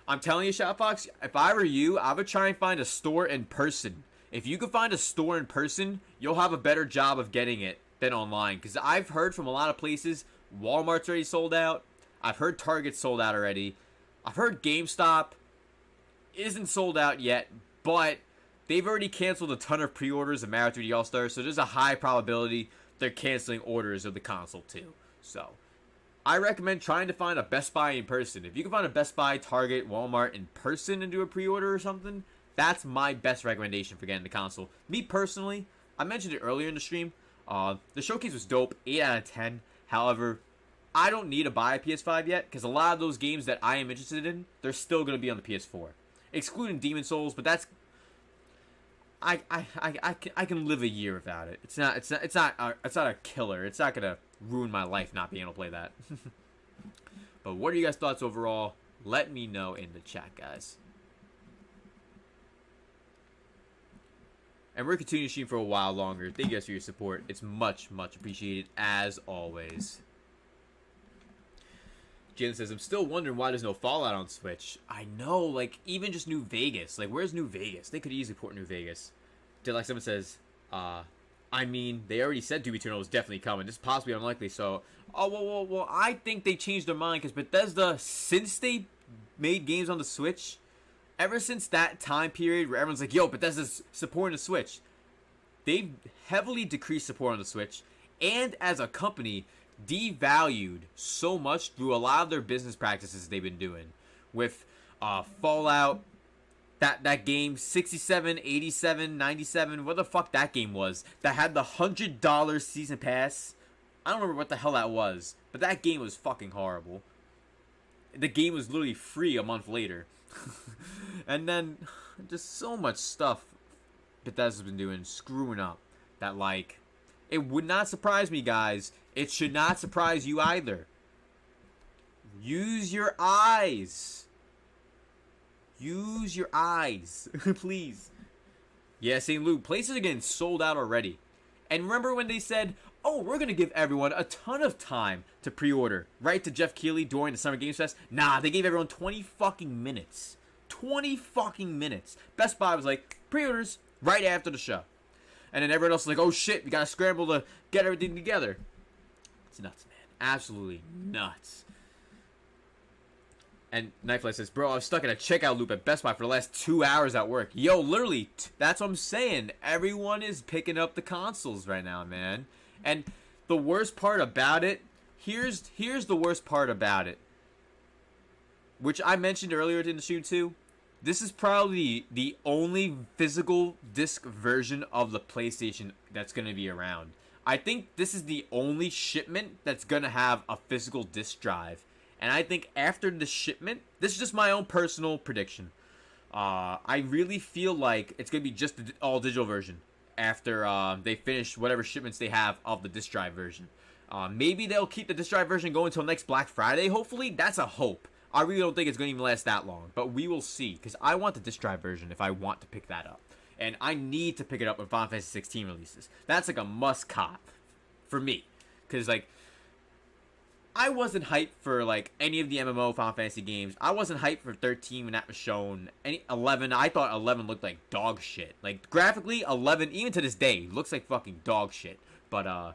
I'm telling you, Shadow Fox, if I were you, I would try and find a store in person. If you could find a store in person, you'll have a better job of getting it than online. Because I've heard from a lot of places, Walmart's already sold out. I've heard Target's sold out already. I've heard GameStop isn't sold out yet, but they've already canceled a ton of pre-orders of Mario 3D All-Stars, so there's a high probability they're canceling orders of the console too. So I recommend trying to find a Best Buy in person. If you can find a Best Buy, Target, Walmart in person and do a pre-order or something, that's my best recommendation for getting the console. Me personally, I mentioned it earlier in the stream, the showcase was dope, 8 out of 10. However, I don't need to buy a PS5 yet, because a lot of those games that I am interested in, they're still going to be on the PS4. Excluding Demon Souls, but that's I can live a year without it. It's not a killer. It's not gonna ruin my life not being able to play that. But what are you guys' thoughts overall? Let me know in the chat, guys. And we're continuing to stream for a while longer. Thank you guys for your support. It's much, much appreciated, as always. Jalen says, I'm still wondering why there's no Fallout on Switch. I know, like, even just New Vegas. Like, where's New Vegas? They could easily port New Vegas. Like someone says, I mean, they already said Doom Eternal was definitely coming. This is possibly unlikely, so... Oh, well, I think they changed their mind, because Bethesda, since they made games on the Switch, ever since that time period where everyone's like, yo, Bethesda's supporting the Switch, they've heavily decreased support on the Switch, and as a company, devalued so much through a lot of their business practices they've been doing. With Fallout, that game, 67, 87, 97, what the fuck that game was, that had the $100 season pass. I don't remember what the hell that was, but that game was fucking horrible. The game was literally free a month later. And then, just so much stuff Bethesda's been doing, screwing up, that, like, it would not surprise me, guys. It should not surprise you either. Use your eyes. Use your eyes, please. Yeah, St. Luke, places are getting sold out already. And remember when they said, oh, we're going to give everyone a ton of time to pre-order, right, to Jeff Keighley during the Summer Games Fest? Nah, they gave everyone 20 fucking minutes. 20 fucking minutes. Best Buy was like, pre-orders right after the show. And then everyone else was like, oh shit, we got to scramble to get everything together. It's nuts, man. Absolutely nuts. And Nightfly says, bro, I was stuck in a checkout loop at Best Buy for the last 2 hours at work. Yo, literally, that's what I'm saying. Everyone is picking up the consoles right now, man. And the worst part about it, here's the worst part about it, which I mentioned earlier in the shoot too. This is probably the only physical disc version of the PlayStation that's going to be around. I think this is the only shipment that's going to have a physical disc drive. And I think after the shipment, this is just my own personal prediction. I really feel like it's going to be just the all digital version after they finish whatever shipments they have of the disc drive version. Maybe they'll keep the disc drive version going until next Black Friday, hopefully. That's a hope. I really don't think it's going to even last that long, but we will see, because I want the disc drive version if I want to pick that up. And I need to pick it up when Final Fantasy 16 releases. That's like a must-cop for me, because, like, I wasn't hyped for, like, any of the MMO Final Fantasy games. I wasn't hyped for 13 when that was shown. 11, I thought 11 looked like dog shit. Like, graphically, 11, even to this day, looks like fucking dog shit. But,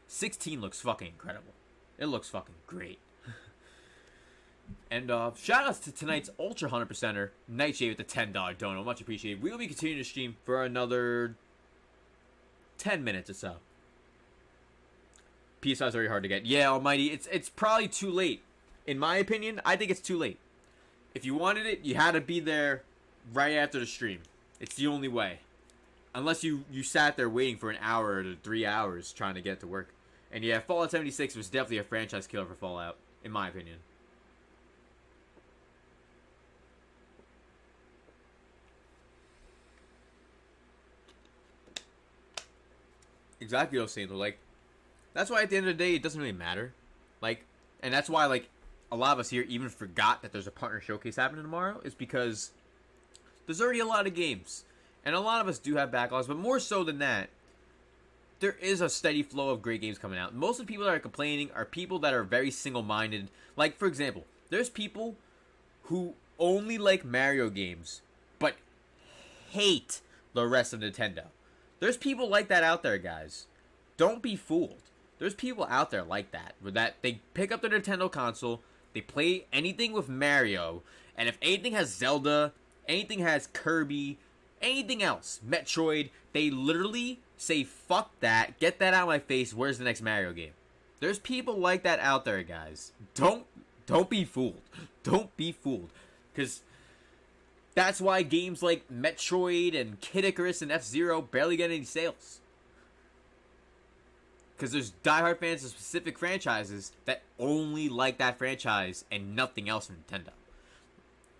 16 looks fucking incredible. It looks fucking great. And shout outs to tonight's Ultra 100%er, Nightshade with the $10 dono. Much appreciated. We will be continuing to stream for another 10 minutes or so. PS5 is very hard to get. Yeah, Almighty, it's probably too late. In my opinion, I think it's too late. If you wanted it, you had to be there right after the stream. It's the only way. Unless you sat there waiting for an hour to 3 hours trying to get to work. And yeah, Fallout 76 was definitely a franchise killer for Fallout, in my opinion. Exactly what I was saying, though. Like, that's why at the end of the day, it doesn't really matter. Like, and that's why, like, a lot of us here even forgot that there's a partner showcase happening tomorrow, is because there's already a lot of games. And a lot of us do have backlogs, but more so than that, there is a steady flow of great games coming out. Most of the people that are complaining are people that are very single-minded. Like, for example, there's people who only like Mario games, but hate the rest of Nintendo. There's people like that out there, guys. Don't be fooled. There's people out there like that, where that they pick up their Nintendo console, they play anything with Mario, and if anything has Zelda, anything has Kirby, anything else, Metroid, they literally say, fuck that, get that out of my face, where's the next Mario game? There's people like that out there, guys. Don't be fooled. Don't be fooled. Because that's why games like Metroid and Kid Icarus and F-Zero barely get any sales. Because there's diehard fans of specific franchises that only like that franchise and nothing else from Nintendo.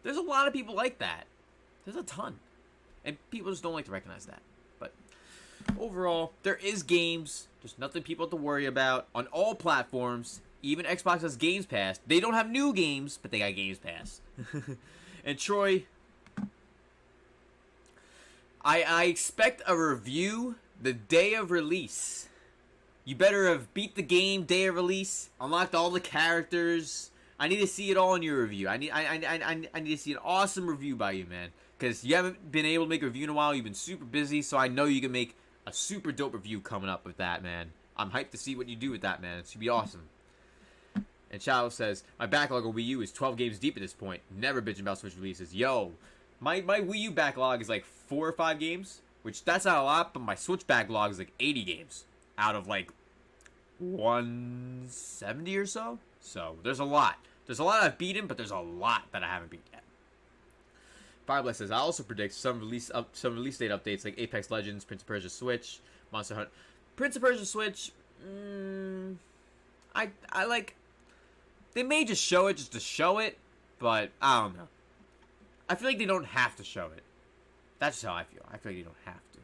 There's a lot of people like that. There's a ton. And people just don't like to recognize that. But overall, there is games. There's nothing people have to worry about on all platforms. Even Xbox has Games Pass. They don't have new games, but they got Games Pass. And Troy, I expect a review the day of release. You better have beat the game day of release, unlocked all the characters. I need to see it all in your review. I need to see an awesome review by you, man. Because you haven't been able to make a review in a while. You've been super busy, so I know you can make a super dope review coming up with that, man. I'm hyped to see what you do with that, man. It should be awesome. And Shadow says, my backlog of Wii U is 12 games deep at this point. Never bitching about Switch releases. Yo, my Wii U backlog is like 4 or 5 games, which that's not a lot, but my Switch backlog is like 80 games out of like 170 or so. So there's a lot. There's a lot I've beaten, but there's a lot that I haven't beat yet. Fireblast says, I also predict some release date updates like Apex Legends, Prince of Persia Switch, Monster Hunter. Prince of Persia Switch, I like, they may just show it just to show it, but I don't know. I feel like they don't have to show it. That's just how I feel. I feel like they don't have to.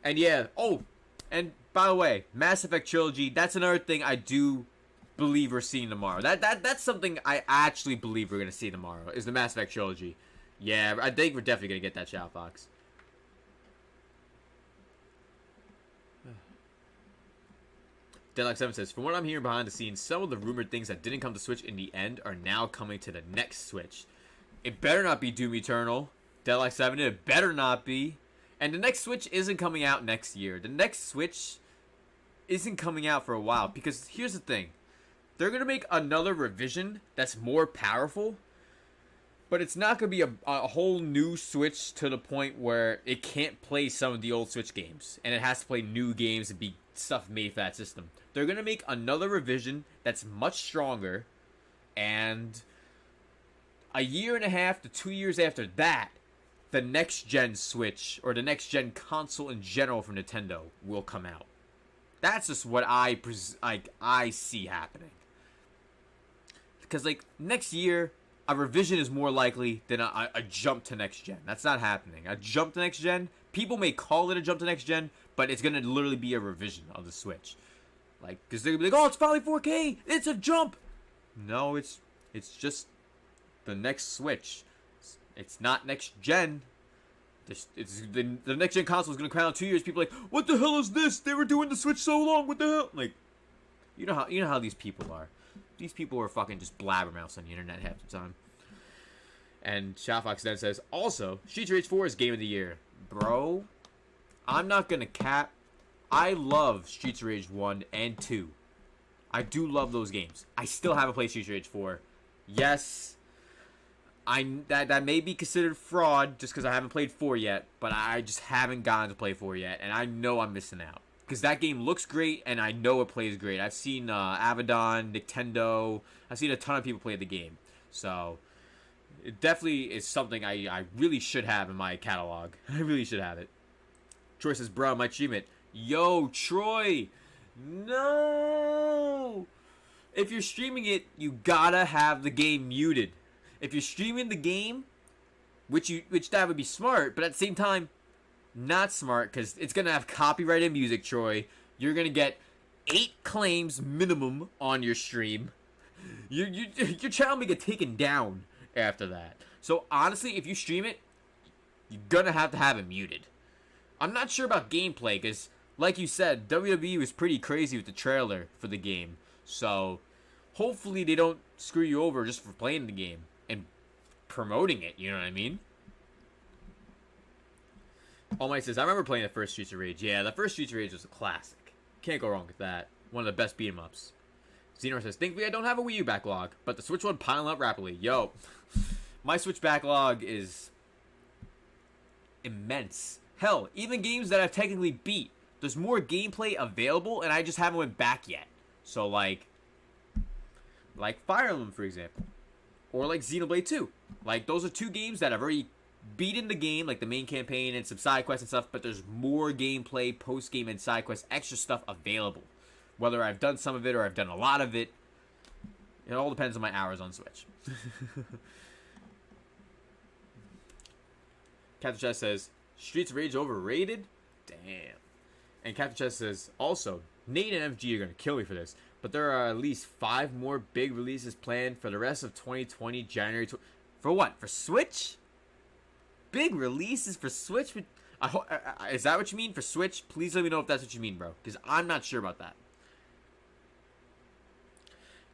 And yeah, oh, and by the way, Mass Effect Trilogy, that's another thing I do believe we're seeing tomorrow. That's something I actually believe we're going to see tomorrow, is the Mass Effect Trilogy. Yeah, I think we're definitely going to get that, Shadow Fox. Deadlock7 says, from what I'm hearing behind the scenes, some of the rumored things that didn't come to Switch in the end are now coming to the next Switch. It better not be Doom Eternal. Deadlock7, it better not be. And the next Switch isn't coming out next year. The next Switch isn't coming out for a while. Because here's the thing. They're going to make another revision that's more powerful. But it's not going to be a whole new Switch to the point where it can't play some of the old Switch games. And it has to play new games and be stuff made for that system. They're going to make another revision that's much stronger. And a year and a half to 2 years after that, the next gen Switch or the next gen console in general from Nintendo will come out. That's just what I see happening. Because like next year, a revision is more likely than a jump to next gen. That's not happening. A jump to next gen, people may call it a jump to next gen, but it's gonna literally be a revision of the Switch. Like, because they're gonna be like, oh, it's finally 4K. It's a jump. No, it's just the next Switch. It's not next gen. The next gen console is gonna come out in 2 years. People are like, what the hell is this? They were doing the Switch so long. What the hell? Like, you know how these people are. These people are fucking just blabbermouths on the internet half the time. And Shawfox then says, also, Streets of Rage 4 is Game of the Year. Bro, I'm not gonna cap. I love Streets of Rage 1 and 2. I do love those games. I still haven't played Streets of Rage 4. Yes, that may be considered fraud just because I haven't played 4 yet, but I just haven't gotten to play 4 yet, and I know I'm missing out. Because that game looks great, and I know it plays great. I've seen Abaddon, Nintendo. I've seen a ton of people play the game. So, it definitely is something I really should have in my catalog. I really should have it. Troy says, bro, I might stream it. Yo, Troy! No! If you're streaming it, you gotta have the game muted. If you're streaming the game, which that would be smart, but at the same time, not smart, because it's gonna have copyrighted music, Troy. You're gonna get 8 claims minimum on your stream. Your channel may get taken down after that. So honestly, if you stream it, you're gonna have to have it muted. I'm not sure about gameplay, because like you said, WWE was pretty crazy with the trailer for the game. So hopefully they don't screw you over just for playing the game and promoting it, you know what I mean? All Might says, I remember playing the first Streets of Rage. Yeah, the first Streets of Rage was a classic. Can't go wrong with that. One of the best beat-em-ups. Xenor says, thankfully I don't have a Wii U backlog, but the Switch one piling up rapidly. Yo, my Switch backlog is immense. Hell, even games that I've technically beat, there's more gameplay available, and I just haven't went back yet. So, like Fire Emblem, for example. Or like Xenoblade 2. Like, those are 2 games that I've already beaten the game, like the main campaign and some side quests and stuff, but there's more gameplay, post-game, and side quests, extra stuff available. Whether I've done some of it or I've done a lot of it, it all depends on my hours on Switch. Captain Chess says, Streets of Rage overrated? Damn. And Captain Chess says, also, Nate and FG are going to kill me for this, but there are at least 5 more big releases planned for the rest of 2020, January. For what? For Switch? big releases for Switch. Is that what you mean for Switch? Please let me know if that's what you mean, bro. Because I'm not sure about that.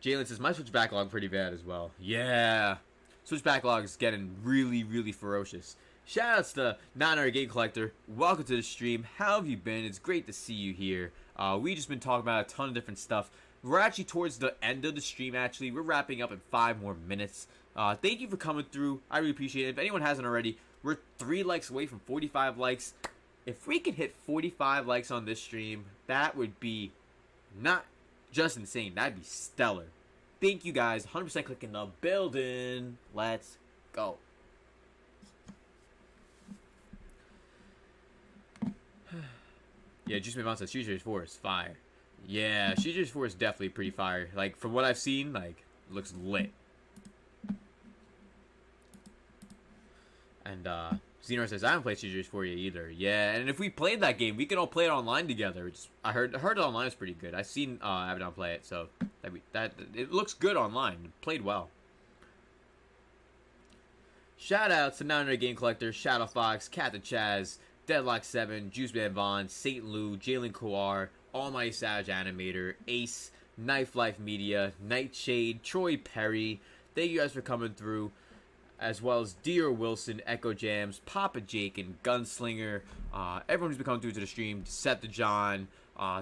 Jalen says, my Switch backlog pretty bad as well. Yeah. Switch backlog is getting really, really ferocious. Shoutouts to 9 Game Collector. Welcome to the stream. How have you been? It's great to see you here. We just been talking about a ton of different stuff. We're actually towards the end of the stream, actually. We're wrapping up in 5 more minutes. Thank you for coming through. I really appreciate it. If anyone hasn't already, we're 3 likes away from 45 likes. If we could hit 45 likes on this stream, that would be not just insane. That'd be stellar. Thank you guys. 100% clicking the building. Let's go. Yeah, Juice Mavon says Street Racer 4 is fire. Yeah, Street Racer 4 is definitely pretty fire. Like, from what I've seen, like, it looks lit. And, Xenor says, I haven't played Street Racer 4 yet either. Yeah, and if we played that game, we can all play it online together. I heard it online is pretty good. I've seen Abaddon play it, so it looks good online. It played well. Shoutouts to 9 Game Collector, Shadow Fox, Captain Chaz, Deadlock 7, Juice Man Vaughn, St. Lou, Jalen Coar, Almighty Savage Animator, Ace, Knife Life Media, Nightshade, Troy Perry. Thank you guys for coming through. As well as Dear Wilson, Echo Jams, Papa Jake, and Gunslinger. Everyone who's been coming through to the stream, Decepticon.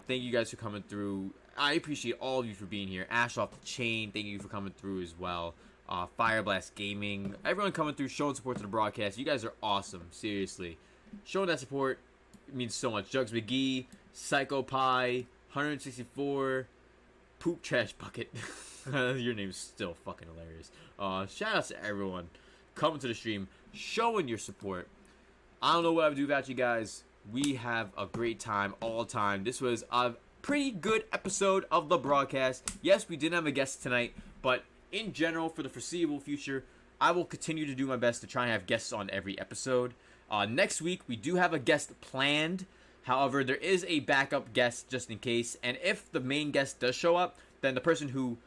Thank you guys for coming through. I appreciate all of you for being here. Ash Off the Chain, thank you for coming through as well. Fireblast Gaming. Everyone coming through, showing support to the broadcast. You guys are awesome, seriously. Showing that support means so much. Jugs McGee, Psycho Pie, 164, Poop Trash Bucket. Your name's still fucking hilarious. Shout out to everyone coming to the stream, showing your support. I don't know what I would do without you guys. We have a great time all the time. This was a pretty good episode of the broadcast. Yes, we didn't have a guest tonight, but in general, for the foreseeable future, I will continue to do my best to try and have guests on every episode. Next week, we do have a guest planned. However, there is a backup guest just in case. And if the main guest does show up, then the person who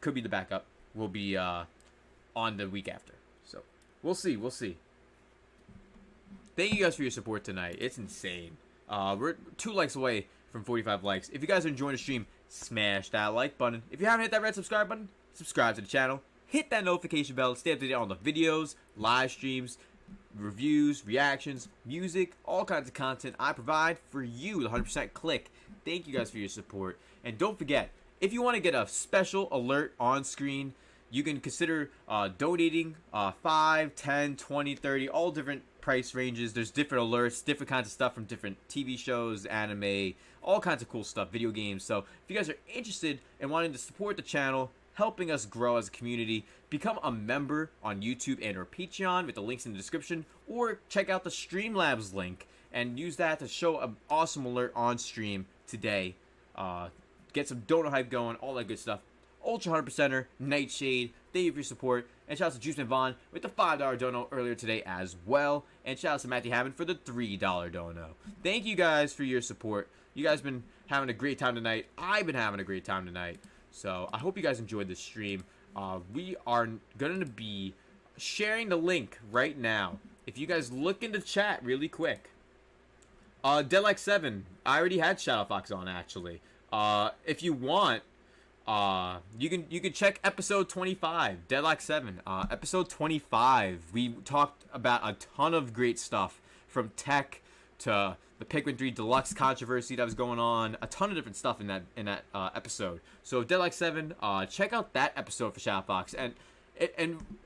could be the backup will be on the week after. So, we'll see. We'll see. Thank you guys for your support tonight. It's insane. We're 2 likes away from 45 likes. If you guys are enjoying the stream, smash that like button. If you haven't hit that red subscribe button, subscribe to the channel. Hit that notification bell to stay up to date on the videos, live streams, reviews, reactions, music, all kinds of content I provide for you. The 100% click. Thank you guys for your support. And don't forget, if you want to get a special alert on screen, you can consider donating 5, 10, 20, 30, all different price ranges. There's different alerts, different kinds of stuff from different TV shows, anime, all kinds of cool stuff, video games. So if you guys are interested in wanting to support the channel, helping us grow as a community, become a member on YouTube and or Patreon with the links in the description, or check out the Streamlabs link and use that to show an awesome alert on stream today. Get some donor hype going, all that good stuff. Ultra 100%er, Nightshade, thank you for your support. And shout out to Juice Man Vaughn with the $5 dono earlier today as well. And shout out to Matthew Hammond for the $3 dono. Thank you guys for your support. You guys been having a great time tonight. I've been having a great time tonight. So I hope you guys enjoyed this stream. We are going to be sharing the link right now. If you guys look in the chat really quick. Deadlock 7, I already had Shadow Fox on actually. If you want, you can check episode 25, Deadlock 7. Episode 25, we talked about a ton of great stuff, from tech to the Pikmin 3 Deluxe controversy that was going on, a ton of different stuff in that episode. So Deadlock 7, check out that episode for Shadow Fox. And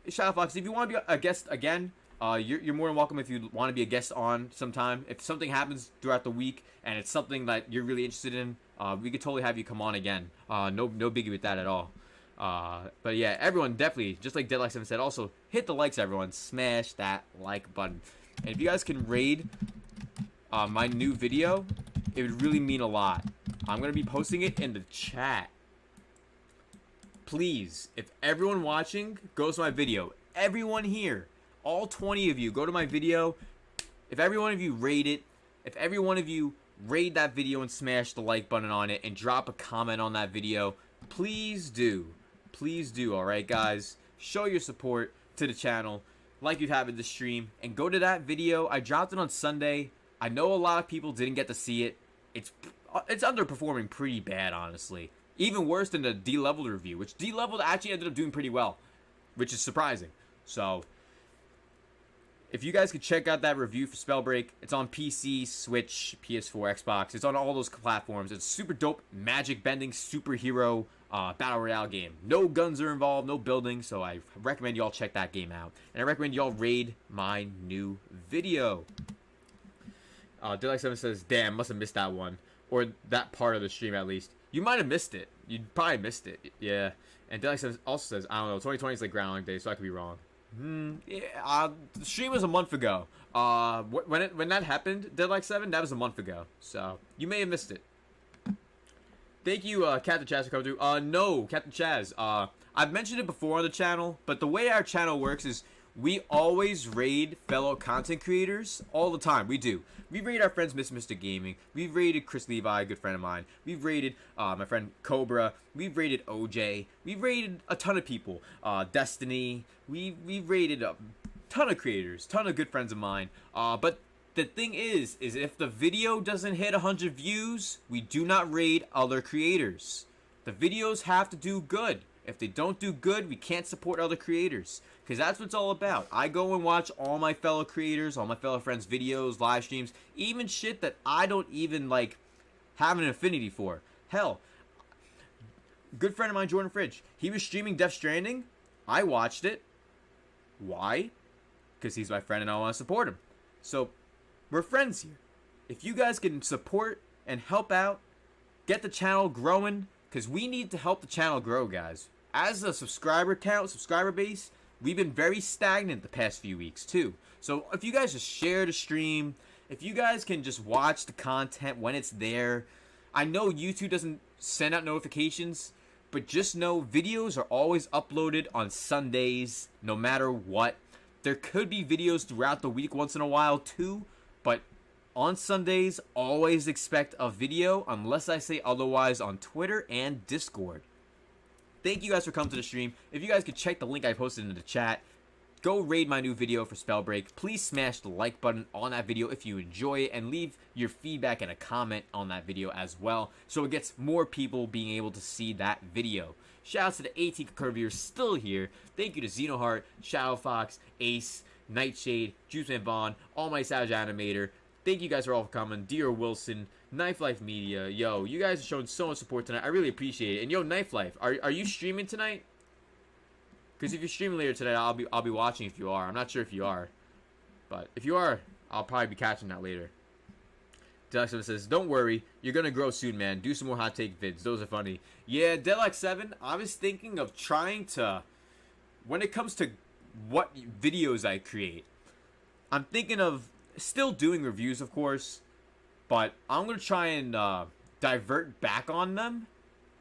Shadow Fox, if you want to be a guest again, you're more than welcome if you want to be a guest on sometime. If something happens throughout the week and it's something that you're really interested in, we could totally have you come on again. No biggie with that at all. But yeah, everyone definitely, just like Deadlock 7 said, also hit the likes, everyone. Smash that like button. And if you guys can raid my new video, it would really mean a lot. I'm going to be posting it in the chat. Please, if everyone watching goes to my video, everyone here, all 20 of you, go to my video. If every one of you raid it, if every one of you raid that video and smash the like button on it and drop a comment on that video, please do. Please do, alright guys? Show your support to the channel. like you'd have in the stream, and go to that video. I dropped it on Sunday. I know a lot of people didn't get to see it. It's underperforming pretty bad, honestly. Even worse than the D-Leveled review, which D-Leveled actually ended up doing pretty well, which is surprising. So, if you guys could check out that review for Spellbreak, it's on PC, Switch, PS4, Xbox. It's on all those platforms. It's super dope, magic-bending superhero battle royale game. No guns are involved, no building, so I recommend y'all check that game out. And I recommend y'all raid my new video. Daylight7 says, damn, must have missed that one. Or that part of the stream, at least. You might have missed it. You probably missed it. Yeah. And Daylight7 also says, I don't know, 2020 is like Groundhog Day, so I could be wrong. Yeah, the stream was a month ago. When that happened, Daylight7, that was a month ago. So, you may have missed it. Thank you, Captain Chaz, for coming through. No, Captain Chaz. I've mentioned it before on the channel, but the way our channel works is we always raid fellow content creators all the time. We do. We raid our friends Mr. Gaming. We've raided Chris Levi, a good friend of mine. We've raided my friend Cobra. We've raided OJ. We've raided a ton of people. Destiny. We've raided a ton of creators. Ton of good friends of mine. But the thing is if the video doesn't hit 100 views, we do not raid other creators. The videos have to do good. If they don't do good, we can't support other creators. Because that's what it's all about. I go and watch all my fellow creators, all my fellow friends' videos, live streams, even shit that I don't even, like, have an affinity for. Hell, good friend of mine, Jordan Fridge, he was streaming Death Stranding. I watched it. Why? Because he's my friend and I want to support him. So, we're friends here. If you guys can support and help out, get the channel growing, because we need to help the channel grow, guys. As a subscriber base, we've been very stagnant the past few weeks, too. So if you guys just share the stream, if you guys can just watch the content when it's there. I know YouTube doesn't send out notifications, but just know videos are always uploaded on Sundays, no matter what. There could be videos throughout the week once in a while, too, but on Sundays, always expect a video unless I say otherwise on Twitter and Discord. Thank you guys for coming to the stream. If you guys could check the link I posted in the chat, go raid my new video for Spellbreak. Please smash the like button on that video if you enjoy it, and leave your feedback and a comment on that video as well, so it gets more people being able to see that video. Shout out to the 18 concurrent viewers still here. Thank you to Xenoheart, Shadow Fox, Ace, Nightshade, Juiceman Vaughn, All My Savage Animator. Thank you guys for all coming. Dear Wilson, Knife Life Media. Yo, you guys are showing so much support tonight. I really appreciate it. And yo, Knife Life, are you streaming tonight? Because if you're streaming later tonight, I'll be watching if you are. I'm not sure if you are. But if you are, I'll probably be catching that later. Deluxe7 says, don't worry, you're gonna grow soon, man. Do some more hot take vids. Those are funny. Yeah, Deluxe7, I was thinking of trying to, when it comes to what videos I create, I'm thinking of still doing reviews, of course, but I'm going to try and divert back on them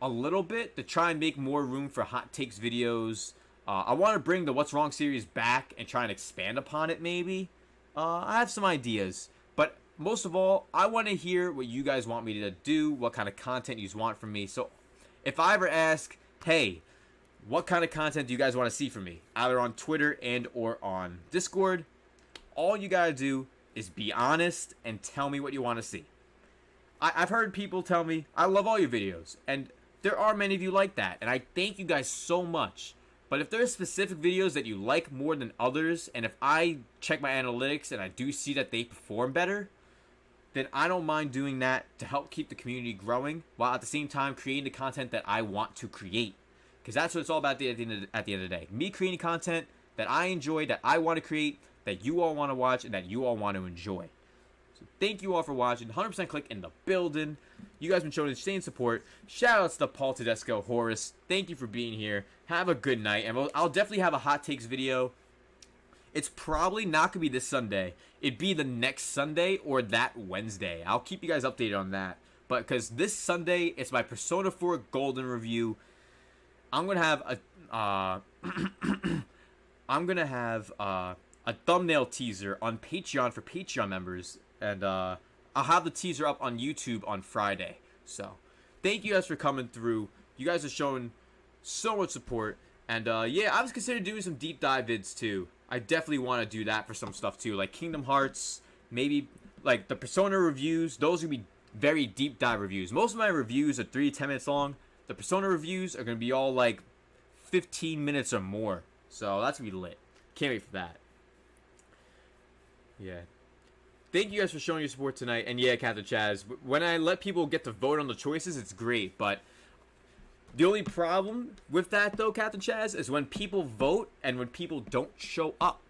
a little bit to try and make more room for hot takes videos. I want to bring the What's Wrong series back and try and expand upon it, maybe. I have some ideas, but most of all, I want to hear what you guys want me to do, what kind of content you want from me. So if I ever ask, hey, what kind of content do you guys want to see from me, either on Twitter and or on Discord, all you gotta do is be honest and tell me what you want to see. I've heard people tell me, I love all your videos, and there are many of you like that, and I thank you guys so much. But if there are specific videos that you like more than others, and if I check my analytics and I do see that they perform better, then I don't mind doing that to help keep the community growing, while at the same time creating the content that I want to create. Because that's what it's all about at the end of the day. Me creating content that I enjoy, that I want to create, that you all want to watch, and that you all want to enjoy. So thank you all for watching. 100% click in the building. You guys have been showing insane support. Shout outs to Paul Tedesco, Horace. Thank you for being here. Have a good night. And I'll definitely have a hot takes video. It's probably not going to be this Sunday. It'd be the next Sunday or that Wednesday. I'll keep you guys updated on that. But because this Sunday, it's my Persona 4 Golden review. I'm going to have a thumbnail teaser on Patreon for Patreon members, and I'll have the teaser up on YouTube on Friday. So thank you guys for coming through. You guys are showing so much support, and yeah, I was considering doing some deep dive vids too. I definitely want to do that for some stuff too, like Kingdom Hearts, maybe like the Persona reviews. Those would be very deep dive reviews. Most of my reviews are 3 to 10 minutes long. The Persona reviews are going to be all like 15 minutes or more. So that's going to be lit. Can't wait for that. Yeah. Thank you guys for showing your support tonight. And yeah, Captain Chaz, when I let people get to vote on the choices, it's great. But the only problem with that, though, Captain Chaz, is when people vote and when people don't show up.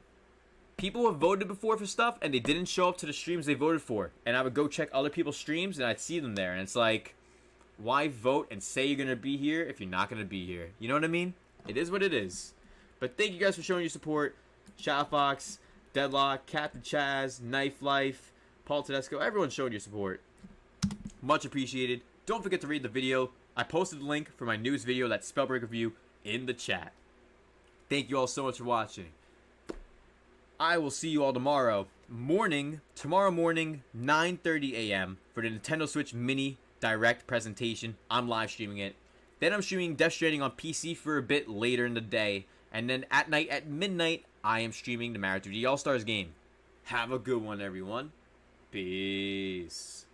People have voted before for stuff, and they didn't show up to the streams they voted for. And I would go check other people's streams, and I'd see them there. And it's like, why vote and say you're going to be here if you're not going to be here? You know what I mean? It is what it is. But thank you guys for showing your support. Shadowfox, Deadlock, Captain Chaz, Knife Life, Paul Tedesco, everyone showed your support. Much appreciated. Don't forget to read the video. I posted the link for my newest video, that Spellbreak review, in the chat. Thank you all so much for watching. I will see you all tomorrow morning, 9:30 a.m. for the Nintendo Switch Mini Direct presentation. I'm live streaming it. Then I'm streaming Death Stranding on PC for a bit later in the day. And then at night, at midnight, I am streaming the Mario 3D All-Stars game. Have a good one, everyone. Peace.